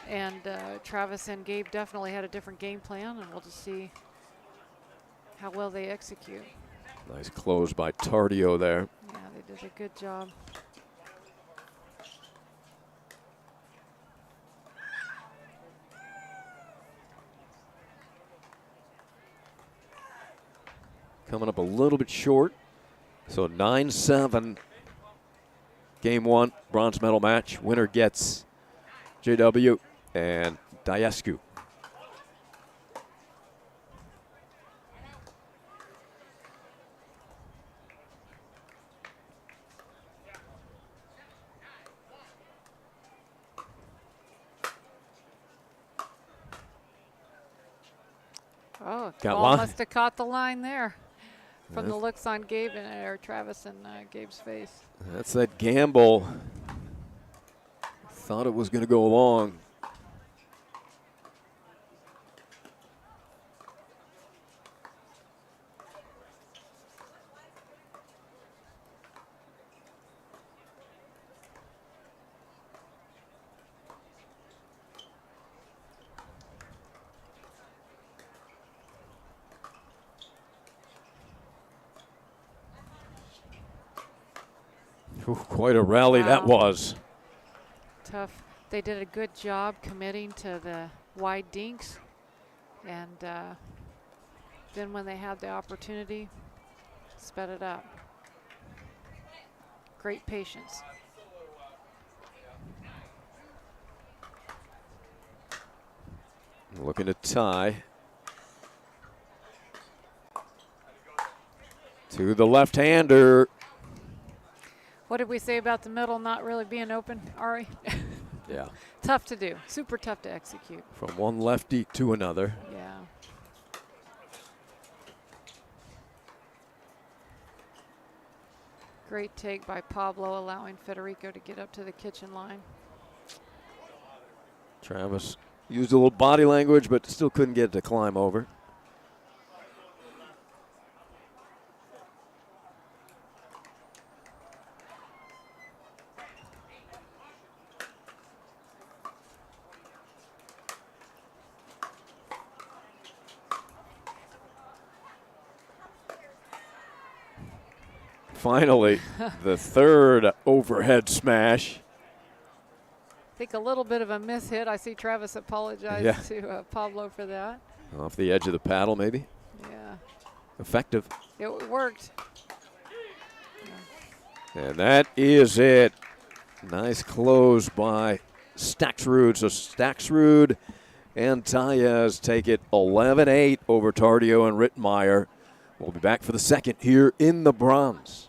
And Travis and Gabe definitely had a different game plan, and we'll just see how well they execute. Nice close by Tardio there. Yeah, they did a good job. Coming up a little bit short. So 9-7. Game one, bronze medal match. Winner gets JW and Diescu. Oh, Got ball line. must have caught the line there from the looks on Gabe and or Travis and Gabe's face. That's that gamble. Thought it was going to go long. Ooh, quite a rally that was. Tough. They did a good job committing to the wide dinks. And then when they had the opportunity, sped it up. Great patience. Looking to tie. To the left-hander. What did we say about the middle not really being open, Ari? Yeah. Tough to do. Super tough to execute. From one lefty to another. Yeah. Great take by Pablo, allowing Federico to get up to the kitchen line. Travis used a little body language, but still couldn't get it to climb over. Finally, the third overhead smash. I think a little bit of a miss hit. I see Travis apologize to Pablo for that. Off the edge of the paddle, maybe. Yeah. Effective. It worked. And that is it. Nice close by Staxrud. So Staxrud and Tayez take it 11-8 over Tardio and Rittmeyer. We'll be back for the second here in the bronze.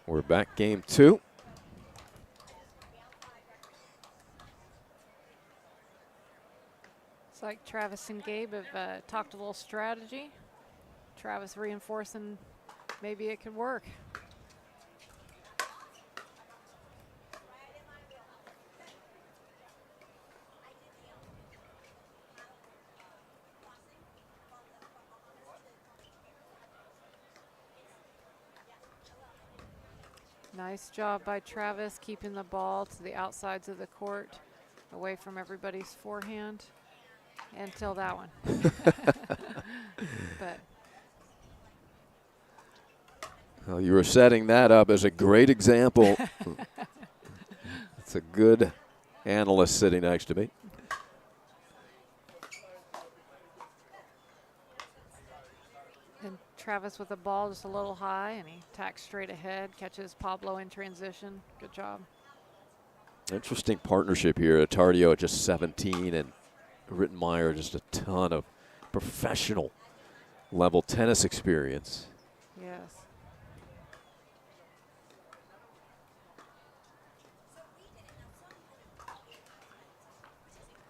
We're back game two. It's like Travis and Gabe have talked a little strategy. Travis reinforcing maybe it could work. Nice job by Travis keeping the ball to the outsides of the court, away from everybody's forehand until that one. But well, you were setting that up as a great example. It's a good analyst sitting next to me. and Travis with the ball just a little high, and he tacks straight ahead, catches Pablo in transition. Good job. Interesting partnership here. Tardio at just 17 and Rittmeyer just a ton of professional level tennis experience. Yes.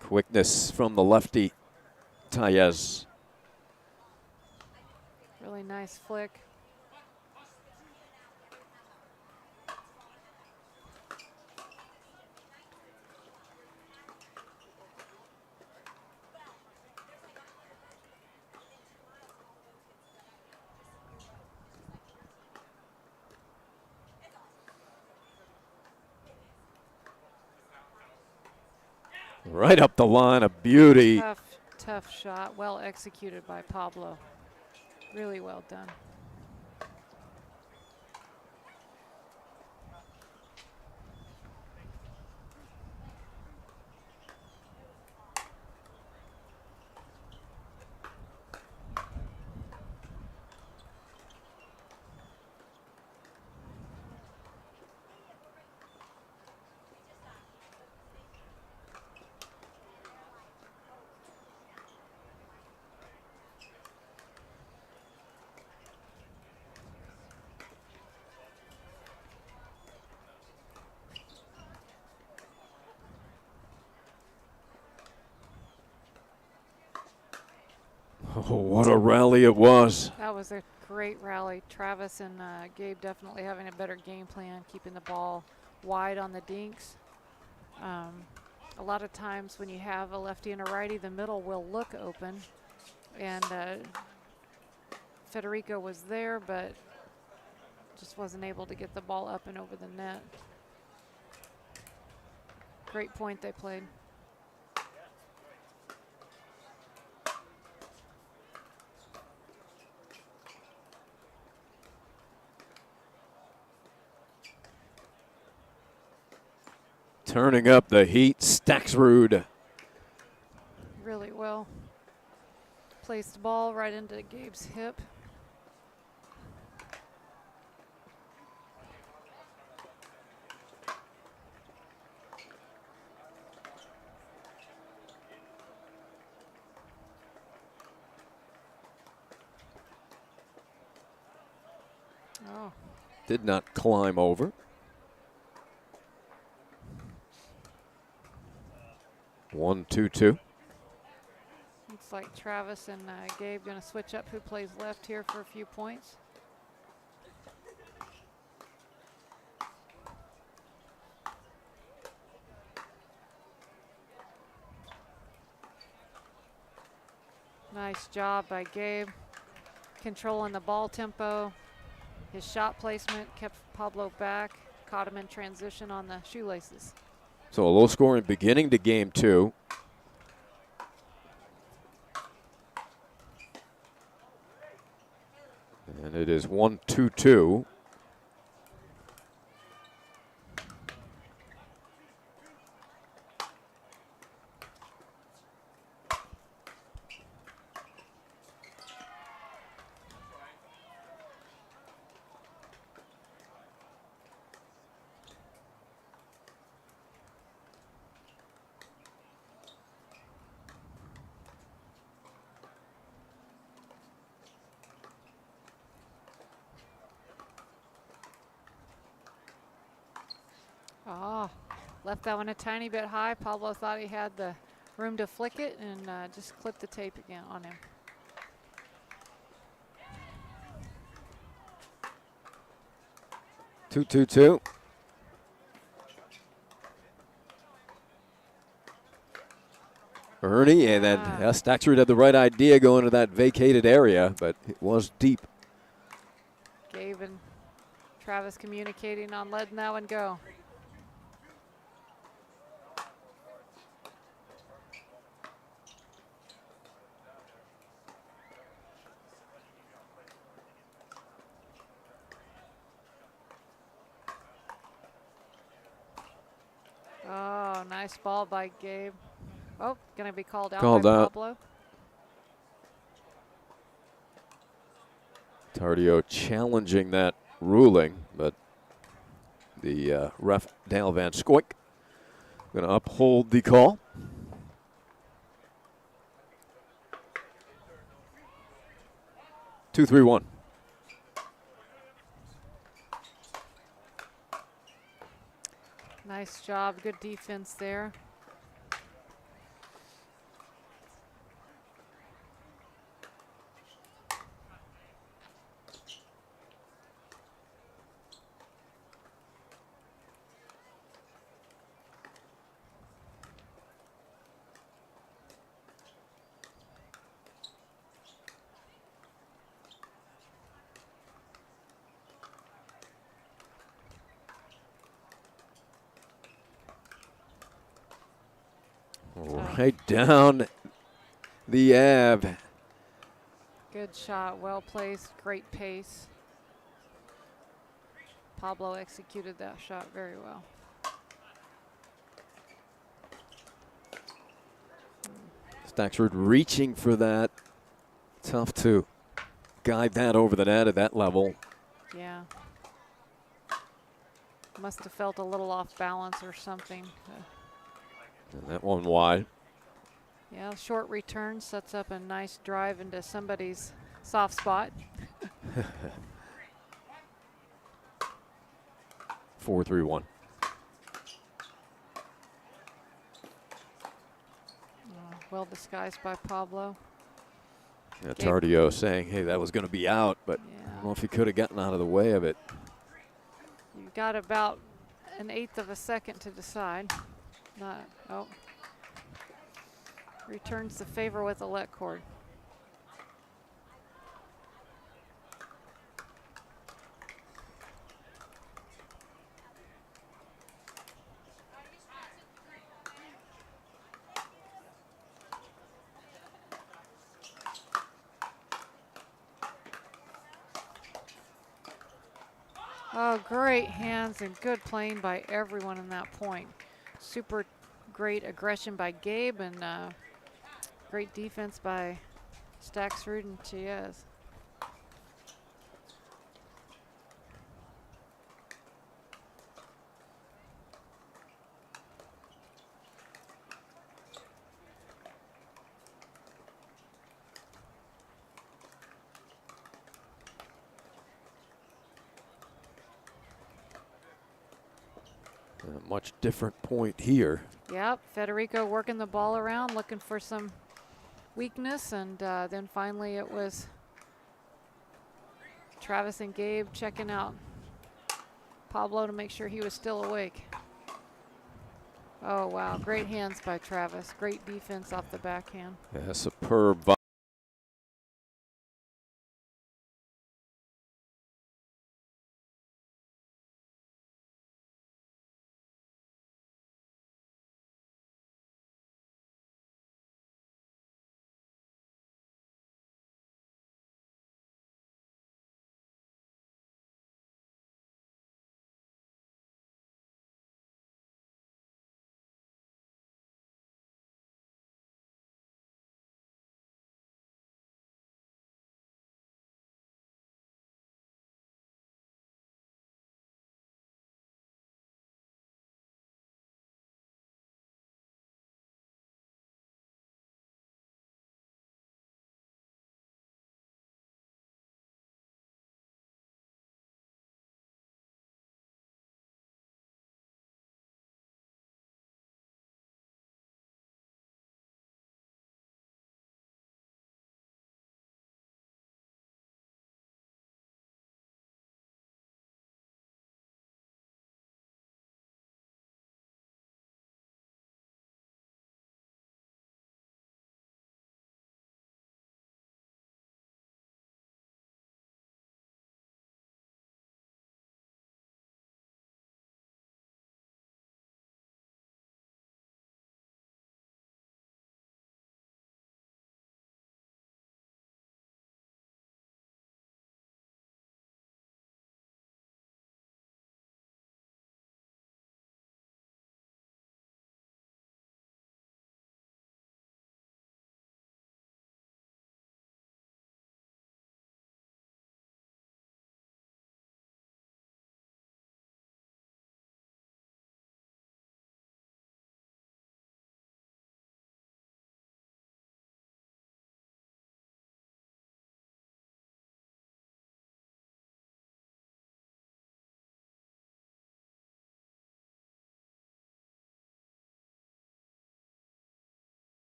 Quickness from the lefty, Tayez. Really nice flick. Right up the line, a beauty. Tough shot, well executed by Pablo. Really well done. Oh, what a rally it was. That was a great rally. Travis and Gabe definitely having a better game plan, keeping the ball wide on the dinks. A lot of times when you have a lefty and a righty, the middle will look open. And Federico was there, but just wasn't able to get the ball up and over the net. Great point they played. Turning up the heat, Staxrud. Really well. Placed the ball right into Gabe's hip. Oh. Did not climb over. One, 2-2. Looks like Travis and Gabe going to switch up who plays left here for a few points. Nice job by Gabe, controlling the ball tempo. His shot placement kept Pablo back, caught him in transition on the shoelaces. So a low scoring beginning to game two. And it is 1-2-2. Oh, left that one a tiny bit high. Pablo thought he had the room to flick it and just clipped the tape again on him. 2-2-2. Ernie, and then Staxrud had the right idea going to that vacated area, but it was deep. Gabe and Travis communicating on letting that one go. Oh, nice ball by Gabe. Oh, going to be called out by Pablo. Tardio challenging that ruling, but the ref, Dale Van Scoik, going to uphold the call. Two, 3-1. Nice job, good defense there. Right down the Ave. Good shot, well placed, great pace. Pablo executed that shot very well. Staxrud reaching for that. Tough to guide that over the net at that level. Yeah. Must have felt a little off balance or something. And that one wide. Yeah, short return sets up a nice drive into somebody's soft spot. 4-3-1. Well disguised by Pablo. Yeah, Tardio saying, hey, that was going to be out, but I don't know if he could have gotten out of the way of it. You've got about an eighth of a second to decide. Not, oh. Returns the favor with a let cord. Oh, great hands and good playing by everyone in that point. Super great aggression by Gabe and great defense by Staxrud and Chiez. A much different point here. Yep, Federico working the ball around, looking for some weakness, and then finally it was Travis and Gabe checking out Pablo to make sure he was still awake. Oh, wow, great hands by Travis. Great defense off the backhand. Yeah, superb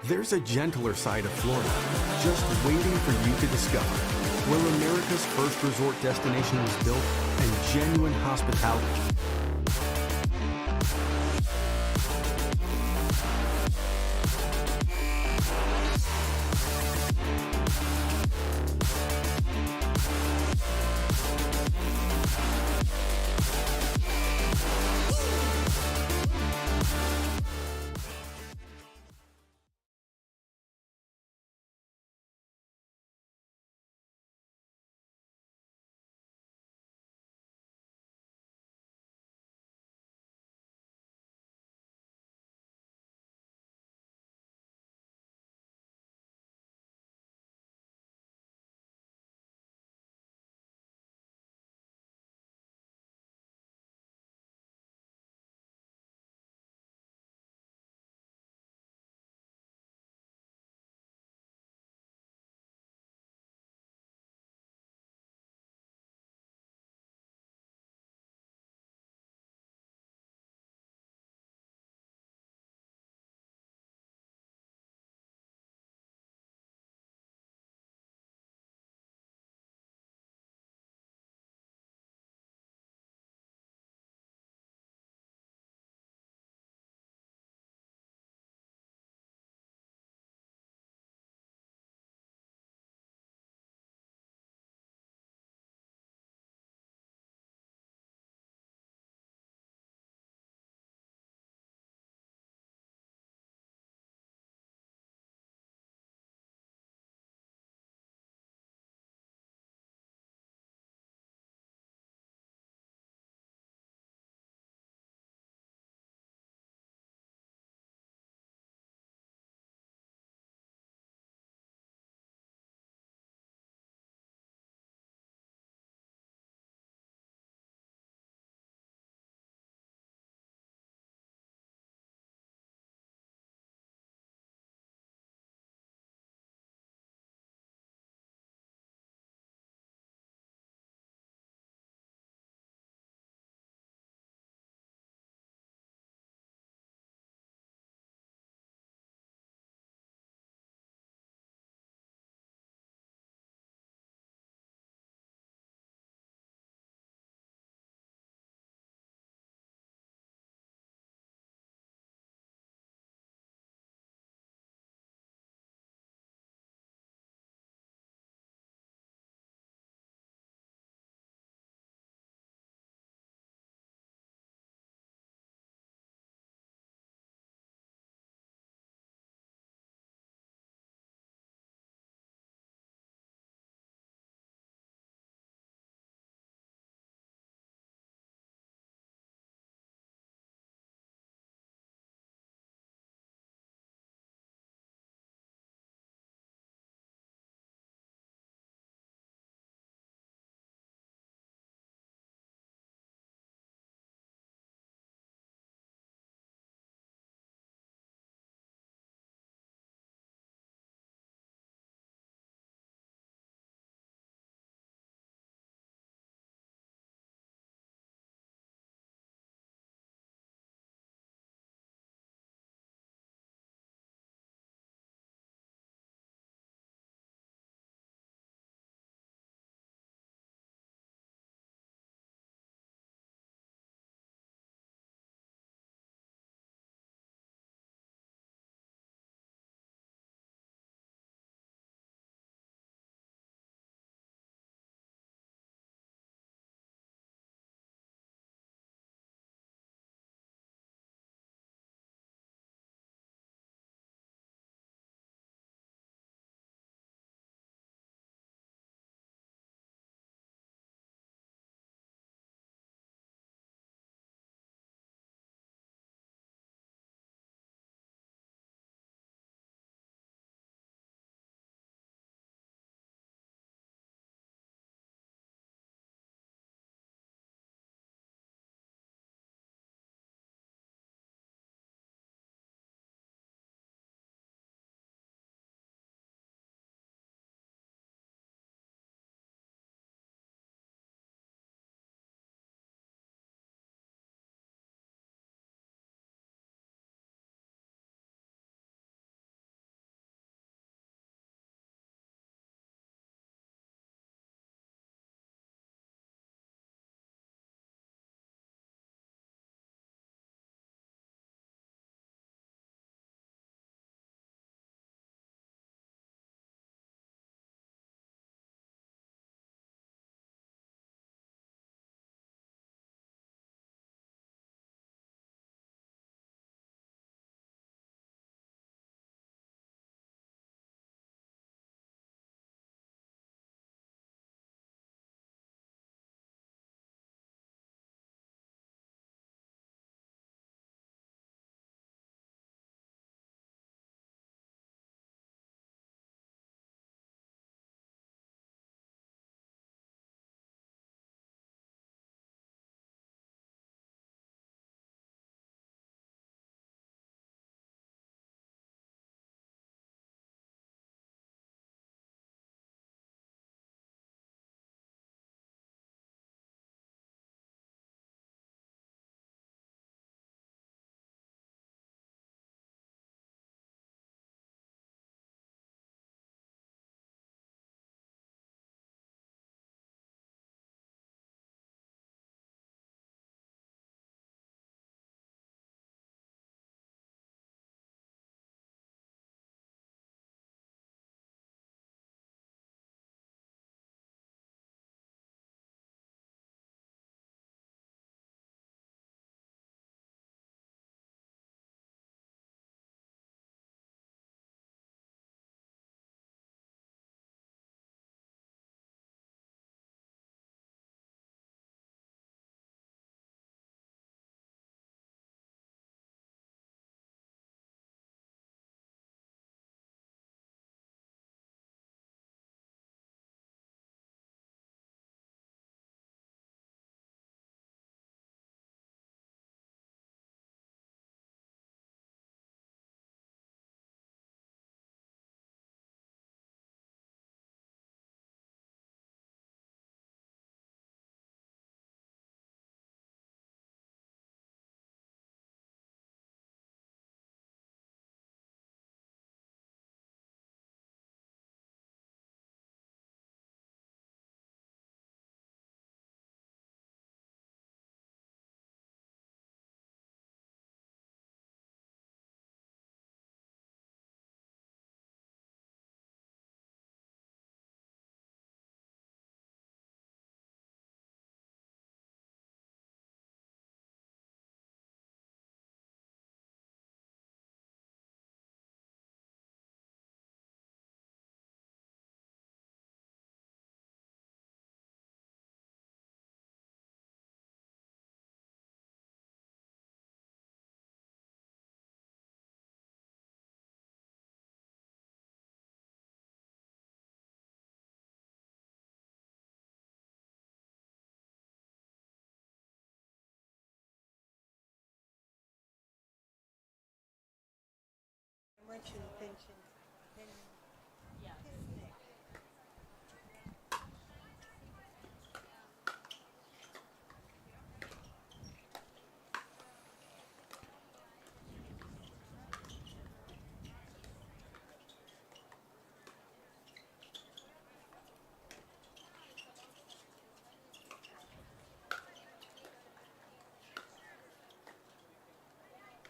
There's a gentler side of Florida, just waiting for you to discover, where America's first resort destination was built and genuine hospitality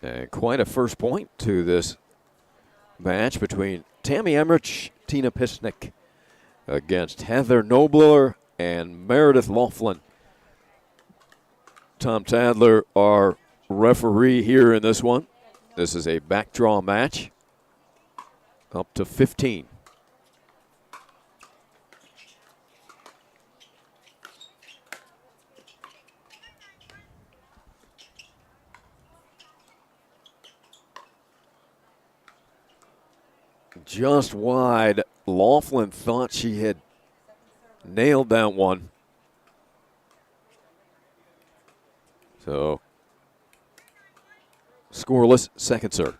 And quite a first point to this match between Tammy Emmerich, Tina Pisnick against Heather Nobler and Meredith Laughlin. Tom Tadler, our referee here in this one. This is a backdraw match, up to 15. Just wide. Laughlin thought she had nailed that one. So, scoreless, second serve.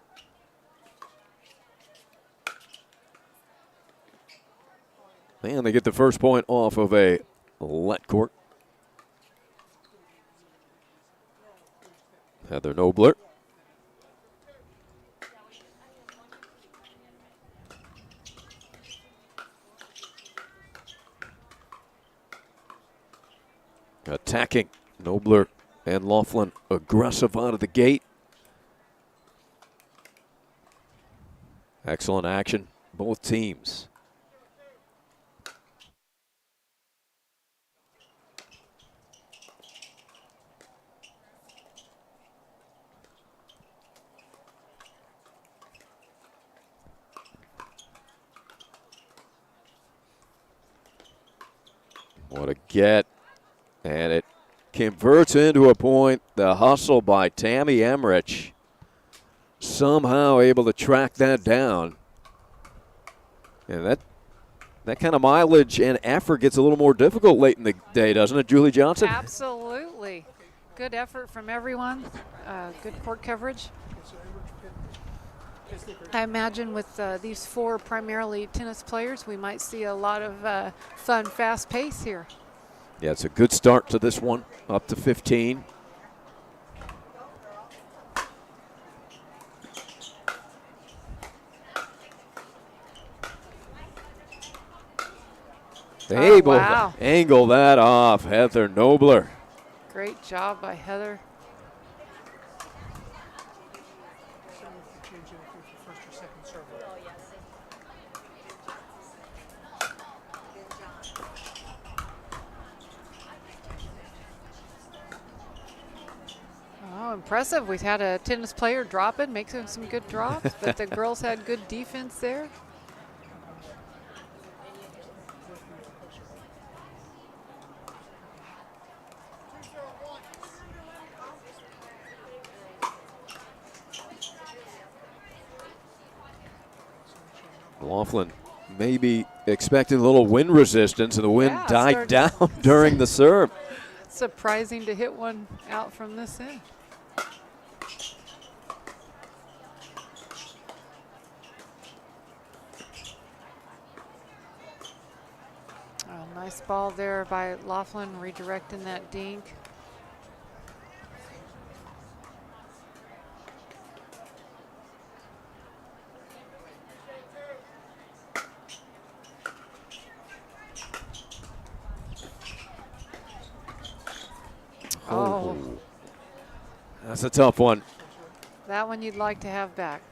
And they get the first point off of a let court. Heather Nobler. Attacking. Nobler and Laughlin aggressive out of the gate. Excellent action, both teams. What a get. And it converts into a point. The hustle by Tammy Emmerich. Somehow able to track that down. And that kind of mileage and effort gets a little more difficult late in the day, doesn't it, Julie Johnson? Absolutely. Good effort from everyone. Good court coverage. I imagine with these four primarily tennis players, we might see a lot of fun, fast pace here. Yeah, it's a good start to this one, up to 15. Able to angle that off, Heather Nobler. Great job by Heather. Oh, impressive. We've had a tennis player drop it, making some good drops, but the girls had good defense there. Laughlin maybe expecting a little wind resistance, and the wind died down during the serve. Surprising to hit one out from this end. Oh, nice ball there by Laughlin, redirecting that dink. Oh. That's a tough one. That one you'd like to have back.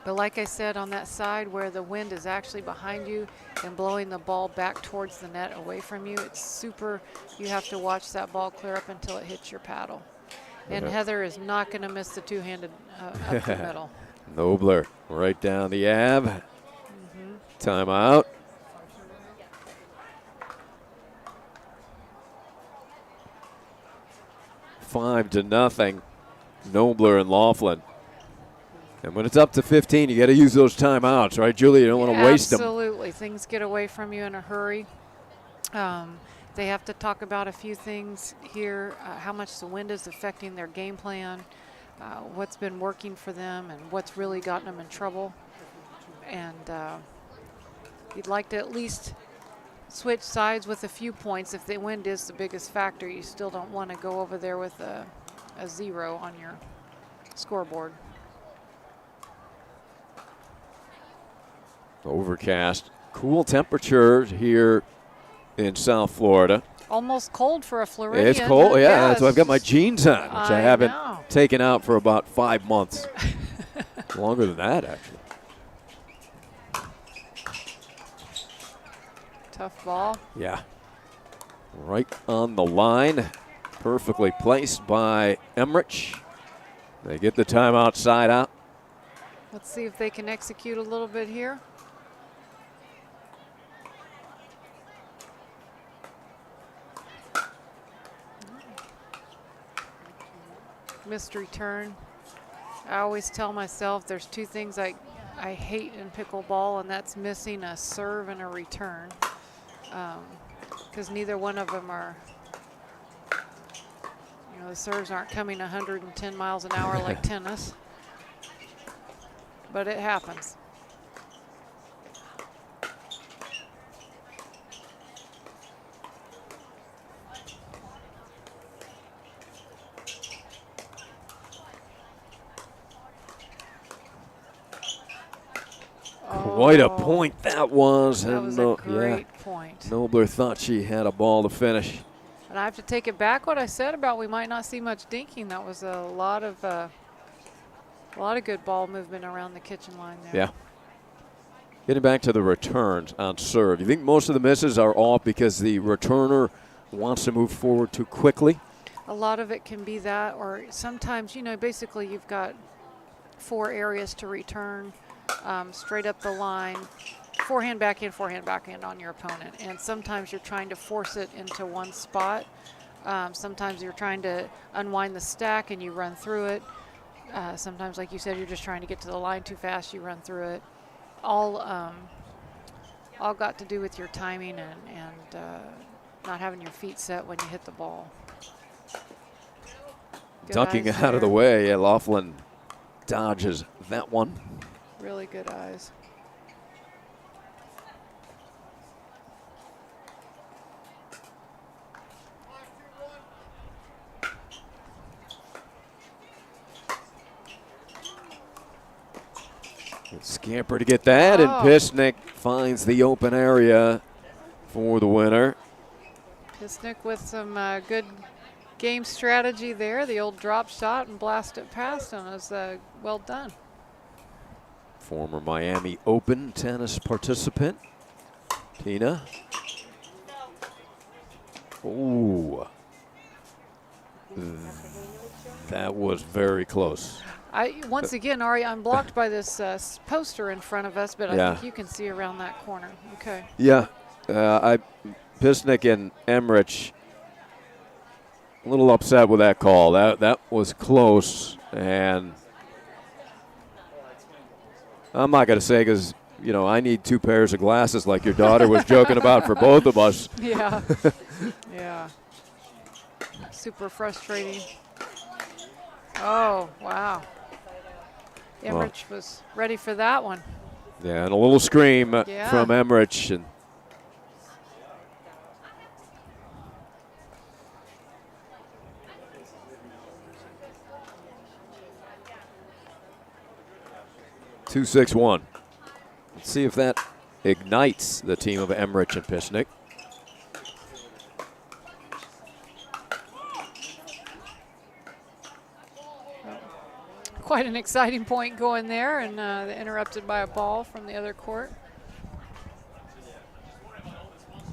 But like I said, on that side where the wind is actually behind you and blowing the ball back towards the net away from you, it's super, you have to watch that ball clear up until it hits your paddle. And Heather is not going to miss the two-handed up the middle. Nobler right down the ab. Timeout. Five to nothing, Nobler and Laughlin. And when it's up to 15, you got to use those timeouts, right, Julie? You don't want to waste them. Absolutely. Things get away from you in a hurry. They have to talk about a few things here, how much the wind is affecting their game plan. what's been working for them and what's really gotten them in trouble. And you'd like to at least switch sides with a few points. If the wind is the biggest factor, you still don't want to go over there with a 0 on your scoreboard. Overcast, cool temperatures here in South Florida. Almost cold for a Floridian. It's cold, yeah. That's why I've got my Yes. jeans on, which I haven't know. taken out for about 5 months. Longer than that, actually. Tough ball. Yeah. Right on the line. Perfectly placed by Emmerich. They get the timeout side out. Let's see if they can execute a little bit here. Missed return. I always tell myself there's 2 things I hate in pickleball, and that's missing a serve and a return, because neither one of them are, the serves aren't coming 110 miles an hour like tennis, but it happens. Quite a point that was. That was a great point. Nobler thought she had a ball to finish. And I have to take it back what I said about we might not see much dinking. That was a lot of good ball movement around the kitchen line there. Yeah. Getting back to the returns on serve. You think most of the misses are off because the returner wants to move forward too quickly? A lot of it can be that, or sometimes, basically you've got 4 areas to return. Straight up the line, forehand, backhand on your opponent. And sometimes you're trying to force it into one spot. Sometimes you're trying to unwind the stack and you run through it. Sometimes, like you said, you're just trying to get to the line too fast, you run through it. All got to do with your timing and not having your feet set when you hit the ball. Good Ducking eyes out of the there. way. Yeah, Laughlin dodges that one. Really good eyes. Scamper to get that, and Pisnick finds the open area for the winner. Pisnick with some good game strategy there. The old drop shot and blast it past, and it was well done. Former Miami Open tennis participant, Tina. Ooh. That was very close. Once again, Ari, I'm blocked by this poster in front of us, but I think you can see around that corner. Okay. Yeah. Pisnick and Emmerich a little upset with that call. That was close, and I'm not going to say because, I need 2 pairs of glasses like your daughter was joking about for both of us. Yeah. Yeah. Super frustrating. Oh, wow. Emmerich was ready for that one. Yeah, and a little scream from Emmerich. And (2-6-1). Let's see if that ignites the team of Emmerich and Pisnick. Quite an exciting point going there, and interrupted by a ball from the other court.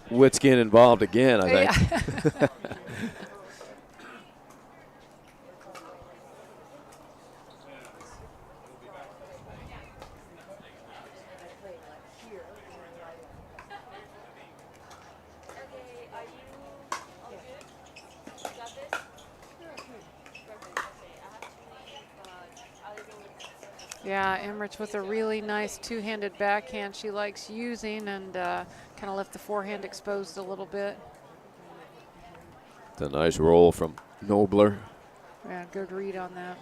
Witzkin involved again, I think. Yeah. Yeah, Emmerich with a really nice 2-handed backhand she likes using, and kind of left the forehand exposed a little bit. It's a nice roll from Nobler. Yeah, good read on that.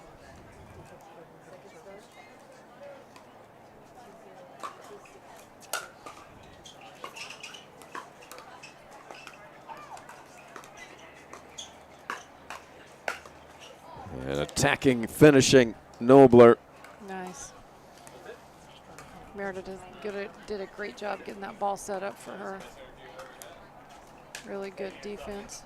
attacking, finishing Nobler. Nice. Meredith did a great job getting that ball set up for her. Really good defense.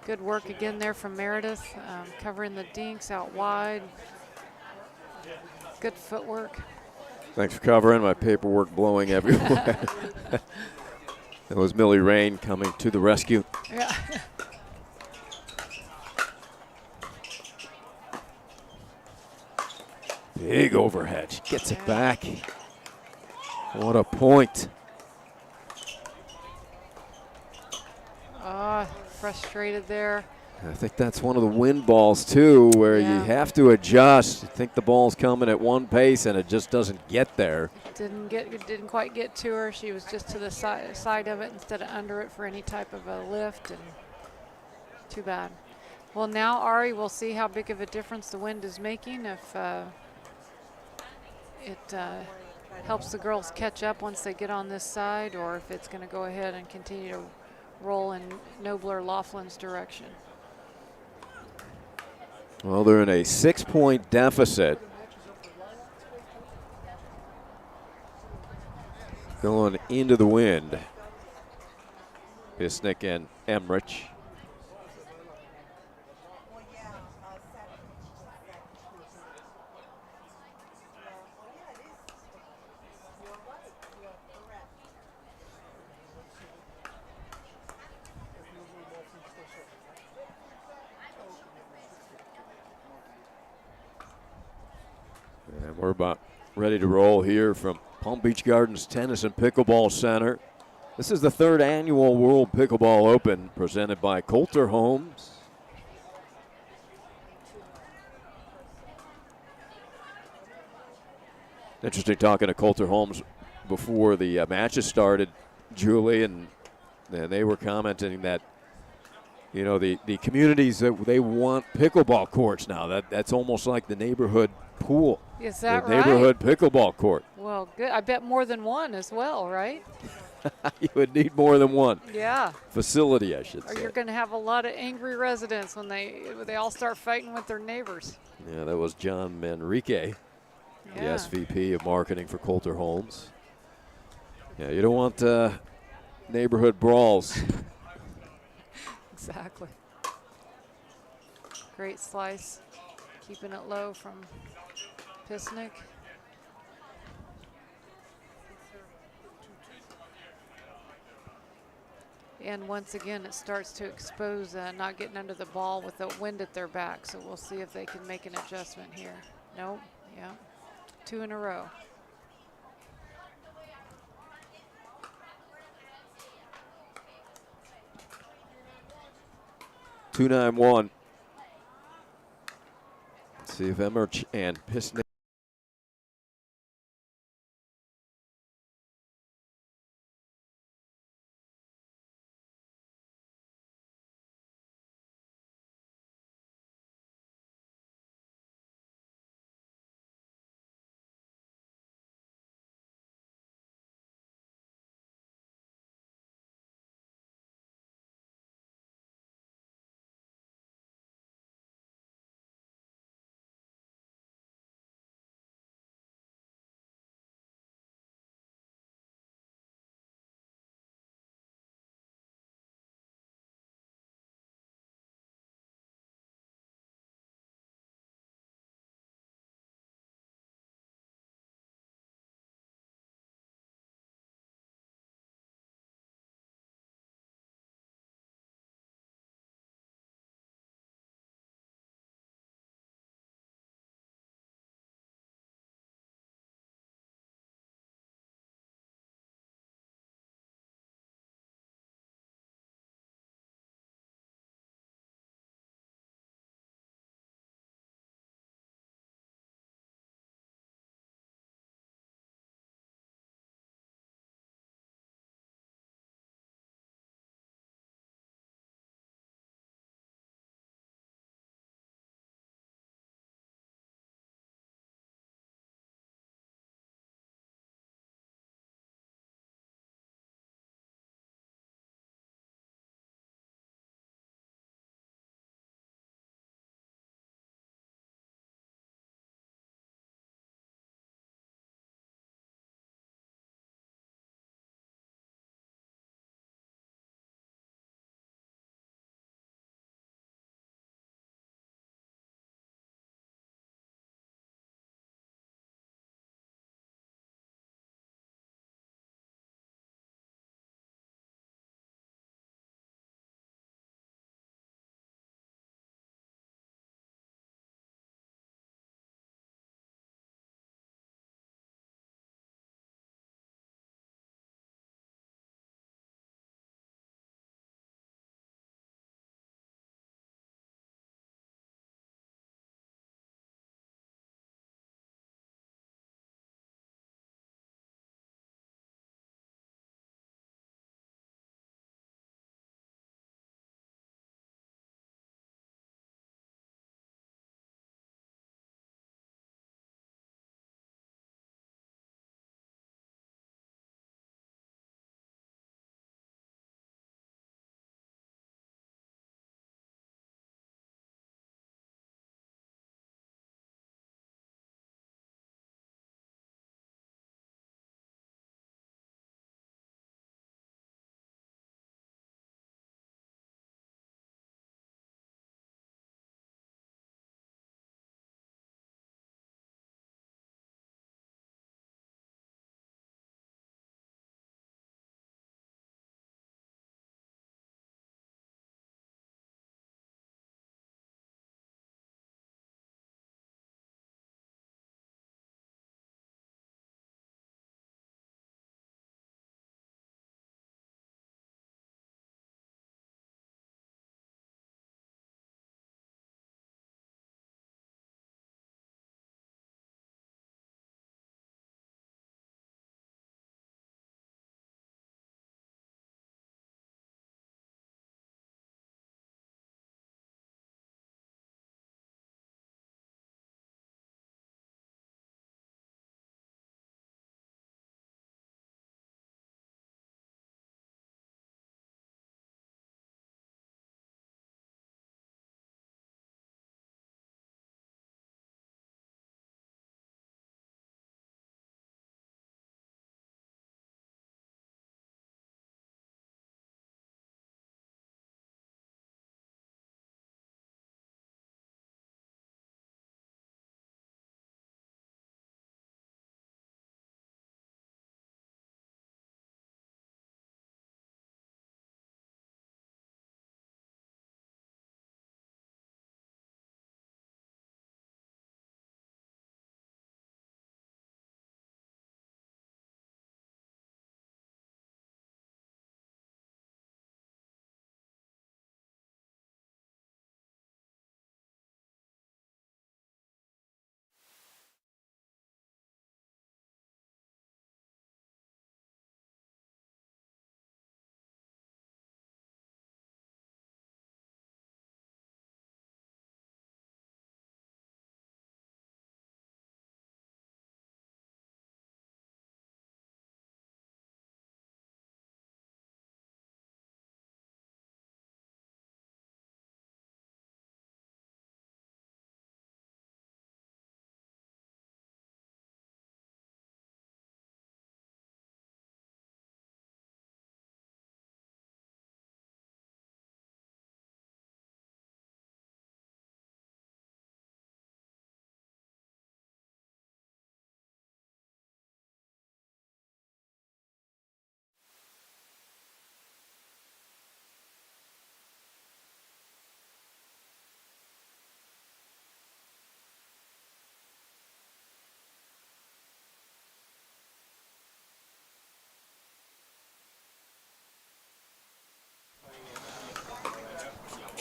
Good work again there from Meredith, covering the dinks out wide. Good footwork. Thanks for covering. My paperwork blowing everywhere. That was Millie Rain coming to the rescue. Yeah. Big overhead. She gets it back. What a point. Frustrated there. I think that's one of the wind balls too, where you have to adjust. You think the ball's coming at one pace and it just doesn't get there. Didn't quite get to her. She was just to the side of it instead of under it for any type of a lift, and too bad. Well, now Ari, we'll see how big of a difference the wind is making. If it helps the girls catch up once they get on this side, or if it's going to go ahead and continue to roll in Nobler Laughlin's direction. Well, they're in a 6-point deficit. Going into the wind. Pisnick and Emrich. And we're about ready to roll here from Palm Beach Gardens Tennis and Pickleball Center. This is the 3rd annual World Pickleball Open presented by Kolter Homes. Interesting talking to Kolter Homes before the matches started, Julie, and they were commenting that, you know, the communities that they want pickleball courts now. That's almost like the neighborhood pool. Is that the right? Neighborhood pickleball court. Well, good. I bet more than one as well, right? You would need more than one. Yeah. Facility, I should Or say. you're going to have a lot of angry residents when they all start fighting with their neighbors. Yeah, that was John Manrique, the SVP of marketing for Kolter Homes. Yeah, you don't want neighborhood brawls. Exactly. Great slice, keeping it low from Pisnick. And once again, it starts to expose not getting under the ball with the wind at their back. So we'll see if they can make an adjustment here. Nope. Yeah. 2 in a row. (2-9-1). See if Emmerich and Pisnick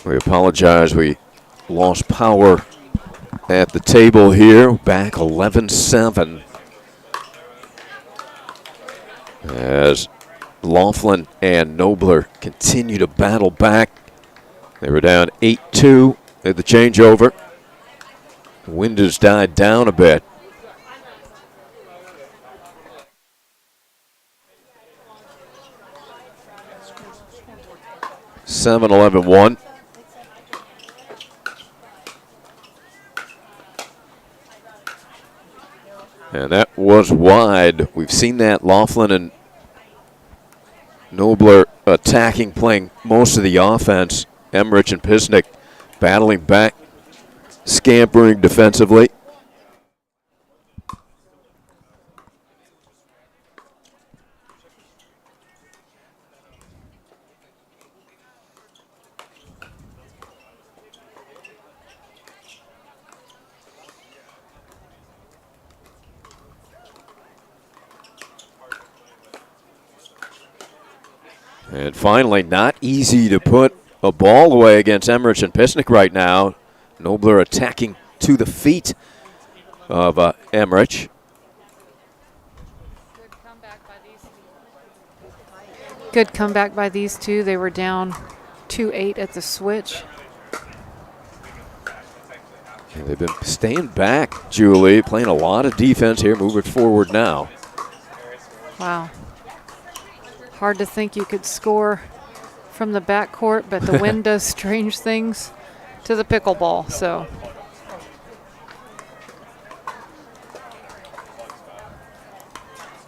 We apologize. We lost power at the table here. Back 11-7. As Laughlin and Nobler continue to battle back. They were down 8-2 at the changeover. The wind has died down a bit. Seven, 11-1. And that was wide. We've seen that. Laughlin and Nobler attacking, playing most of the offense. Emmerich and Pisnick battling back, scampering defensively. And finally, not easy to put a ball away against Emmerich and Pisnick right now. Nobler attacking to the feet of Emmerich. Good comeback by these two. They were down 2-8 at the switch. And they've been staying back, Julie, playing a lot of defense here, moving forward now. Wow. Hard to think you could score from the backcourt, but the wind does strange things to the pickleball. So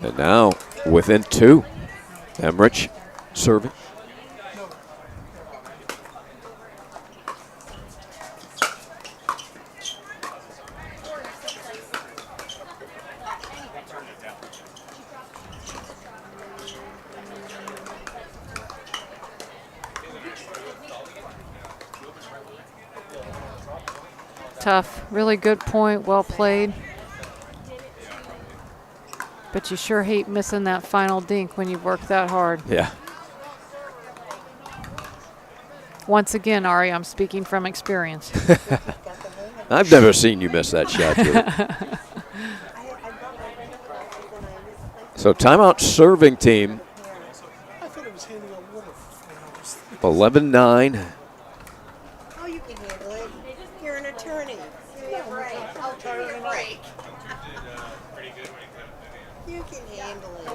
and now within two, Emmerich serving. tough, really good point, well played. But you sure hate missing that final dink when you've worked that hard. Yeah. Once again, Ari, I'm speaking from experience. I've never seen you miss that shot, Julie. So timeout serving team. 11-9. Oh, you can handle it. You're an attorney. Give me a break. I'll give you a break. You can handle it.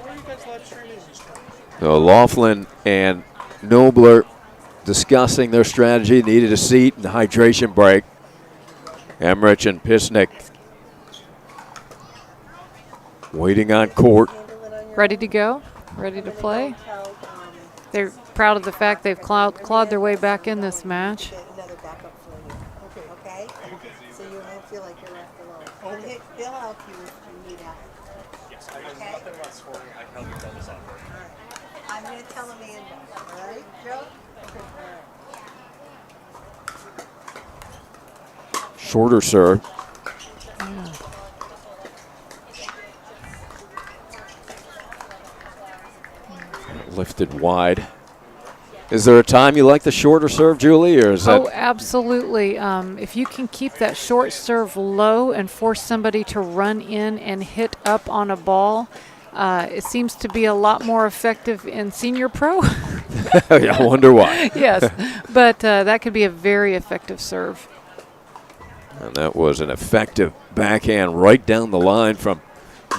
So Laughlin and Nobler discussing their strategy. Needed a seat and a hydration break. Emmerich and Pisnick waiting on court. Ready to go? Ready to play? They're proud of the fact they've clawed their way back in this match. Another backup for you. Okay? So you won't feel like you're left alone. He'll help you if you need help. Yes, I can help you tell this off. I'm going to tell Amanda. All right, Joe? Shorter serve. Lifted wide. Is there a time you like the shorter serve, Julie, or is that? Oh, absolutely. If you can keep that short serve low and force somebody to run in and hit up on a ball, it seems to be a lot more effective in senior pro. Yeah, I wonder why. Yes, but that could be a very effective serve. And that was an effective backhand right down the line from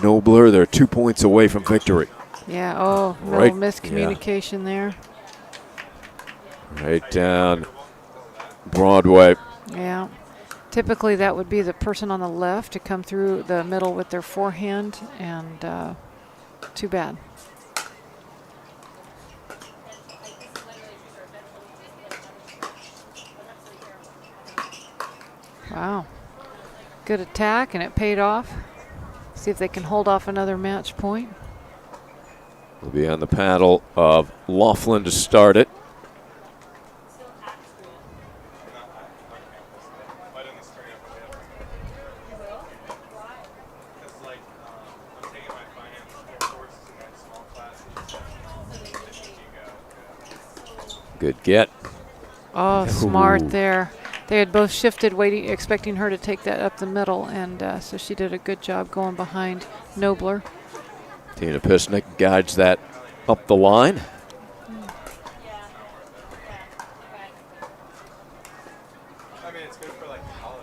Nobler. They're 2 points away from victory. Yeah, oh, no Right, miscommunication there. Right down Broadway. Yeah. Typically that would be the person on the left to come through the middle with their forehand, and too bad. Wow. Good attack, and it paid off. See if they can hold off another match point. Will be on the paddle of Laughlin to start it. Good get. Oh, smart Ooh. there. They had both shifted, waiting, expecting her to take that up the middle, and so she did a good job going behind Nobler. Tina Pisnick guides that up the line. I mean, it's good for like college.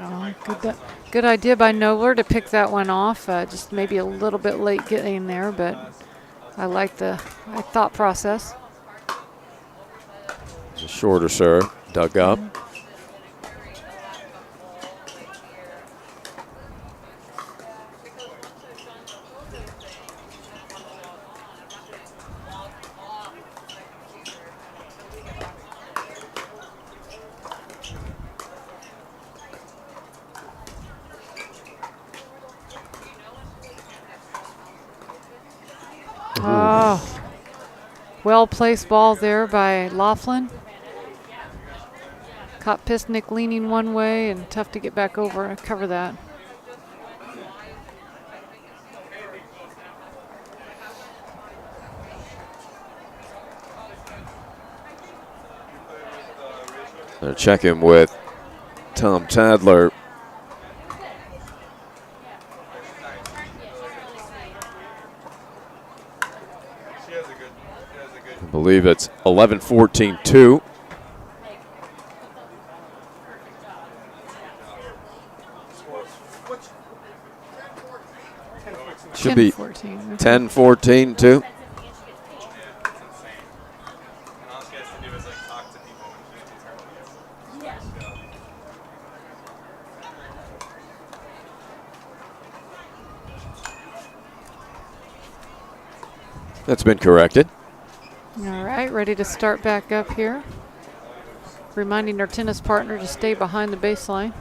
Oh, good idea by Nobler to pick that one off. Just maybe a little bit late getting there, but I like the thought process. It's a shorter serve, dug up. Oh, well-placed ball there by Laughlin. Caught Pisnick leaning one way and tough to get back over and cover that. They're checking with Tom Tadler. I believe it's 11-14-2. Should be 10-14-2. That's been corrected. All right, ready to start back up here. Reminding our tennis partner to stay behind the baseline.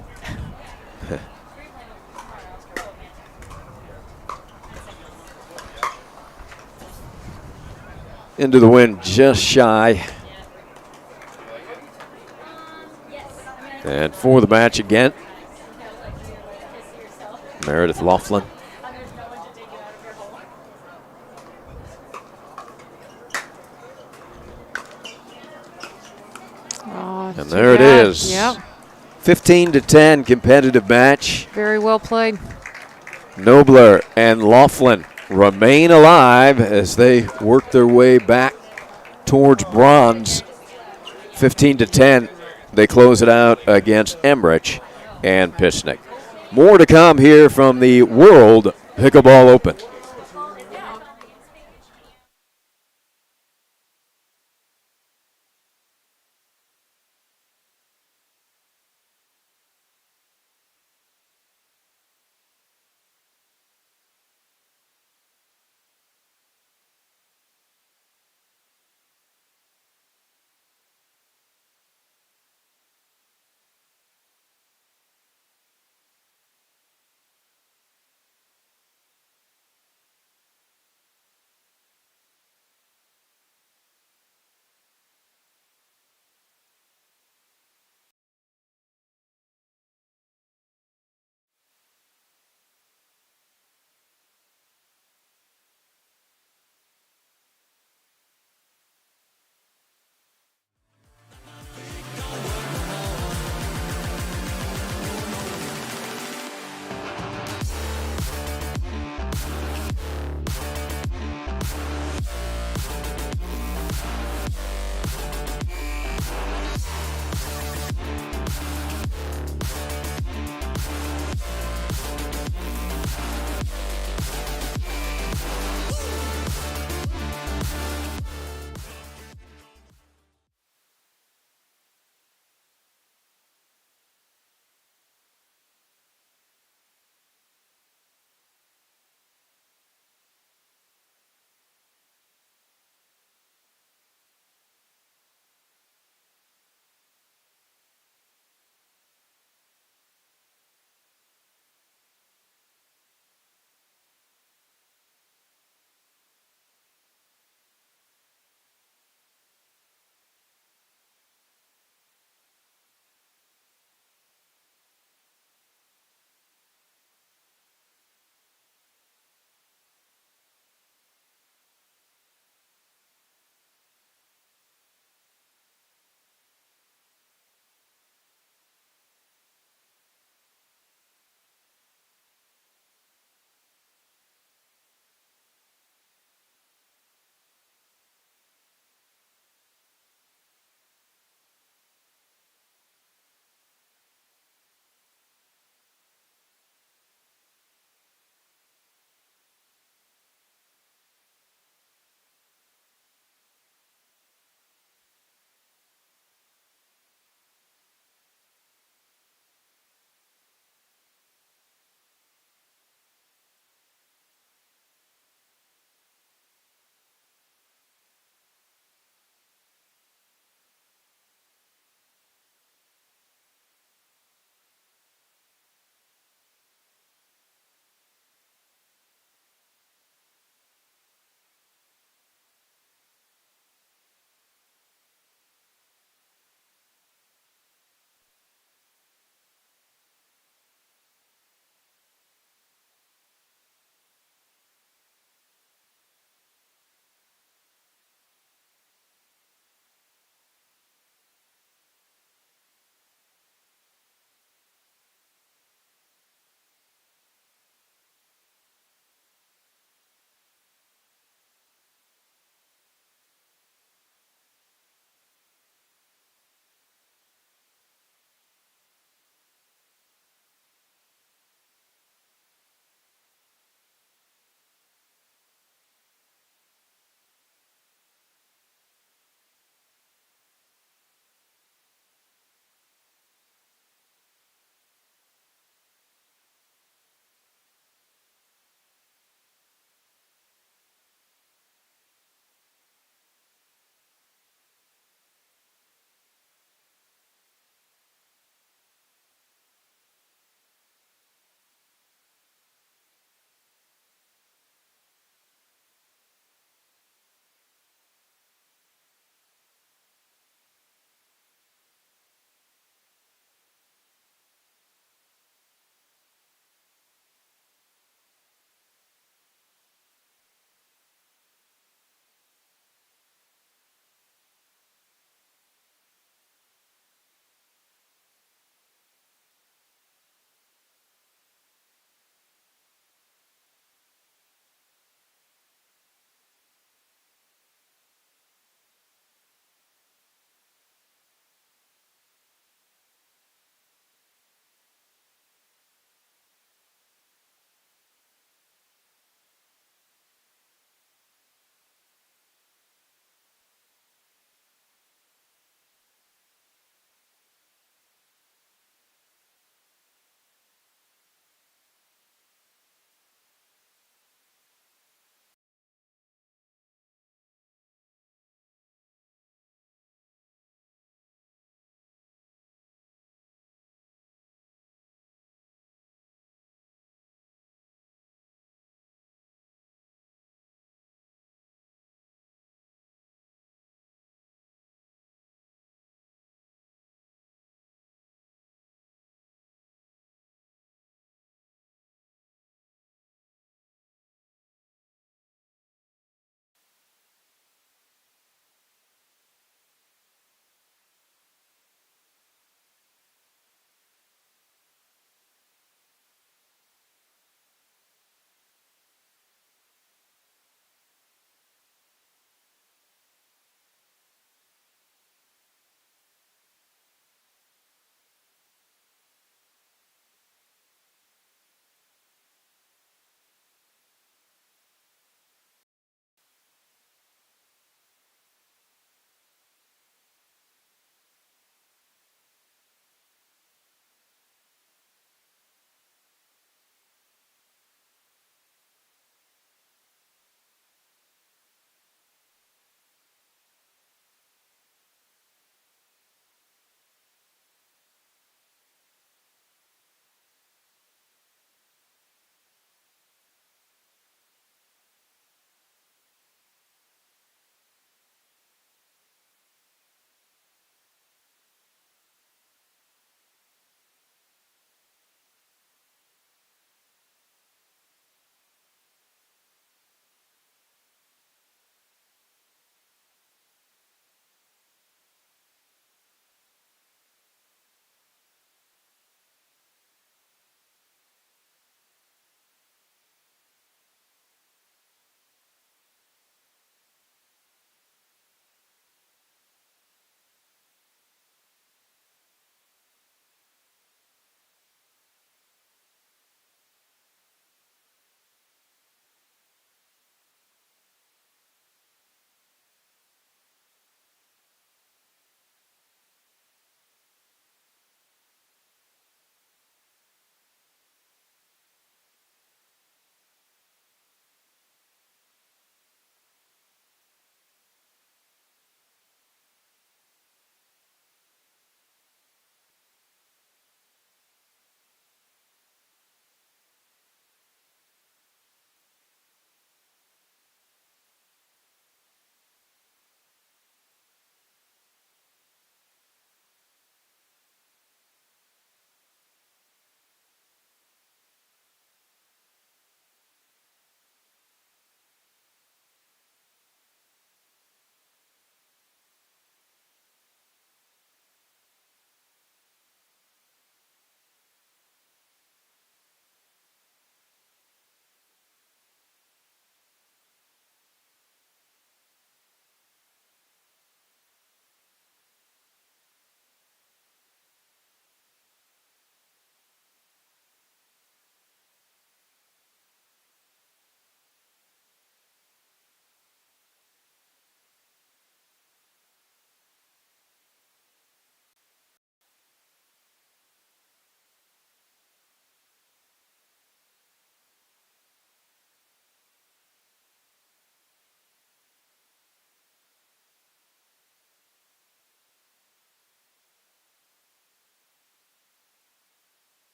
Into the wind, just shy. And for the match again, Meredith Laughlin. Oh, and there it is. Yep. 15-10 competitive match. Very well played. Nobler and Laughlin remain alive as they work their way back towards bronze. 15-10, they close it out against Emmerich and Pisnick. More to come here from the World Pickleball Open.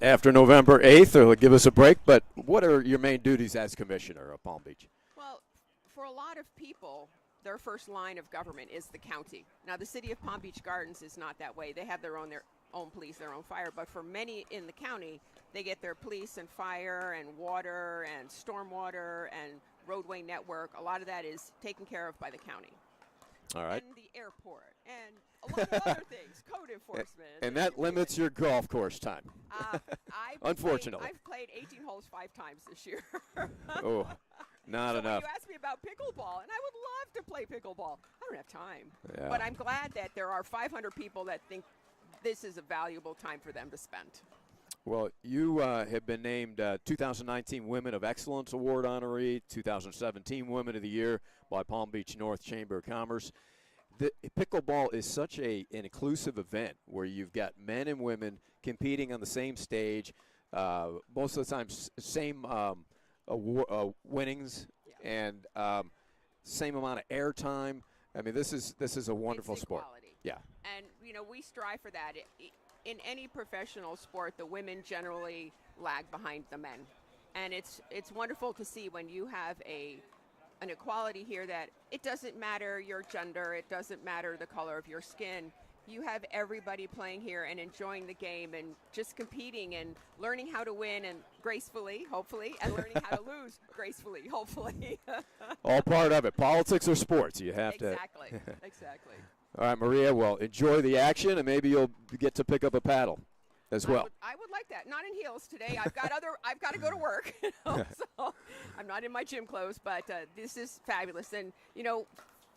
after November 8th, or give us a break, but what are your main duties as commissioner of Palm Beach? Well, for a lot of people, their first line of government is the county. Now, the city of Palm Beach Gardens is not that way. They have their own police, their own fire. But for many in the county, they get their police and fire and water and stormwater and roadway network. A lot of that is taken care of by the county. All right. And the airport and a lot of other things, code enforcement. And that limits your golf course time. Unfortunately. I've played 18 holes 5 times this year. Oh, not so enough. When you asked me about pickleball, and I would love to play pickleball. I don't have time. Yeah. But I'm glad that there are 500 people that think this is a valuable time for them to spend. Well, you have been named 2019 Women of Excellence Award honoree, 2017 Women of the Year by Palm Beach North Chamber of Commerce. The pickleball is such an inclusive event where you've got men and women competing on the same stage, most of the time same winnings and same amount of airtime. I mean, this is a wonderful sport. Yeah. And, we strive for that. In any professional sport, the women generally lag behind the men. And it's wonderful to see when you have an equality here that it doesn't matter your gender, it doesn't matter the color of your skin. You have everybody playing here and enjoying the game and just competing and learning how to win and gracefully, hopefully, and learning how to lose gracefully, hopefully. All part of it. Politics or sports. You have to. Exactly. All right, Maria, well, enjoy the action, and maybe you'll get to pick up a paddle as well. I would like that. Not in heels today. I've got to go to work, so I'm not in my gym clothes. But this is fabulous, and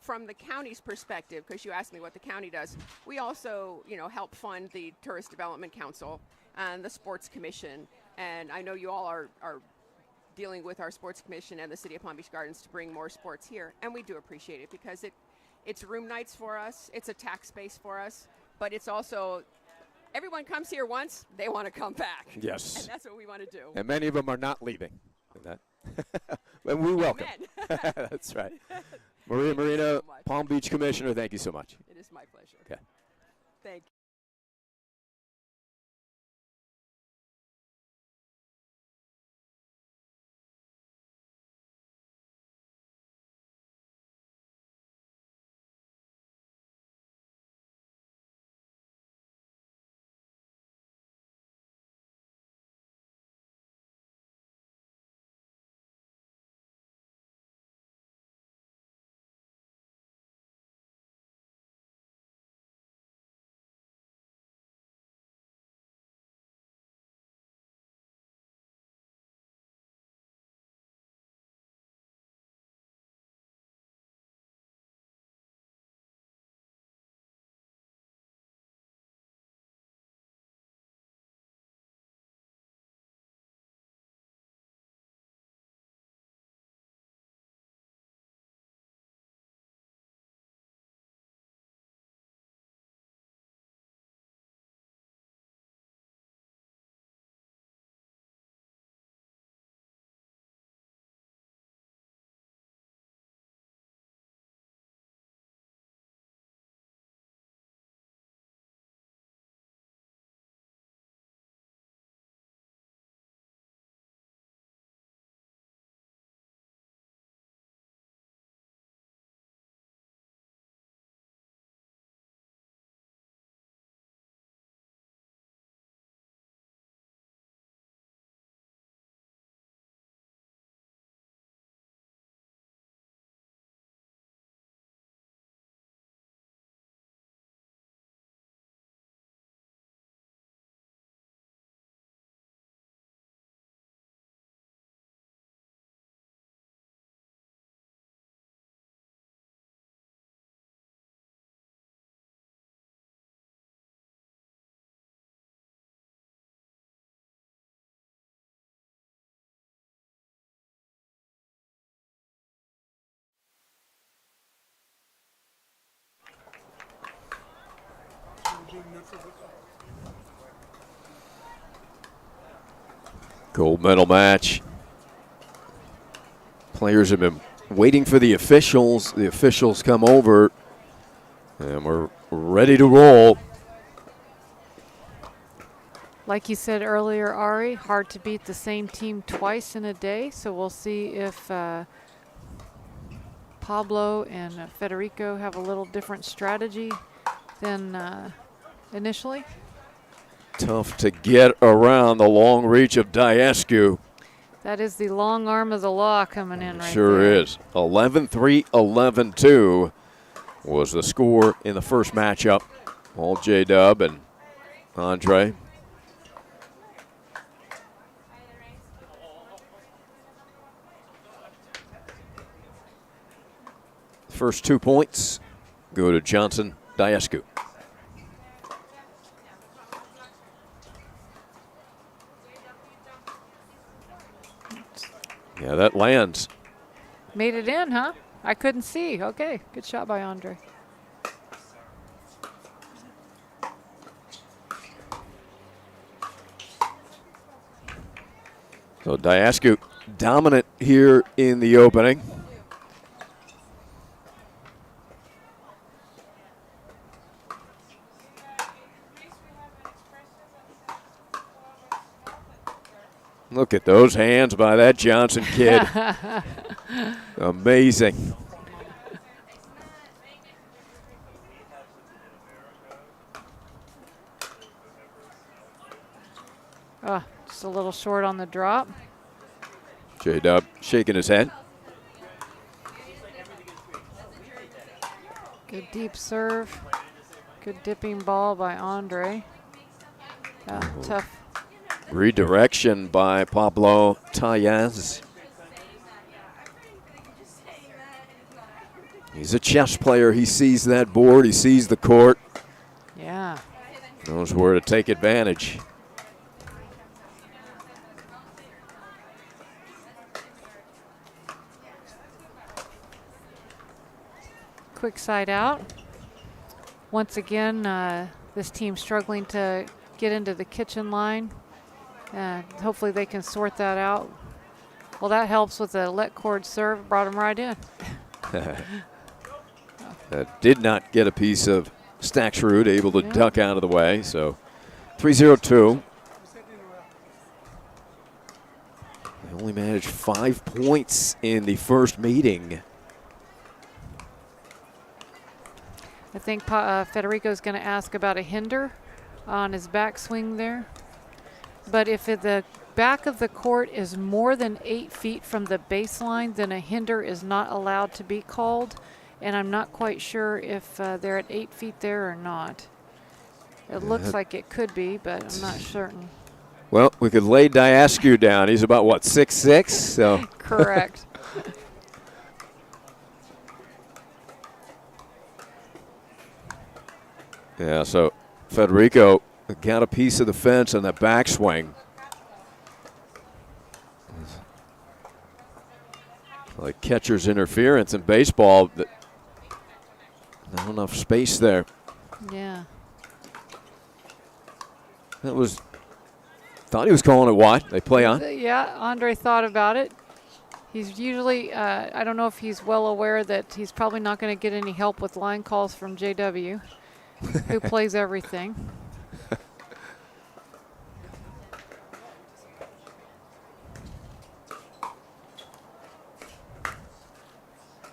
from the county's perspective, because you asked me what the county does, we also help fund the Tourist Development Council and the Sports Commission, and I know you all are dealing with our Sports Commission and the City of Palm Beach Gardens to bring more sports here, and we do appreciate it because it's room nights for us, it's a tax base for us, but it's also everyone comes here once, they want to come back. Yes. And that's what we want to do. And many of them are not leaving. And we welcome. That's right. Maria Marino, so Palm Beach Commissioner, thank you so much. It is my pleasure. Okay. Thank you. Gold medal match. Players have been waiting for the officials. The officials come over, and we're ready to roll. Like you said earlier, Ari, hard to beat the same team twice in a day. So we'll see if Pablo and Federico have a little different strategy than initially. Tough to get around the long reach of Diascu. That is the long arm of the law coming in right Sure there. is. 11-3, 11-2 was the score in the first matchup. All J-Dub and Andre. First 2 points go to Johnson Diascu. Yeah, that lands. Made it in, huh? I couldn't see. Okay, good shot by Andre. So Diascu dominant here in the opening. Look at those hands by that Johnson kid. Amazing. Oh, just a little short on the drop. J-Dub shaking his head. Good deep serve. Good dipping ball by Andre. Tough. Redirection by Pablo Tayez. He's a chess player. He sees that board. He sees the court. Yeah. Knows where to take advantage. Quick side out. Once again, this team struggling to get into the kitchen line. Hopefully they can sort that out. Well, that helps with the let cord serve. Brought him right in. Did not get a piece of Staxrud, able to duck out of the way. So 3-0-2. They only managed 5 points in the first meeting. I think Federico's going to ask about a hinder on his backswing there. But if the back of the court is more than 8 feet from the baseline, then a hinder is not allowed to be called. And I'm not quite sure if they're at 8 feet there or not. It looks like it could be, but I'm not certain. Well, we could lay Diascu down. He's about, what, 6'6"? So. Correct. Yeah, so Federico got a piece of the fence on that backswing. Like catcher's interference in baseball, but not enough space there. Yeah. That was, thought he was calling it wide. They play on. Yeah, Andre thought about it. He's usually, I don't know if he's well aware that he's probably not going to get any help with line calls from JW, who plays everything.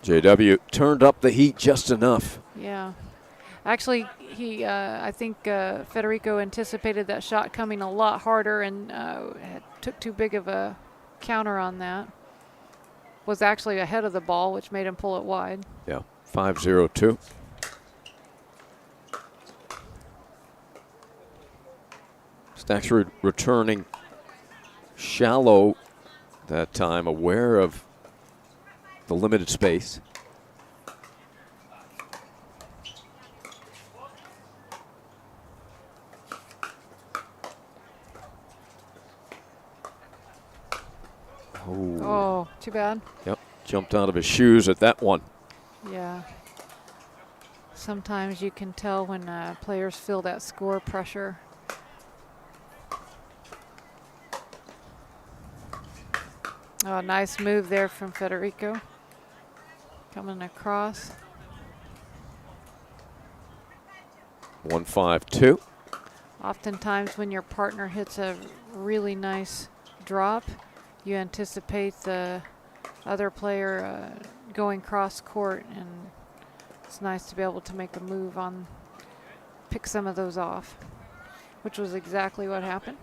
JW turned up the heat just enough. Yeah. Actually, I think Federico anticipated that shot coming a lot harder and took too big of a counter on that. Was actually ahead of the ball, which made him pull it wide. Yeah, 5-0-2. Staxrud returning shallow that time, aware of the limited space. Oh, too bad. Yep, jumped out of his shoes at that one. Yeah. Sometimes you can tell when players feel that score pressure. Oh, nice move there from Federico. Coming across. 1-5-2. Oftentimes when your partner hits a really nice drop, you anticipate the other player going cross court, and it's nice to be able to make a move on, pick some of those off, which was exactly what happened.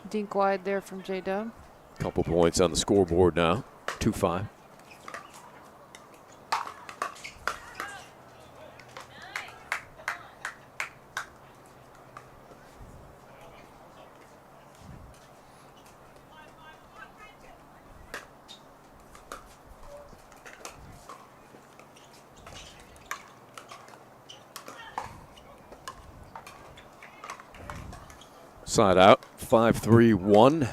Dink wide there from J-Dub. Couple points on the scoreboard now, 2-5. Side out, 5-3-1.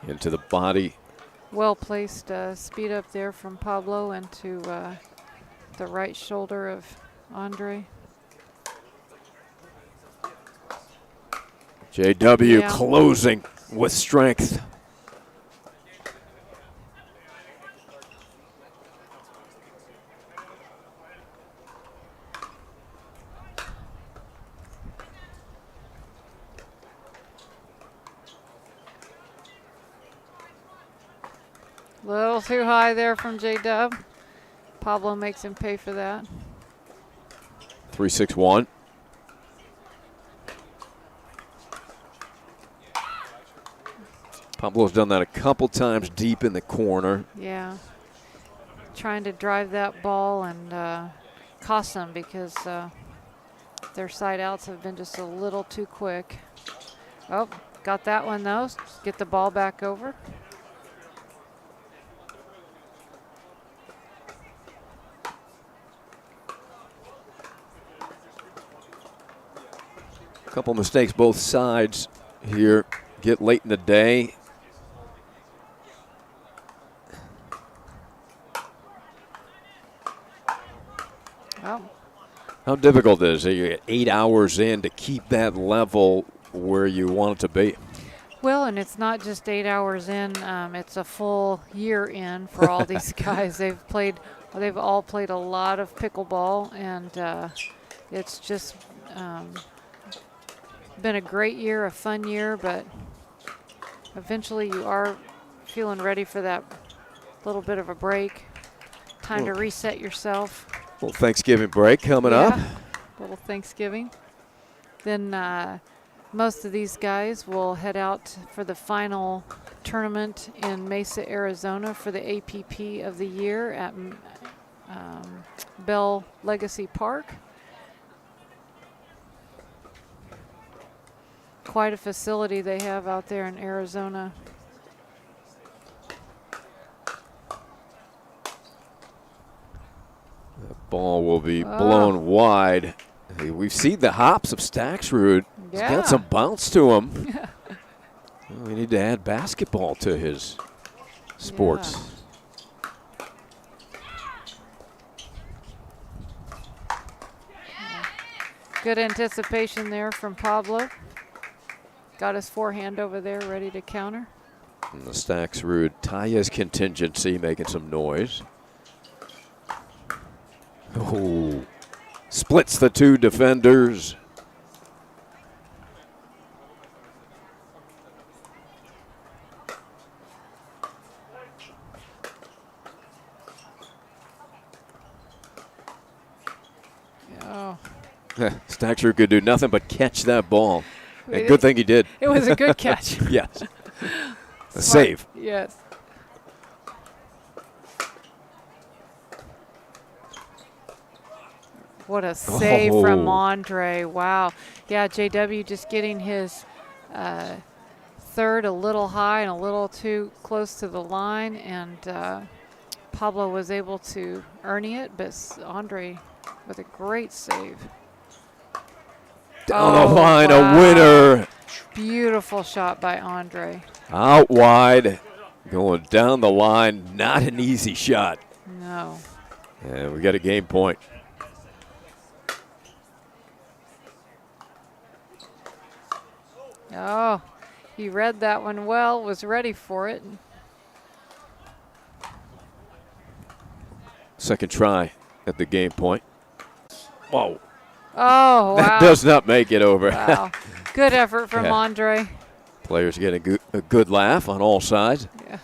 Into the body. Well placed speed up there from Pablo into the right shoulder of Andre. JW closing with strength. Little too high there from J-Dub. Pablo makes him pay for that. 3-6-1. Pablo's done that a couple times deep in the corner. Yeah. Trying to drive that ball and cost them because their side outs have been just a little too quick. Oh, got that one though. Get the ball back over. Couple mistakes both sides here. Get late in the day. Oh. How difficult is it? You get 8 hours in to keep that level where you want it to be. Well, and it's not just 8 hours in. It's a full year in for all these guys. They've all played a lot of pickleball, and it's just been a great year, a fun year, but eventually you are feeling ready for that little bit of a break. Time to reset yourself. Well, Thanksgiving break coming up. Little Thanksgiving. Then most of these guys will head out for the final tournament in Mesa, Arizona for the APP of the year at Bell Legacy Park. Quite a facility they have out there in Arizona. The ball will be blown wide. Hey, we've seen the hops of Staxrud. He's got some bounce to him. Well, we need to add basketball to his sports. Good anticipation there from Pablo. Got his forehand over there ready to counter. And the Staxrud Taya's contingency making some noise. Oh, splits the two defenders. Oh. Staxrud could do nothing but catch that ball. And good thing he did. It was a good catch. Yes. A save. Yes. What a save from Andre. Wow. Yeah, JW just getting his third a little high and a little too close to the line. And Pablo was able to earn it, but Andre with a great save. Down the line, a winner. Beautiful shot by Andre. Out wide, going down the line. Not an easy shot. No. And we got a game point. Oh, he read that one well, was ready for it. Second try at the game point. Whoa. Oh, wow. That does not make it over. Wow. Good effort from Yeah. Andre. Players getting a good laugh on all sides. Yeah.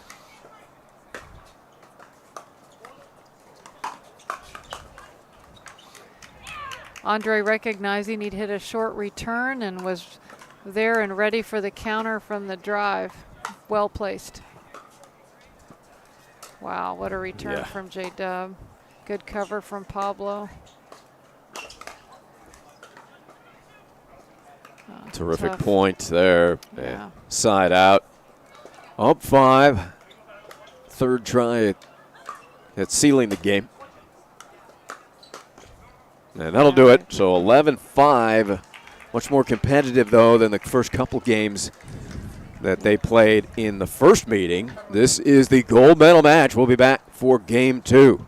Andre recognizing he'd hit a short return and was there and ready for the counter from the drive. Well placed. Wow, what a return Yeah. from J-Dub. Good cover from Pablo. Oh, Terrific tough. point there. Yeah. Side out. Up 5. Third try at sealing the game. And that'll do it. So 11-5. Much more competitive, though, than the first couple games that they played in the first meeting. This is the gold medal match. We'll be back for game 2.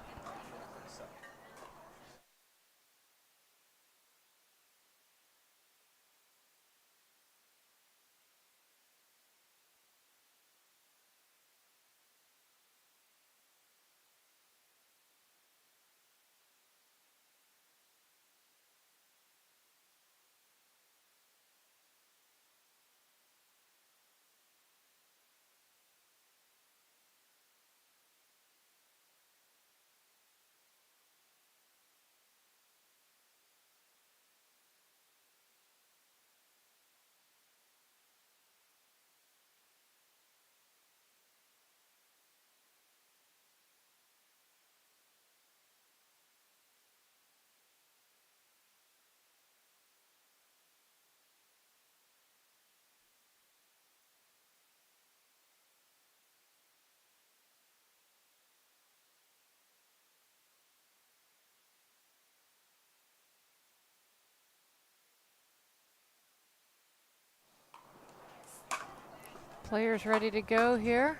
Players ready to go here.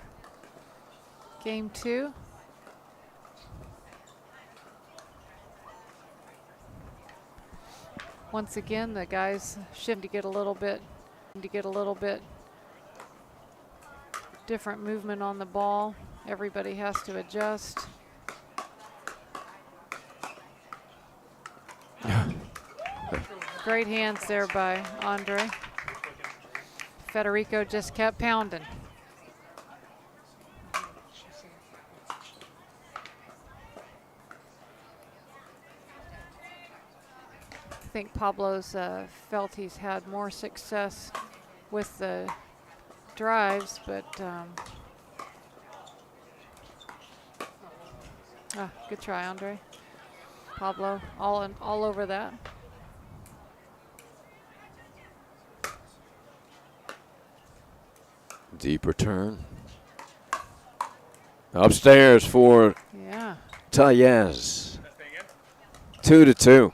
Game 2. Once again, the guys should to get a little bit different movement on the ball. Everybody has to adjust. Great hands there by Andre. Federico just kept pounding. I think Pablo's felt he's had more success with the drives, but good try, Andre. Pablo all over that. Deep return. Upstairs for Tayez. 2-2.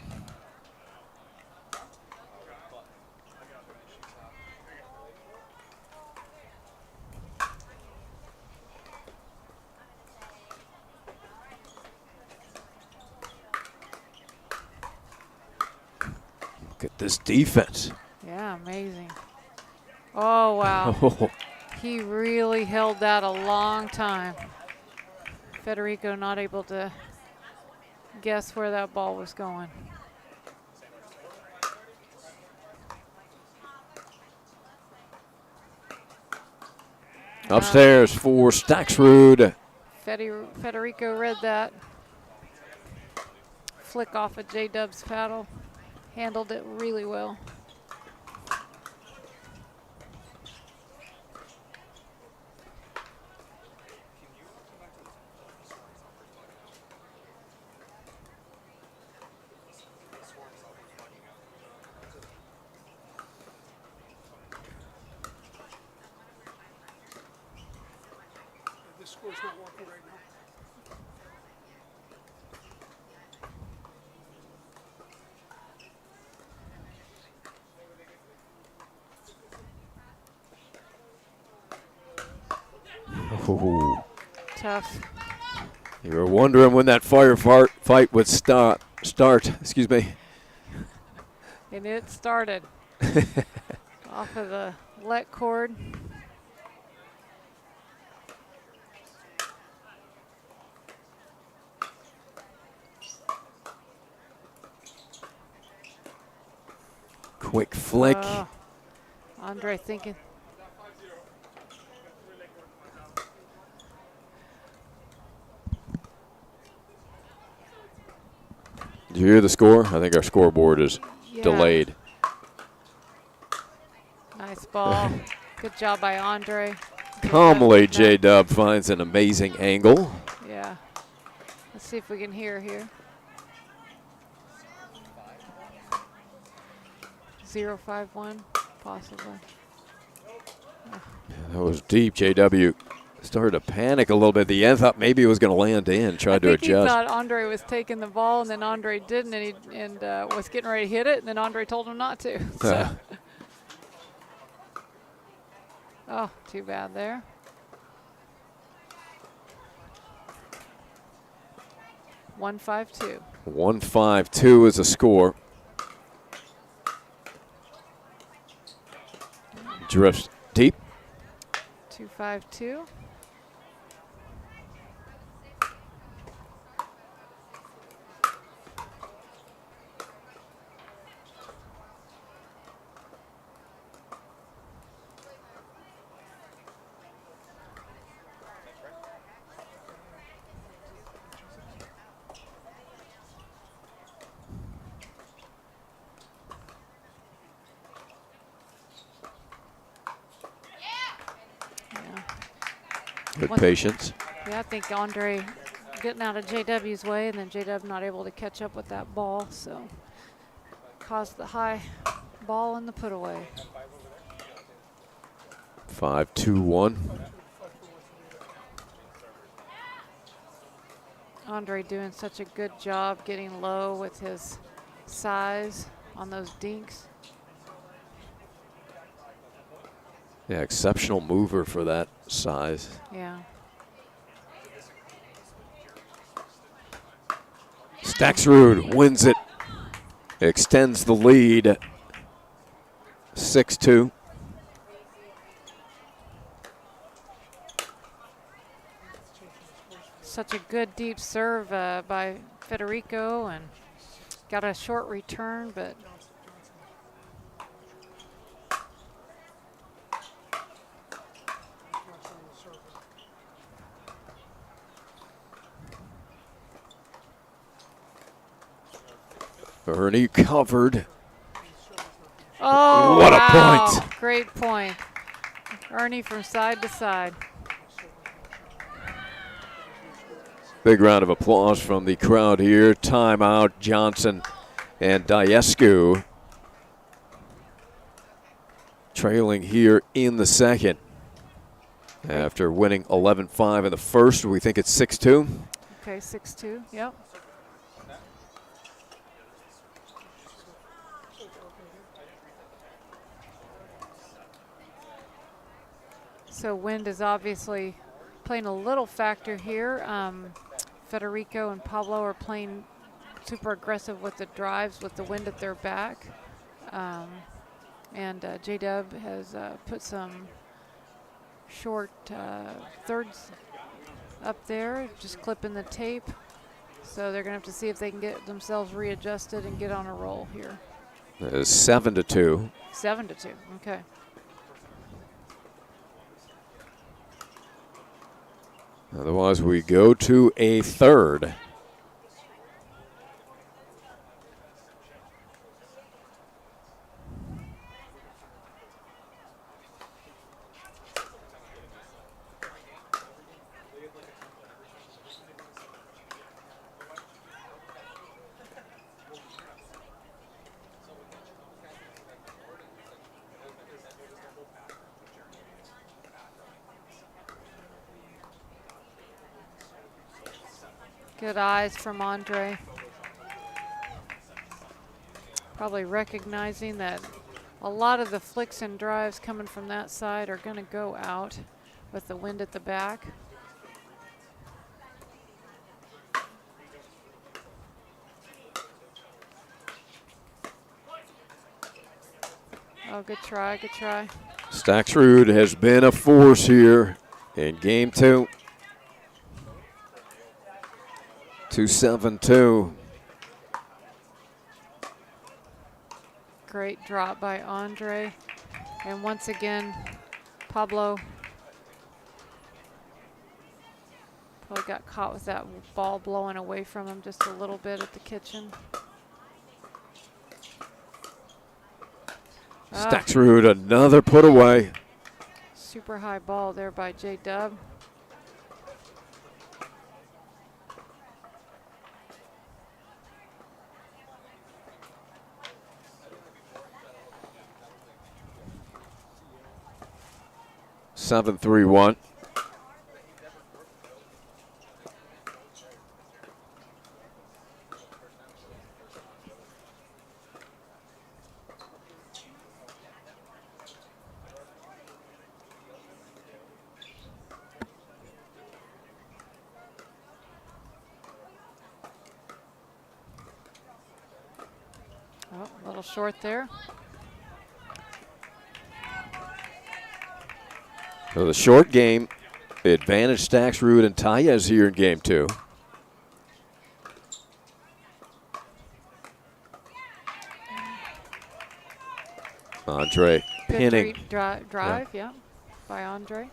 Look at this defense. Yeah, amazing. Oh, wow. He really held that a long time. Federico not able to guess where that ball was going. Upstairs for Staxrud. Federico read that. Flick off of J-Dub's paddle. Handled it really well. Tough. You were wondering when that fight would start. Excuse me. And it started. Off of the let cord. Quick flick. Andre thinking. Did you hear the score? I think our scoreboard is delayed. Nice ball. Good job by Andre. Calmly, J-Dub finds an amazing angle. Yeah. Let's see if we can hear here. 051, possibly. That was deep. JW started to panic a little bit at the end. Thought maybe it was going to land in. Tried to adjust. He thought Andre was taking the ball, and then Andre didn't, and was getting ready to hit it, and then Andre told him not to. So. Oh, too bad there. $152. 152 is a score. Drifts deep. 252. Good patience. Yeah, I think Andre getting out of JW's way, and then JW not able to catch up with that ball, so caused the high ball in the put away. 5-2-1. Andre doing such a good job getting low with his size on those dinks. Yeah, exceptional mover for that size. Yeah. Staxrud wins it. Extends the lead. 6-2. Such a good deep serve by Federico, and got a short return, but Ernie covered. oh, what wow. a point. Great point. Ernie from side to side. Big round of applause from the crowd here. Timeout, Johnson and Diescu trailing here in the second. After winning 11-5 in the first, we think it's 6-2. Okay, 6-2, yep. So wind is obviously playing a little factor here. Federico and Pablo are playing super aggressive with the drives with the wind at their back. And J-Dub has put some short thirds up there, just clipping the tape. So they're going to have to see if they can get themselves readjusted and get on a roll here. It is 7-2. 7-2, okay. Otherwise, we go to a third. Good eyes from Andre. Probably recognizing that a lot of the flicks and drives coming from that side are going to go out with the wind at the back. Oh, good try, good try. Staxrud has been a force here in game 2. 2-7-2. Great drop by Andre. And once again, Pablo probably got caught with that ball blowing away from him just a little bit at the kitchen. Staxrud, another put away. Super high ball there by J-Dub. Seven, 3-1. Oh, a little short there. So the short game, advantage Staxrud and Tayez here in game 2. Andre pinning. Good drive, yeah, by Andre.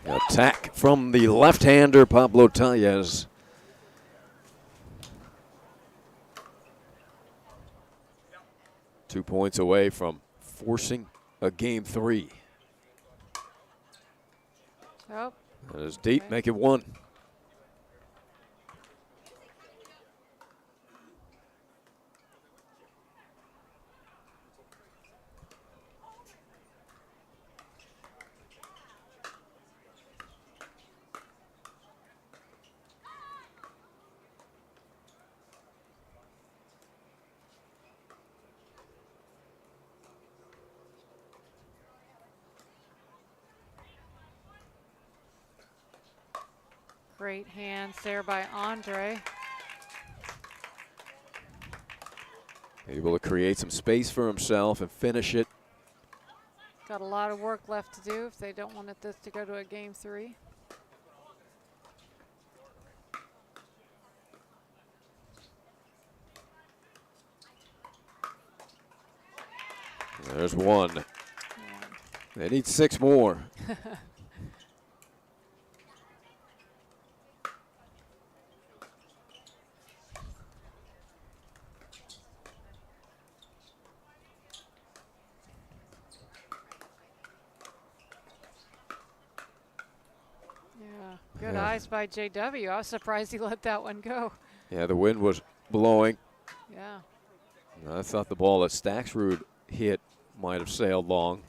Attack from the left-hander, Pablo Tayez. Two points away from forcing a game 3. Oh. That is deep, Okay. make it 1. Great hands there by Andre. Able to create some space for himself and finish it. Got a lot of work left to do if they don't want this to go to a game 3. There's 1. Yeah. They need 6 more. Good eyes by JW. I was surprised he let that one go. Yeah, the wind was blowing. Yeah. I thought the ball that Staxrud hit might have sailed long.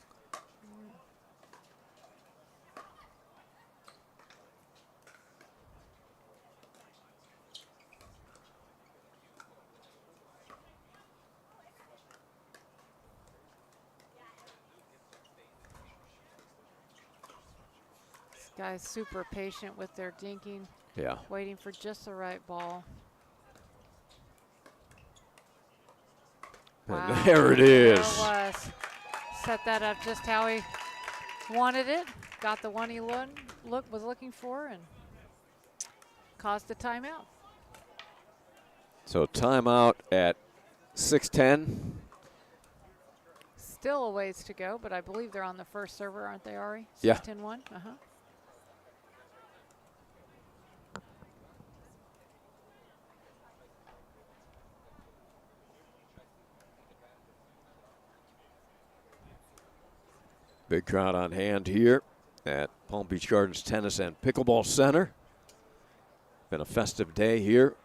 Guys super patient with their dinking. Yeah. Waiting for just the right ball. And Wow. there it There is. it was. Set that up just how he wanted it. Got the one he was looking for and caused the timeout. So timeout at 6:10. Still a ways to go, but I believe they're on the first server, aren't they, Ari? Yeah. 6-10-1? Uh-huh. Big crowd on hand here at Palm Beach Gardens Tennis and Pickleball Center. Been a festive day here.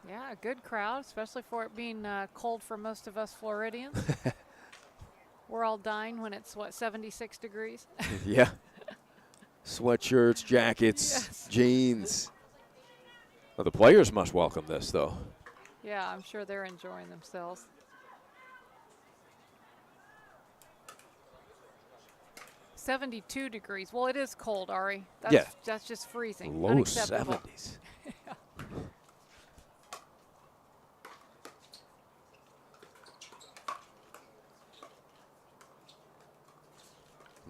Yeah, a good crowd, especially for it being cold for most of us Floridians. We're all dying when it's, what, 76 degrees? Yeah. Sweatshirts, jackets, Yes. jeans. Well, the players must welcome this, though. Yeah, I'm sure they're enjoying themselves. $72 degrees. Well, it is cold, Ari. That's, Yeah. That's just freezing. Low Unacceptable. 70s.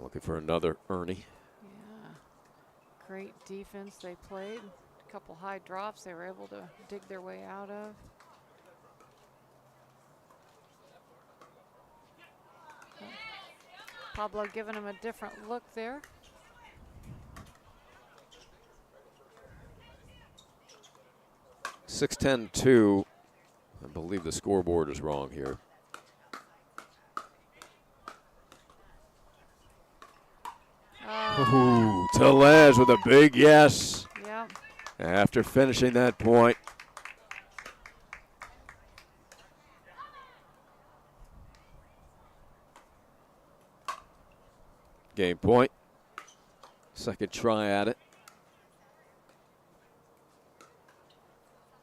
Looking for another Ernie. Yeah. Great defense they played. A couple high drops they were able to dig their way out of. Pablo giving him a different look there. (6-10-2). I believe the scoreboard is wrong here. Ooh, Tellez with a big yes. Yep. After finishing that point. Game point. Second try at it.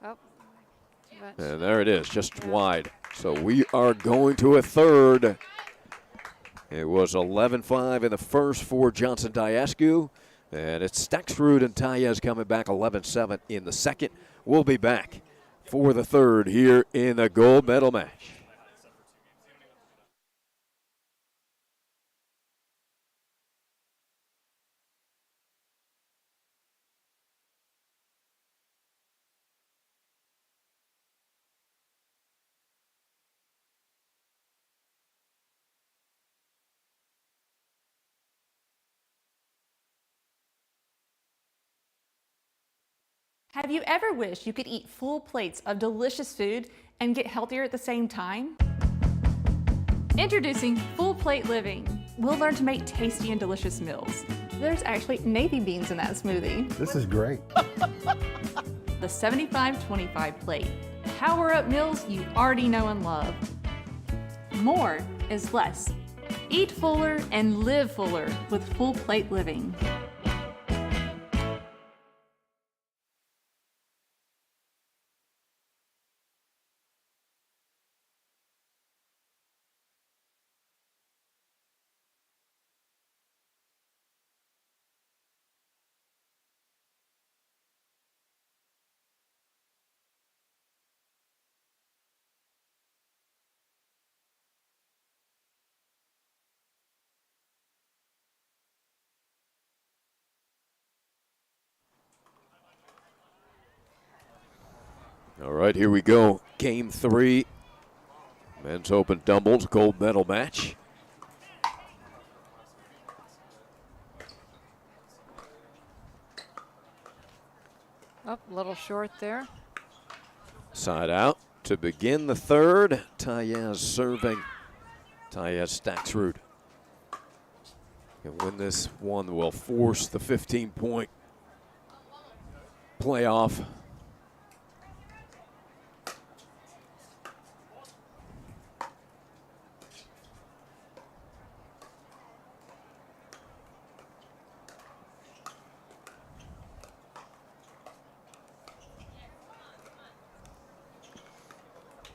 Oh. And there it is, just wide. So we are going to a third. It was 11-5 in the first for Johnson Diascu. And it's Staxrud and Tellez coming back 11-7 in the second. We'll be back for the third here in the gold medal match. Have you ever wished you could eat full plates of delicious food and get healthier at the same time? Introducing Full Plate Living. We'll learn to make tasty and delicious meals. There's actually navy beans in that smoothie. This is great. The 75-25 plate. Power up meals you already know and love. More is less. Eat fuller and live fuller with Full Plate Living. All right, here we go. Game 3. Men's Open doubles gold medal match. Up a little short there. Side out to begin the third. Tellez serving. Tellez Staxrud. And win this one will force the 15-point playoff.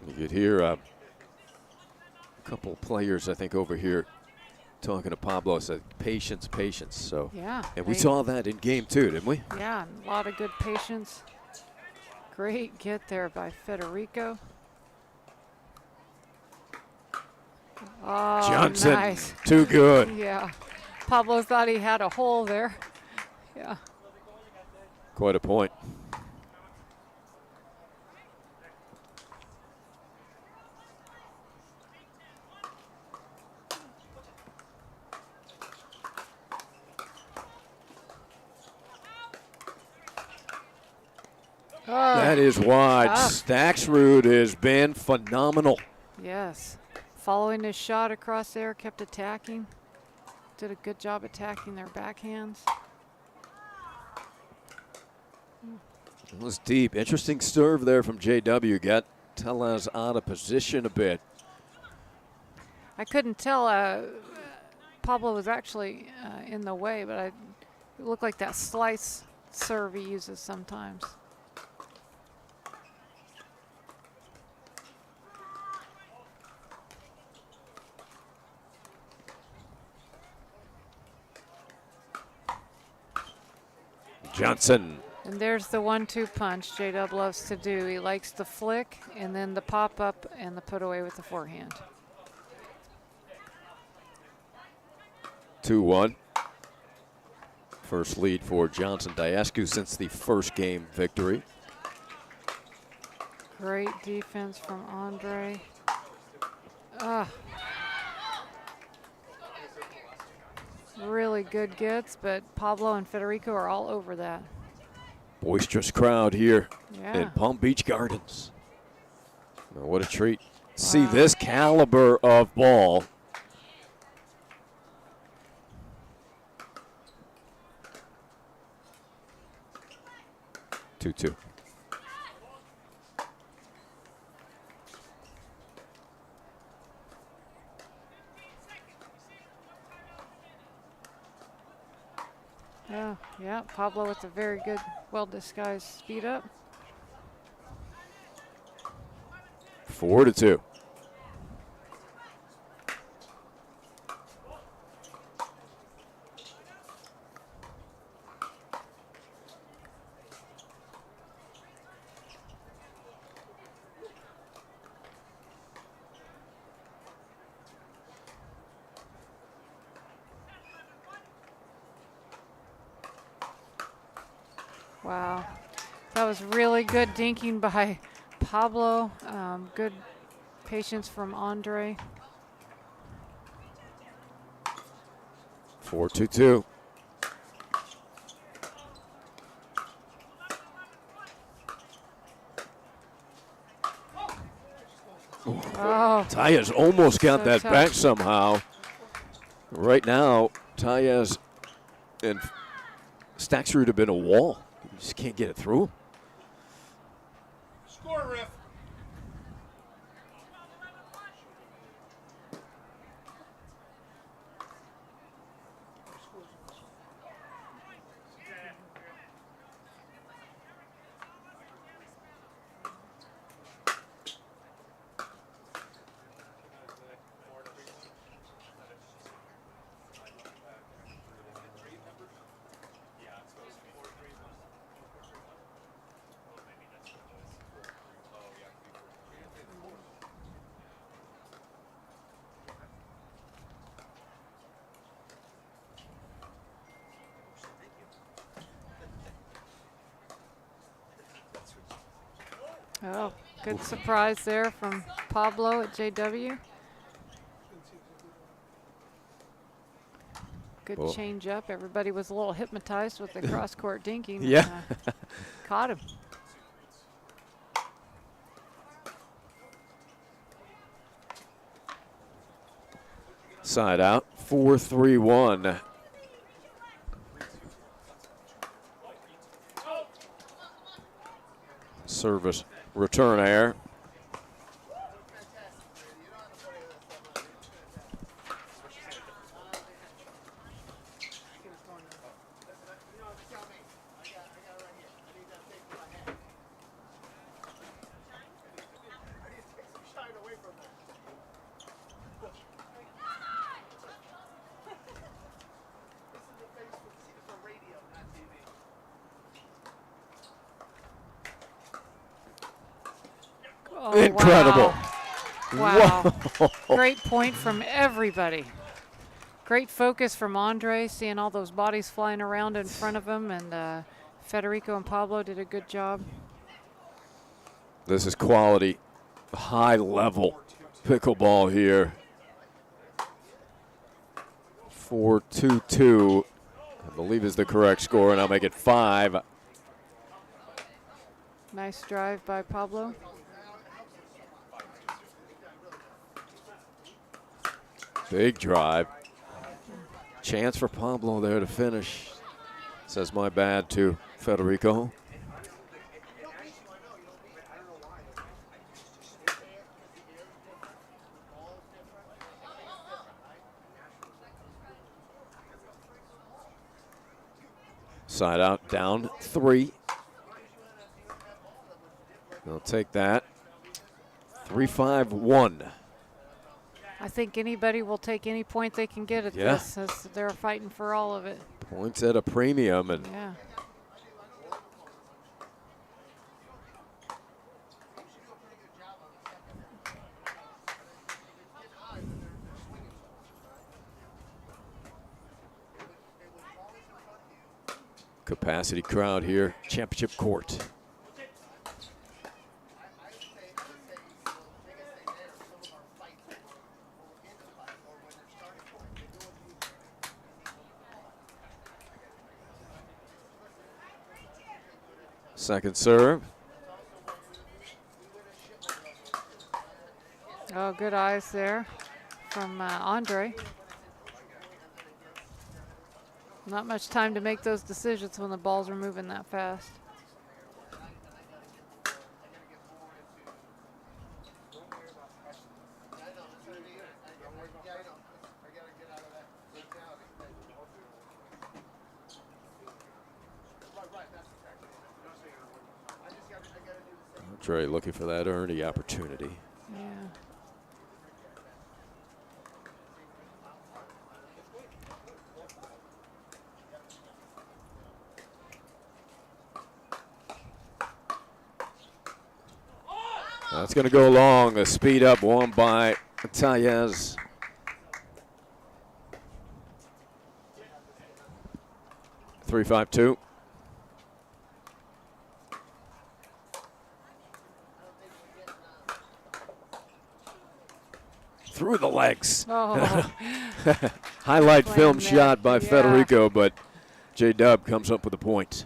You could hear a couple players, I think, over here talking to Pablo, said patience, patience. So yeah, and we saw that in game 2, didn't we? Yeah, a lot of good patience. Great get there by Federico. Oh, Johnson, nice. too good. Yeah, Pablo thought he had a hole there. Yeah. Quite a point. That is wide. Staxrud has been phenomenal. Yes. Following his shot across there, kept attacking. Did a good job attacking their backhands. It was deep. Interesting serve there from JW. Got Tellez out of position a bit. I couldn't tell. Pablo was actually in the way, but it looked like that slice serve he uses sometimes. Johnson. And there's the 1-2 punch J-Dub loves to do. He likes the flick and then the pop up and the put away with the forehand. 2-1. First lead for Johnson Diascu since the first game victory. Great defense from Andre. Really good gets, but Pablo and Federico are all over that. Boisterous crowd here Yeah. in Palm Beach Gardens. Well, what a treat. See this caliber of ball. Two. Yeah, Pablo with a very good, well-disguised speed up. 4-2. Wow, that was really good dinking by Pablo. Good patience from Andre. 4-2. Oh, Taya's almost got so that tough. back somehow. Right now, Taya's and Staxrud would have been a wall. You just can't get it through. Score, Riff. Oh, good surprise there from Pablo at JW. Good Well. change up. Everybody was a little hypnotized with the cross-court dinking. and, Yeah. Caught him. Side out, 4-3-1. Service return air. Oh, Incredible. Wow. Whoa. Great point from everybody. Great focus from Andre, seeing all those bodies flying around in front of him, and Federico and Pablo did a good job. This is quality, high level pickleball here. 4-2-2, I believe is the correct score, and I'll make it 5. Nice drive by Pablo. Big drive. Chance for Pablo there to finish. Says my bad to Federico. Side out, down 3. They'll take that. 3-5-1. I think anybody will take any point they can get at Yeah. this, as they're fighting for all of it. Points at a premium, and Yeah. Capacity crowd here, championship court. Second serve. Oh, good eyes there from Andre. Not much time to make those decisions when the balls are moving that fast. Trey looking for that Ernie opportunity. Yeah. That's going to go long. A speed up one by Tayez. Three, 5-2. Through the legs. Oh. Highlight film Playing shot by that, yeah. Federico, but J-Dub comes up with a point.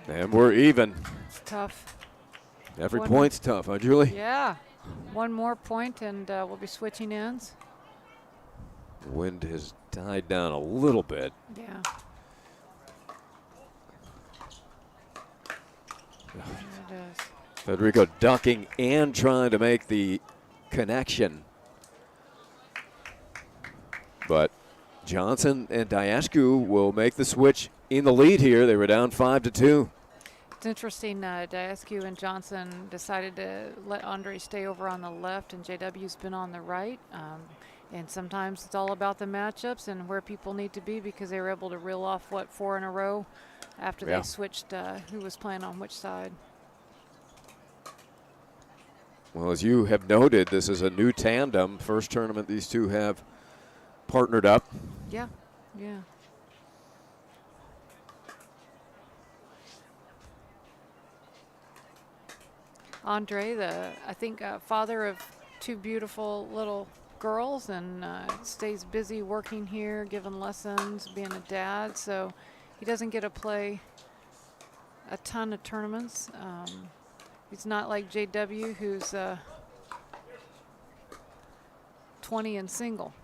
And we're even. It's tough. Every One- point's tough, huh, Julie? Yeah. One more point and we'll be switching ends. Wind has died down a little bit. Yeah. There it is. Federico ducking and trying to make the connection. But Johnson and Diascu will make the switch in the lead here. They were down 5-2. It's interesting, Diascu and Johnson decided to let Andre stay over on the left, and JW's been on the right. And sometimes it's all about the matchups and where people need to be, because they were able to reel off, 4 in a row after Yeah. they switched who was playing on which side. Well, as you have noted, this is a new tandem. First tournament these two have partnered up. Yeah, yeah. Andre, I think father of 2 beautiful little girls, and stays busy working here, giving lessons, being a dad, so he doesn't get to play a ton of tournaments. He's not like JW, who's 20 and single.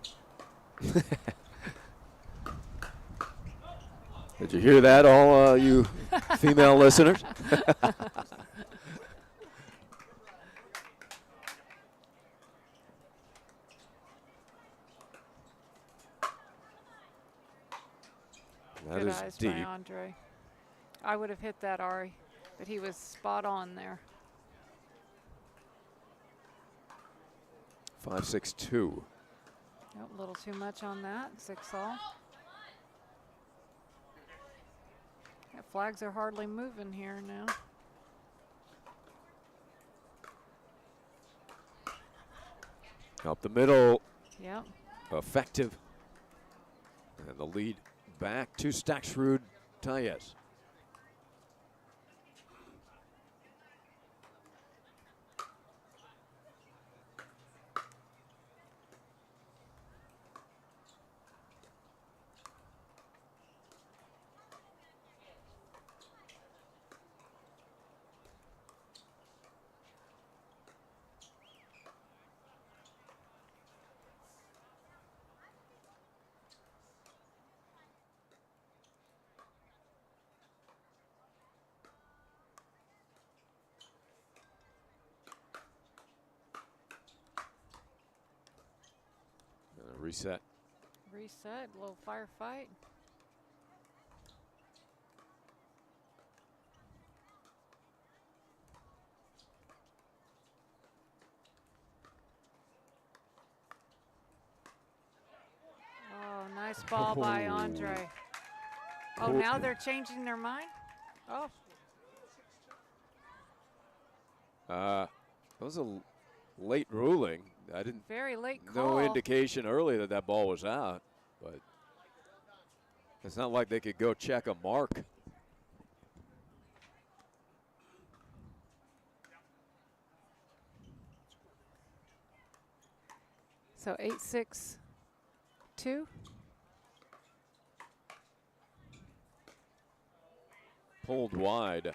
Did you hear that, all you female listeners? That Good is eyes deep. by Andre. I would have hit that, Ari, but he was spot on there. 5-6-2. Nope, a little too much on that. 6-all. Yeah, flags are hardly moving here now. Up the middle. Yep. Effective. And the lead back to Staksrud Tayez. Reset. Reset, little firefight. Oh, nice ball by Oh. Andre. Oh, Cool. now they're changing their mind? Oh, That was a late ruling. I didn't. very late call. No indication early that that ball was out, but it's not like they could go check a mark. So 8-6-2. Pulled wide.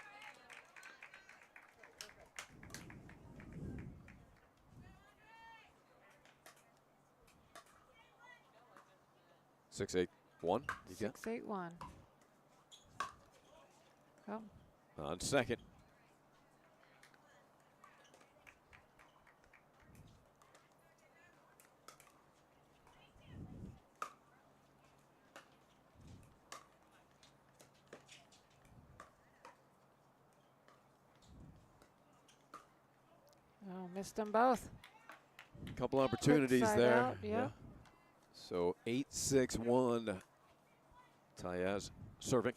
Six, 8-1. You got 6-8-1. Oh, on second. oh, missed them both. Couple opportunities side there. out, yeah. So 8-6-1. Tayez serving.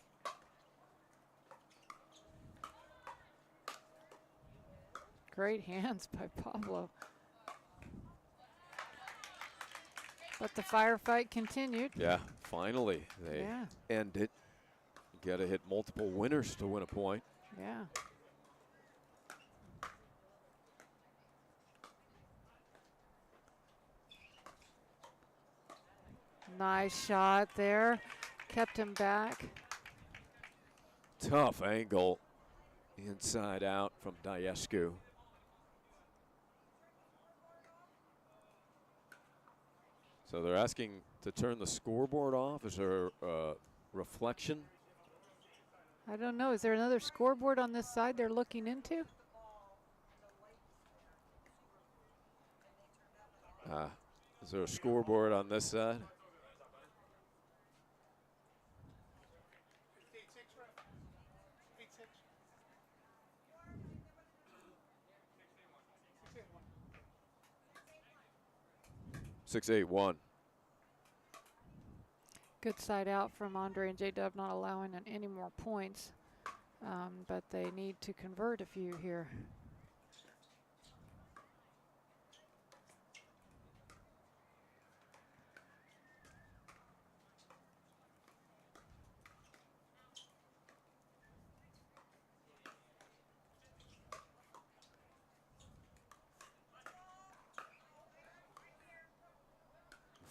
Great hands by Pablo. But the firefight continued. Yeah, finally they Yeah. end it. Got to hit multiple winners to win a point. Yeah. Nice shot there. Kept him back. Tough angle inside out from Diescu. So they're asking to turn the scoreboard off. Is there reflection? I don't know. Is there another scoreboard on this side they're looking into? Is there a scoreboard on this side? Six, 8-1. Good side out from Andre and J-Dub, not allowing any more points. But they need to convert a few here.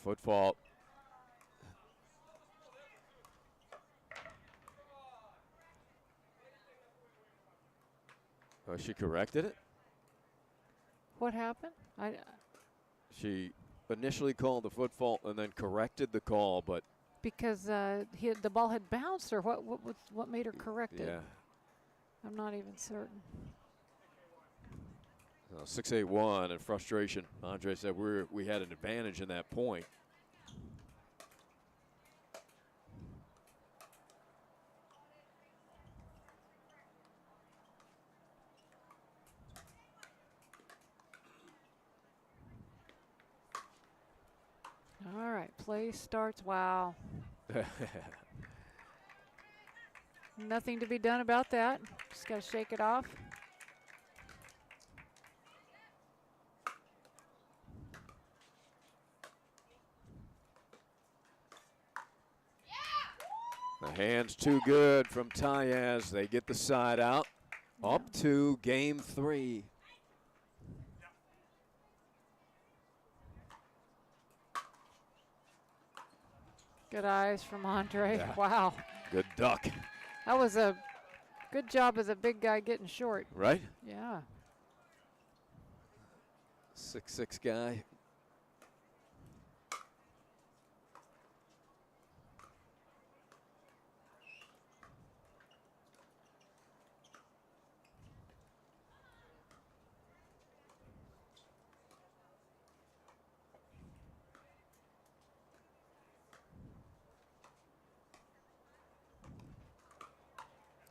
Foot fault. Oh, she corrected it? What happened? She initially called the foot fault and then corrected the call, but Because the ball had bounced, or what made her correct it? yeah. I'm not even certain. 6-8-1 and frustration. Andre said we had an advantage in that point. All right, play starts. Wow. Nothing to be done about that. Just got to shake it off. The hand's too good from Tayez. They get the side out. Up to game 3. Good eyes from Andre. Yeah. Wow. Good duck. That was a good job as a big guy getting short. Right? Yeah. 6'6" guy.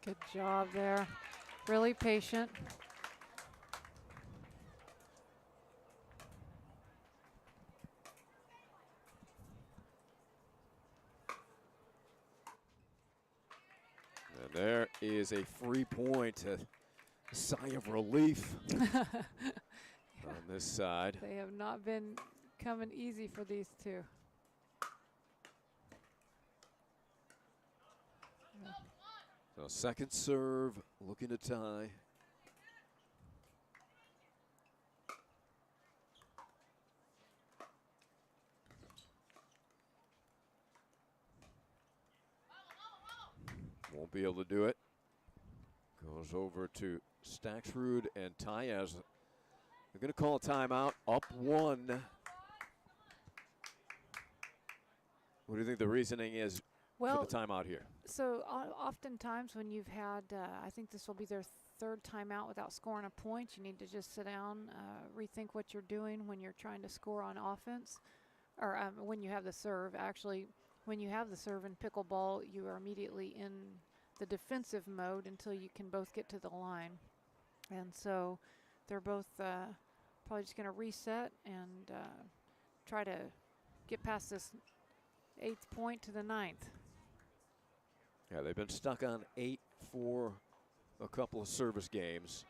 Good job there. Really patient. And there is a free point. A sigh of relief on this side. They have not been coming easy for these two. So second serve, looking to tie. Won't be able to do it. Goes over to Staxrud and Tayez. They're going to call a timeout, up one. What do you think the reasoning is for the timeout here? So oftentimes when you've had, I think this will be their third timeout without scoring a point, you need to just sit down, rethink what you're doing when you're trying to score on offense, or when you have the serve. Actually, when you have the serve in pickleball, you are immediately in the defensive mode until you can both get to the line. And so they're both probably just going to reset and try to get past this 8th point to the 9th. Yeah, they've been stuck on 8 for a couple of service games.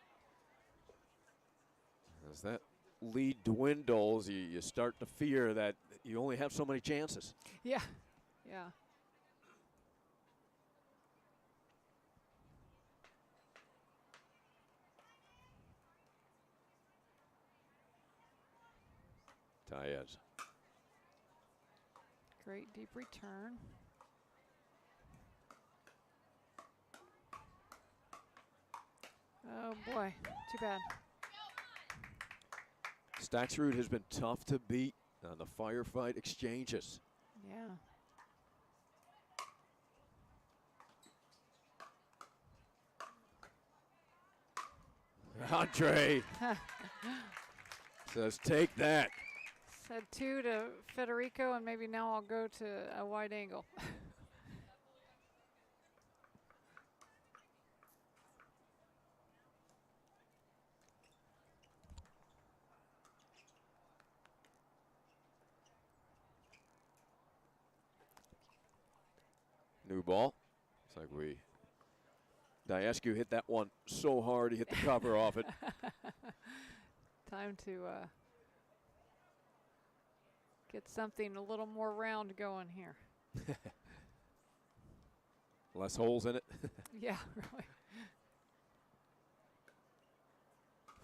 As that lead dwindles, you start to fear that you only have so many chances. Yeah, yeah. Tayez. Great deep return. Oh boy, too bad. Staxrud has been tough to beat on the firefight exchanges. Yeah. Andre says, take that. Said 2 to Federico, and maybe now I'll go to a wide angle. New ball. It's like Diascu hit that one so hard he hit the cover off it. Time to get something a little more round going here. Less holes in it. Yeah, really.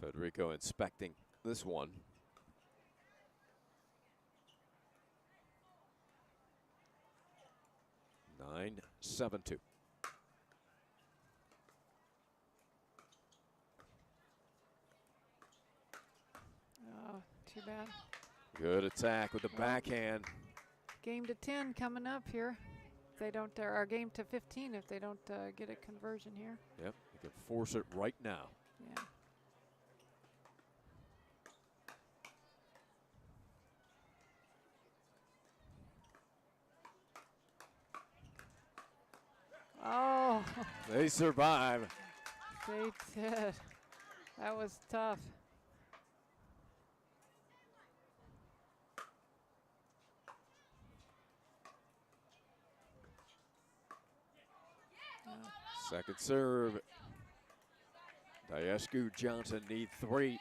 Federico inspecting this one. Nine, 7-2. Oh, too bad. Good attack with the backhand. Game to 10 coming up here. If they don't, or game to 15 if they don't get a conversion here. Yep, you can force it right now. Yeah. Oh. They survive. They did. That was tough. Second serve. Diascu Johnson need 3.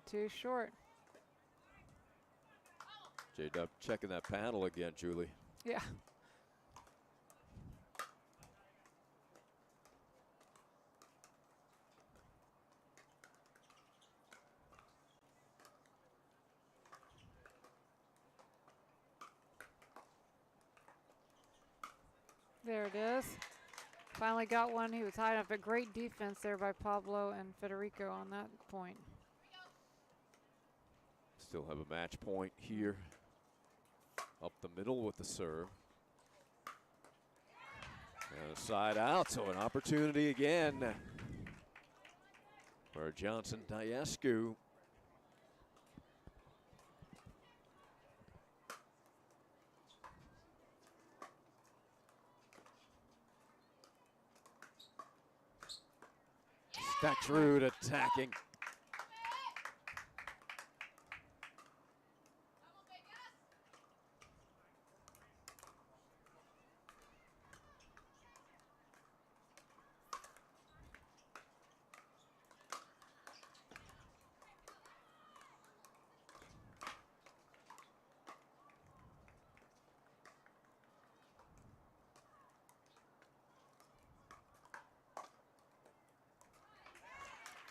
Too short. J-Dub checking that paddle again, Julie. Yeah. There it is. Finally got one. He was high enough. A great defense there by Pablo and Federico on that point. Still have a match point here. Up the middle with the serve. And a side out, so an opportunity again for Johnson Diascu. Staxrud attacking.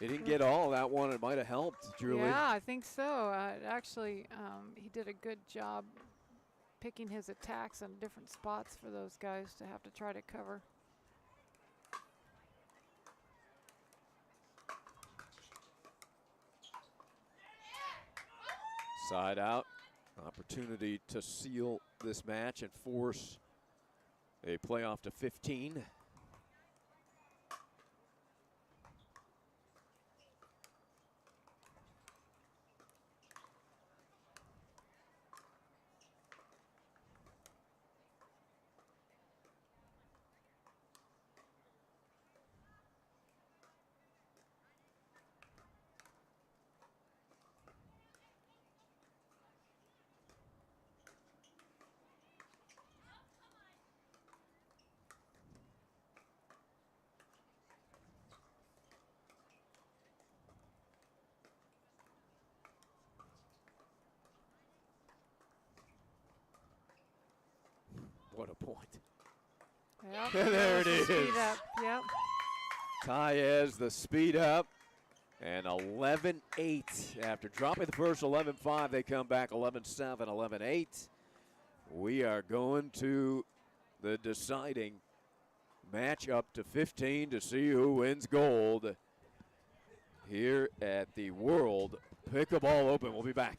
He didn't get all that one. It might have helped, Julie. Yeah, I think so. Actually, he did a good job picking his attacks on different spots for those guys to have to try to cover. Side out. Opportunity to seal this match and force a playoff to 15. What a point. Yep, There it is. Speed up. Yep. Taez, the speed up, and 11-8. After dropping the first 11-5, they come back 11-7, 11-8. We are going to the deciding match up to 15 to see who wins gold here at the World Pickleball Open. We'll be back.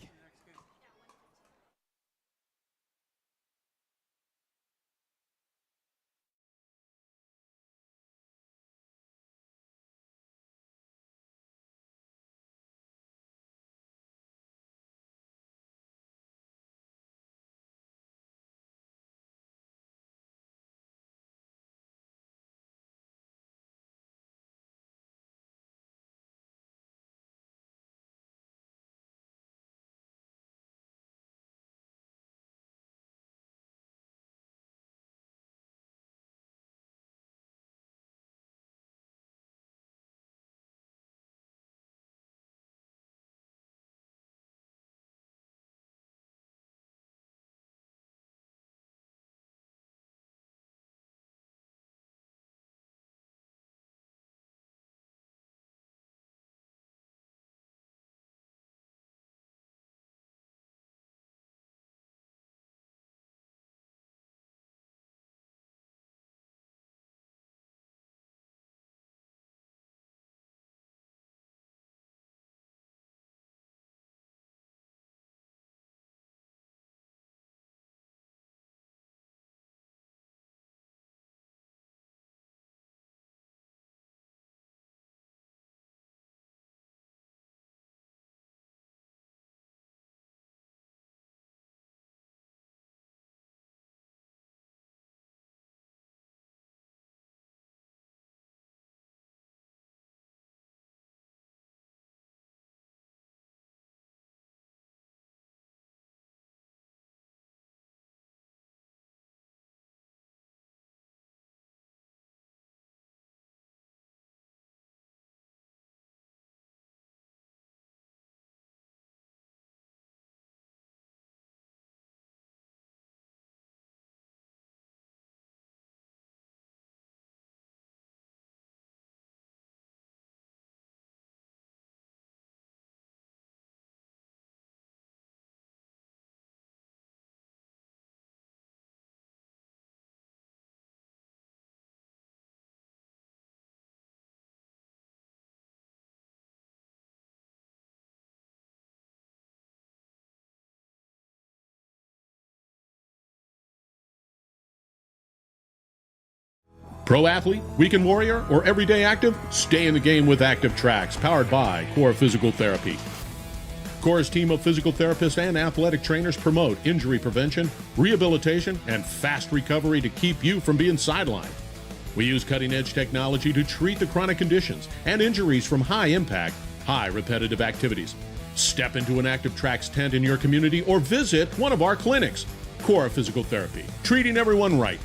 Pro athlete, weekend warrior, or everyday active? Stay in the game with Active Tracks, powered by Core Physical Therapy. Core's team of physical therapists and athletic trainers promote injury prevention, rehabilitation, and fast recovery to keep you from being sidelined. We use cutting-edge technology to treat the chronic conditions and injuries from high-impact, high repetitive activities. Step into an Active Tracks tent in your community or visit one of our clinics. Core Physical Therapy, treating everyone right.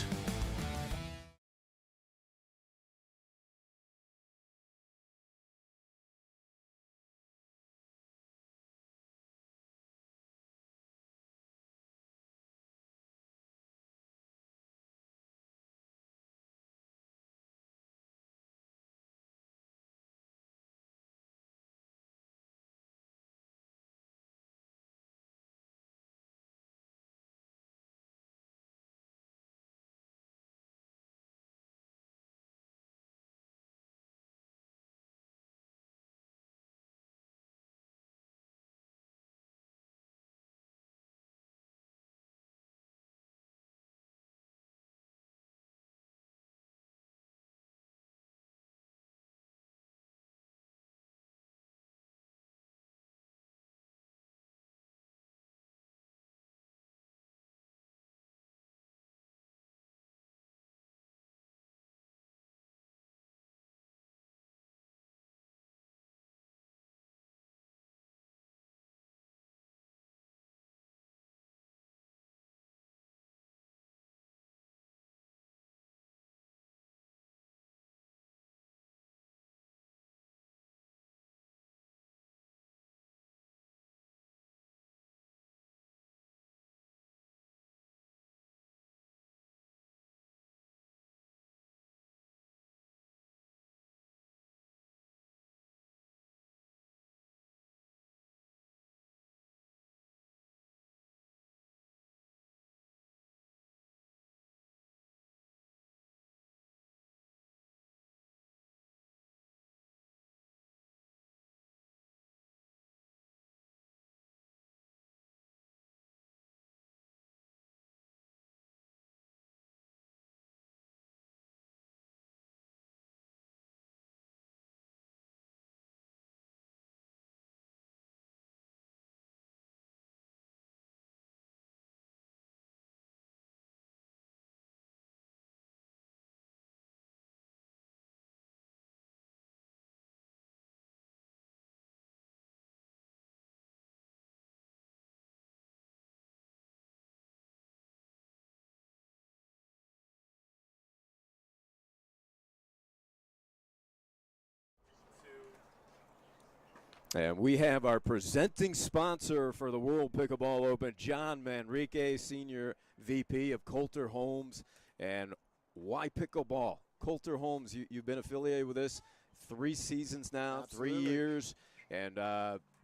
And we have our presenting sponsor for the World Pickleball Open, John Manrique, Senior VP of Kolter Homes. And why pickleball? Kolter Homes, you've been affiliated with this 3 seasons now, Absolutely. 3 years. And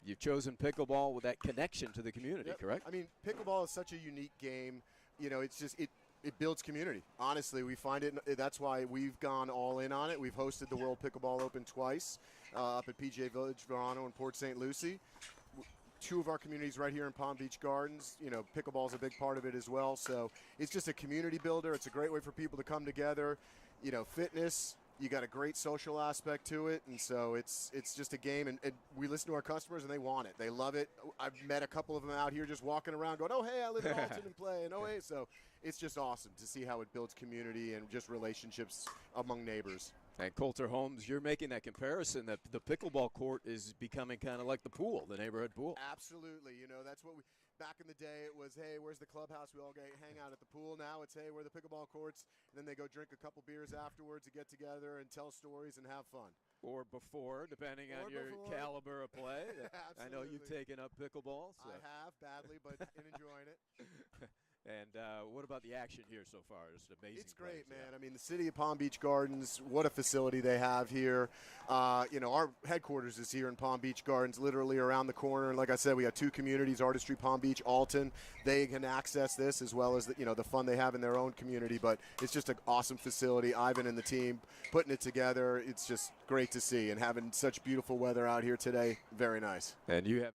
you've chosen pickleball with that connection to the community, Yep. correct? I mean, pickleball is such a unique game. You know, it's just it builds community. Honestly, we find it. That's why we've gone all in on it. We've hosted the World Pickleball Open twice up at PGA Village, Verano, and Port St. Lucie. 2 of our communities right here in Palm Beach Gardens. You know, pickleball is a big part of it as well. So it's just a community builder. It's a great way for people to come together. You know, fitness. You got a great social aspect to it, and so it's just a game, and we listen to our customers, and they want it. They love it. I've met a couple of them out here just walking around going, oh, hey, I live in Alton and play, and oh, hey. So it's just awesome to see how it builds community and just relationships among neighbors. And Kolter Homes, you're making that comparison that the pickleball court is becoming kind of like the pool, the neighborhood pool. Absolutely. You know, that's what we – back in the day, it was, hey, where's the clubhouse? We all hang out at the pool. Now it's, hey, where are the pickleball courts? And then they go drink a couple beers afterwards to get together and tell stories and have fun. Or before, depending on your caliber of play. I know you've taken up pickleball. So. I have, badly, but enjoying it. And what about the action here so far? It's amazing. It's great, man. I mean, the city of Palm Beach Gardens, what a facility they have here. You know, our headquarters is here in Palm Beach Gardens, literally around the corner. And like I said, we have 2 communities, Artistry, Palm Beach, Alton. They can access this as well as, the fun they have in their own community. But it's just an awesome facility. Ivan and the team putting it together. It's just great to see. And having such beautiful weather out here today, very nice. And you have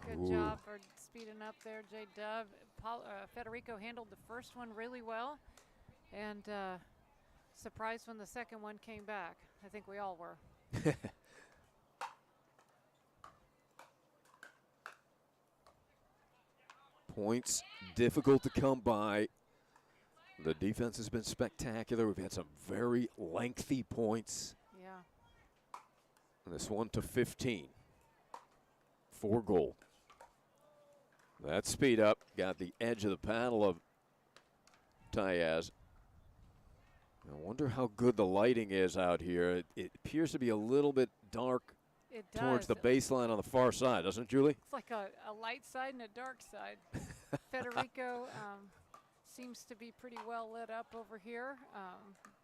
Good job for speeding up there, J. Dove. Federico handled the first one really well, and surprised when the second one came back. I think we all were. points difficult to come by. The defense has been spectacular. We've had some very lengthy points. Yeah. And this one to 15 for gold. That speed up got the edge of the paddle of Tayaz. I wonder how good the lighting is out here. It appears to be a little bit dark towards the baseline on the far side, doesn't it, Julie? It's like a light side and a dark side. Federico seems to be pretty well lit up over here,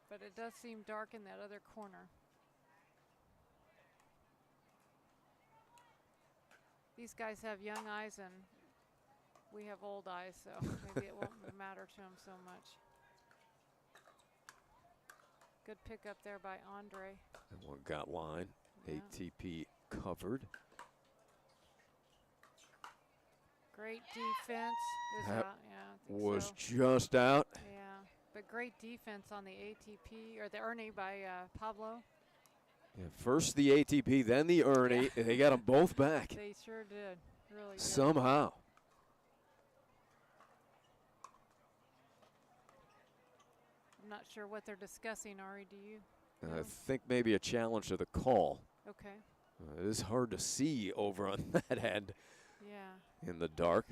but it does seem dark in that other corner. These guys have young eyes and we have old eyes, so maybe it won't matter to them so much. Good pick up there by Andre. That one got line. Yeah. ATP covered. Great defense. That yeah, I think was so. just out. Yeah, but great defense on the ATP, or the Ernie by Pablo. Yeah, first the ATP, then the Ernie. Yeah. They got them both back. They sure did. Really good. Somehow. I'm not sure what they're discussing, Ari. Do you? I think maybe a challenge to the call. Okay. It is hard to see over on that end Yeah. in the dark.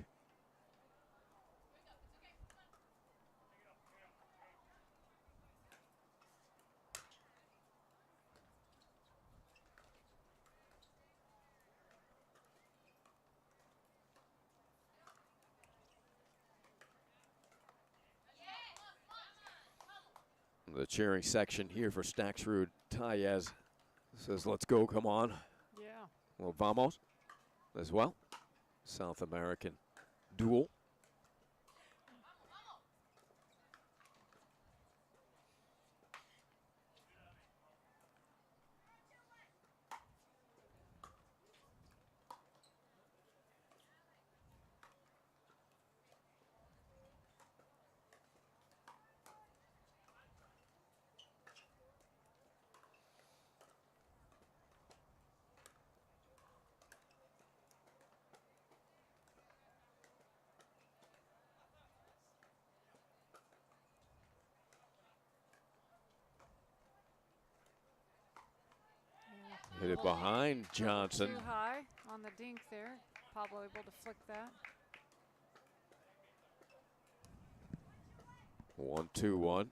The cheering section here for Staxrud Tayez says, let's go, come on. Yeah. Well, vamos as well. South American duel. Hit it behind Johnson. Too high on the dink there. Pablo able to flick that. 1-2-1.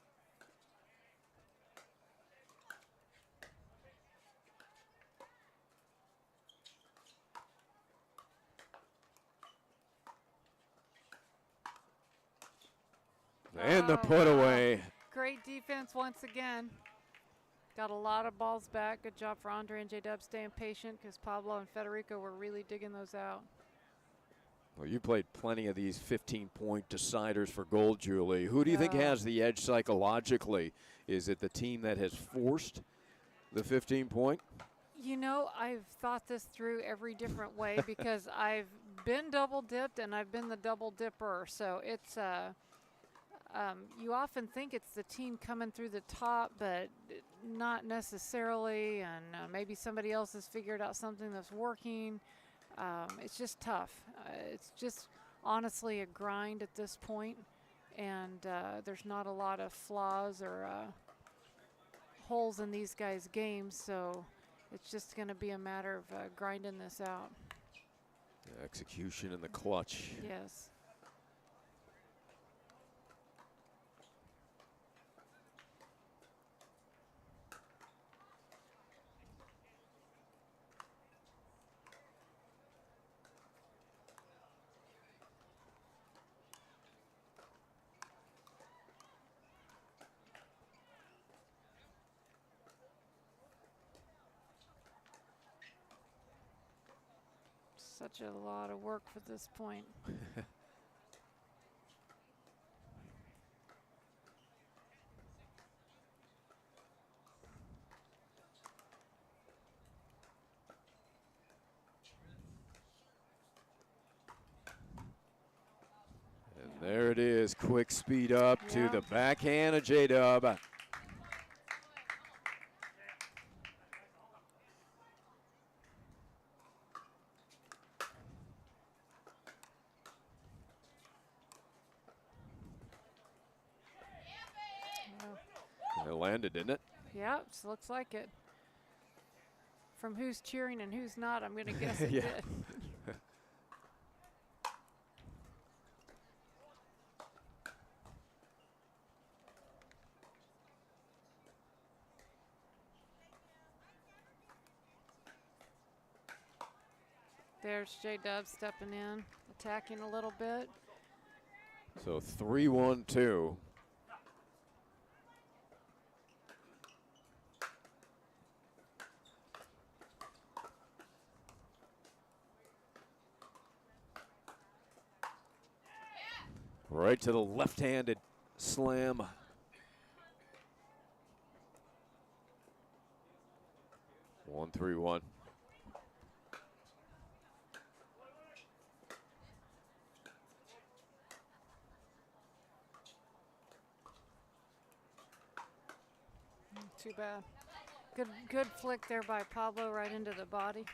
And the put away. Great defense once again. Got a lot of balls back. Good job for Andre and J-Dub staying patient because Pablo and Federico were really digging those out. Well, you played plenty of these 15-point deciders for gold, Julie. Who do you think has the edge psychologically? Is it the team that has forced the 15-point? You know, I've thought this through every different way because I've been double dipped and I've been the double dipper. So it's you often think it's the team coming through the top, but not necessarily. And maybe somebody else has figured out something that's working. It's just tough. It's just honestly a grind at this point, and there's not a lot of flaws or holes in these guys' games, so it's just going to be a matter of grinding this out. Execution in the clutch. Yes. Such a lot of work for this point. And there it is, quick speed up to the backhand of J-Dub. It landed, didn't it? Yeah, looks like it. From who's cheering and who's not, I'm going to guess it Yeah. did. There's J-Dub stepping in, attacking a little bit. So 3-1-2. Right to the left-handed slam. One, 3-1. Too bad. Good flick there by Pablo right into the body.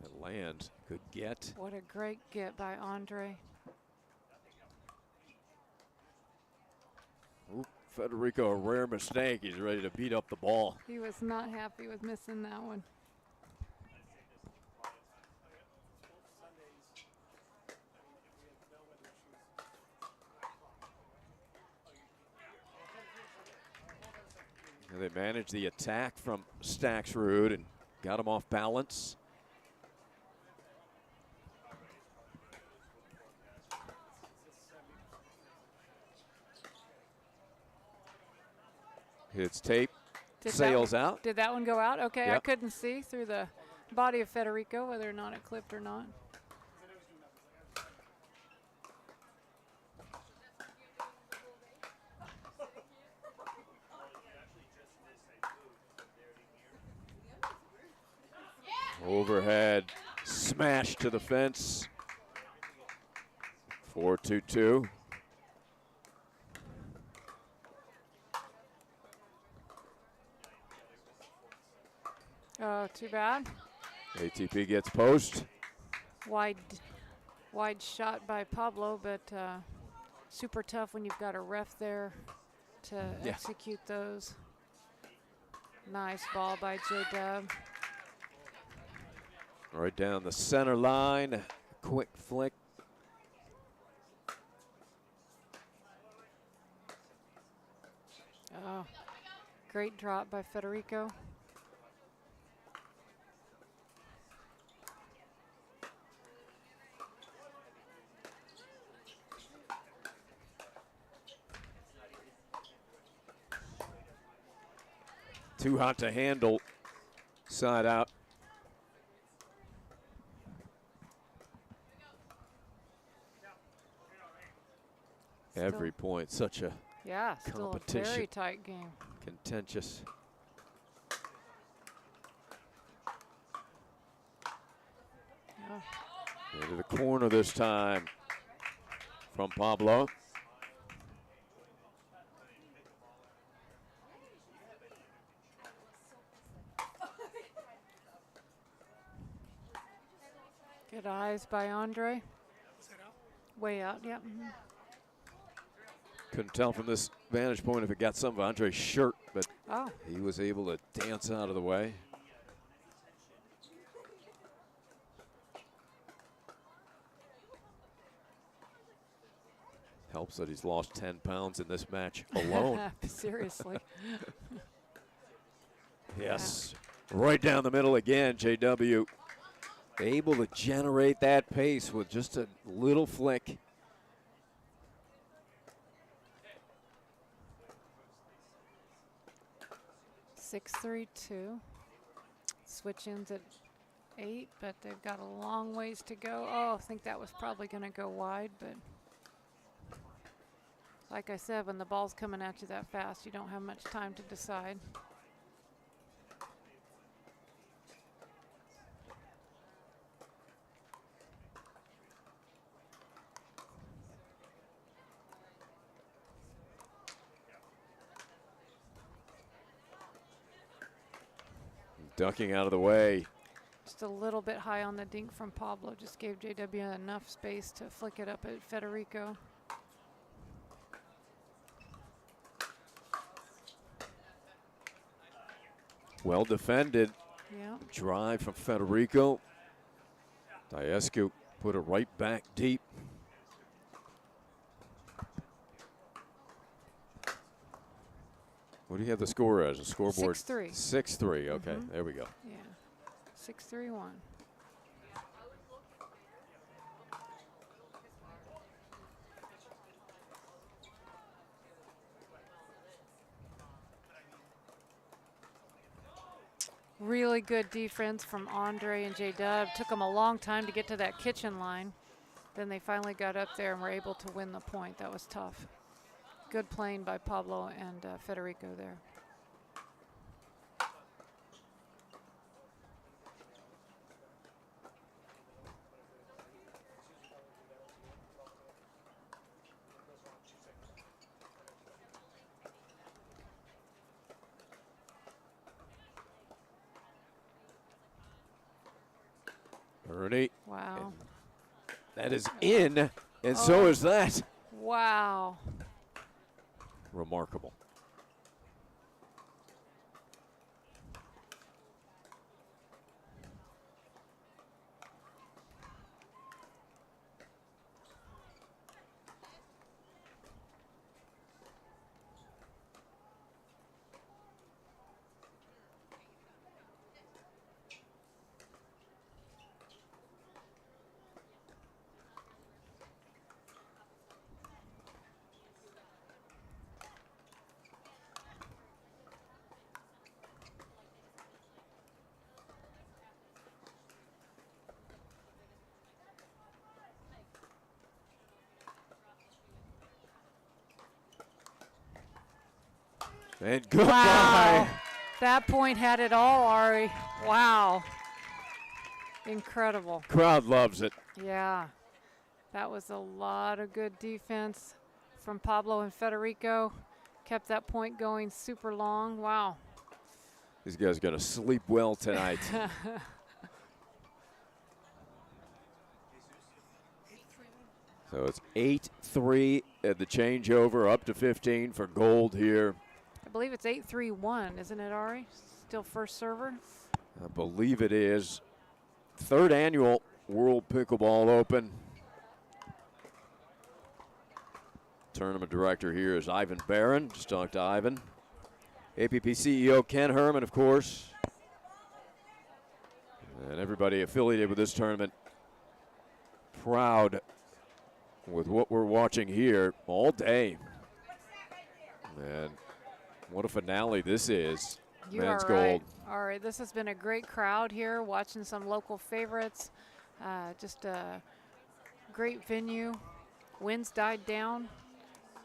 It lands. Good get. What a great get by Andre. Ooh, Federico, a rare mistake. He's ready to beat up the ball. He was not happy with missing that one. And they managed the attack from Staxrud and got him off balance. Hits tape, Did that sails one- out. Did that one go out? Okay, I Yep. couldn't see through the body of Federico whether or not it clipped or not. Overhead smash to the fence. 4-2-2. Oh, too bad. ATP gets post. Wide shot by Pablo, but super tough when you've got a ref there to Yeah. execute those. Nice ball by J-Dub. Right down the center line. Quick flick. Oh, great drop by Federico. Too hot to handle. Side out. Every point, such a Yeah, still a competition. very tight game. Contentious. Yeah. Into the corner this time from Pablo. Good eyes by Andre. Way out, yep. Mhm. Couldn't tell from this vantage point if it got some of Andre's shirt, but Oh. he was able to dance out of the way. Helps that he's lost 10 pounds in this match alone. Seriously. Yes, right down the middle again, JW. Able to generate that pace with just a little flick. Six, 6-3-2. Switch ins at 8, but they've got a long ways to go. Oh, I think that was probably going to go wide, but like I said, when the ball's coming at you that fast, you don't have much time to decide. Ducking out of the way. Just a little bit high on the dink from Pablo. Just gave JW enough space to flick it up at Federico. Well defended. Yeah. Drive from Federico. Diescu put it right back deep. What do you have the score as? A scoreboard? 6-3. 6-3. Okay, there we go. Yeah. 6-3-1. Really good defense from Andre and J-Dub. Took them a long time to get to that kitchen line. Then they finally got up there and were able to win the point. That was tough. Good playing by Pablo and Federico there. Ernie. Wow. That is in, and so is that. Wow. Remarkable. And goodbye. Wow. That point had it all, Ari. Wow. Incredible. Crowd loves it. Yeah. That was a lot of good defense from Pablo and Federico. Kept that point going super long. Wow. These guys got to sleep well tonight. So it's 8-3 at the changeover, up to 15 for gold here. I believe it's 8-3-1, isn't it, Ari? Still first server? I believe it is. Third annual World Pickleball Open. Tournament director here is Ivan Barron. Just talked to Ivan. APP CEO Ken Herman, of course. And everybody affiliated with this tournament proud with what we're watching here all day. And what a finale this is. You Men's are gold. right. All right, this has been a great crowd here, watching some local favorites. Just a great venue. Winds died down.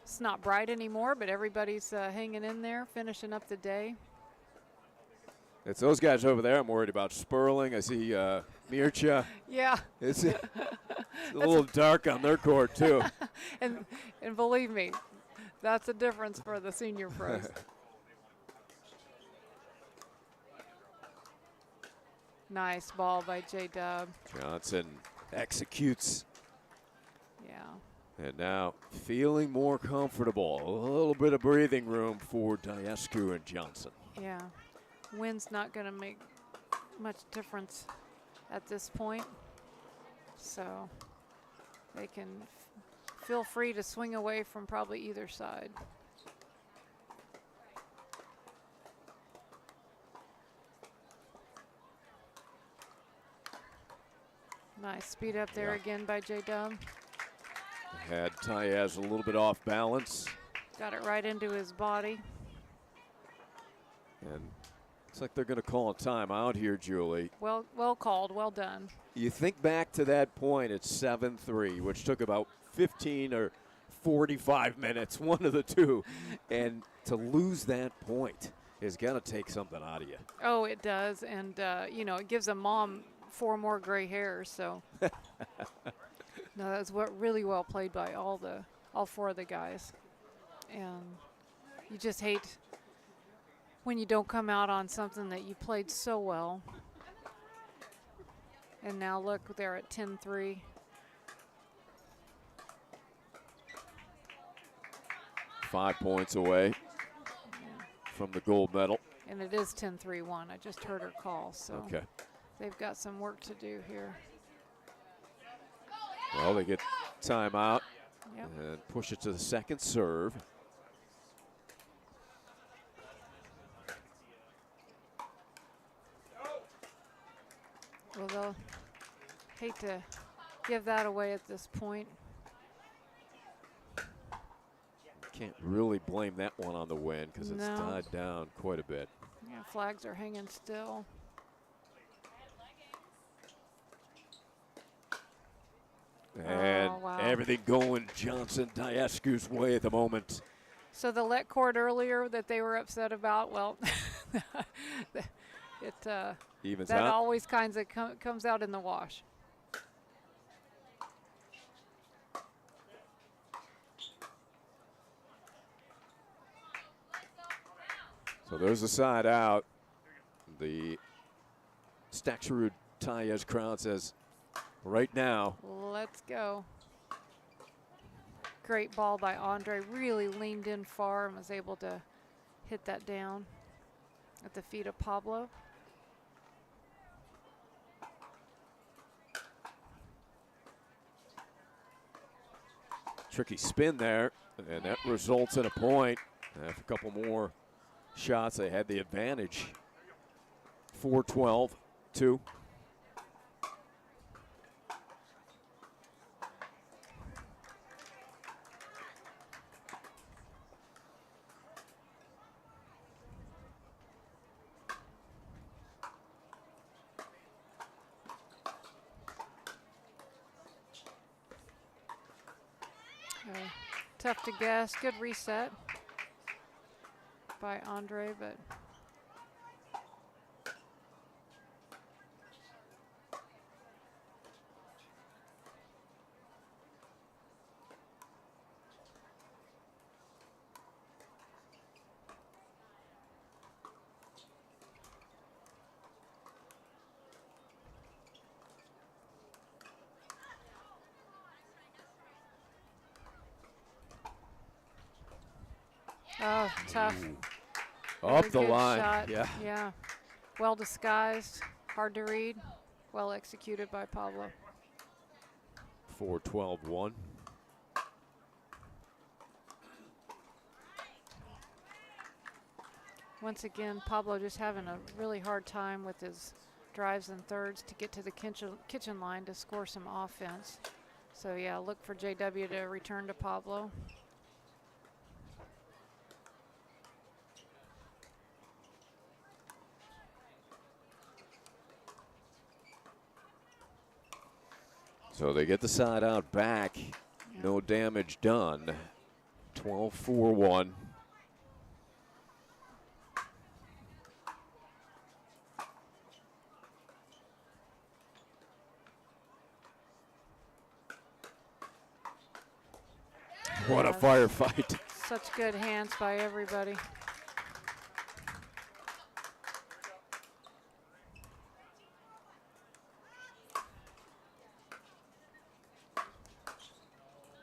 It's not bright anymore, but everybody's hanging in there, finishing up the day. It's those guys over there I'm worried about. Sperling, I see Mircha. Yeah. It's a little dark on their court, too. and believe me, that's a difference for the senior pros. Nice ball by J-Dub. Johnson executes. Yeah. And now feeling more comfortable. A little bit of breathing room for Diescu and Johnson. Yeah. Wind's not going to make much difference at this point. So they can feel free to swing away from probably either side. Nice speed up there again by J-Dub. Had Tyez a little bit off balance. Got it right into his body. And looks like they're going to call a timeout here, Julie. Well called, well done. You think back to that point at 7-3, which took about 15 or 45 minutes, one of the two. And to lose that point is going to take something out of you. Oh, it does. And, you know, it gives a mom 4 more gray hairs. So, no, that was really well played by all 4 of the guys. And you just hate when you don't come out on something that you played so well. And now look, they're at 10-3. Five points away from the gold medal. And it is 10-3-1. I just heard her call, so okay. They've got some work to do here. Well, they get timeout Yep. and push it to the second serve. Well, they'll hate to give that away at this point. Can't really blame that one on the wind because it's No. died down quite a bit. Yeah, flags are hanging still. And wow. everything going Johnson Diescu's way at the moment. So the let court earlier that they were upset about, well, it Evens that out. always kinds of comes out in the wash. So there's the side out. The Staxerud Tyez crowd says, right now. Let's go. Great ball by Andre. Really leaned in far and was able to hit that down at the feet of Pablo. Tricky spin there, and that results in a point. After a couple more shots, they had the advantage. 4-12-2. Tough to guess. Good reset. by Andre, but oh, tough. Up Really the good line. shot. Yeah. Yeah. Well disguised, hard to read, well executed by Pablo. 4-12-1. Once again, Pablo just having a really hard time with his drives and thirds to get to the kitchen line to score some offense. So yeah, look for JW to return to Pablo. So they get the side out back. No damage done. 12-4-1. What a firefight. Such good hands by everybody.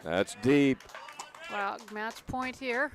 That's deep. Wow, match point here.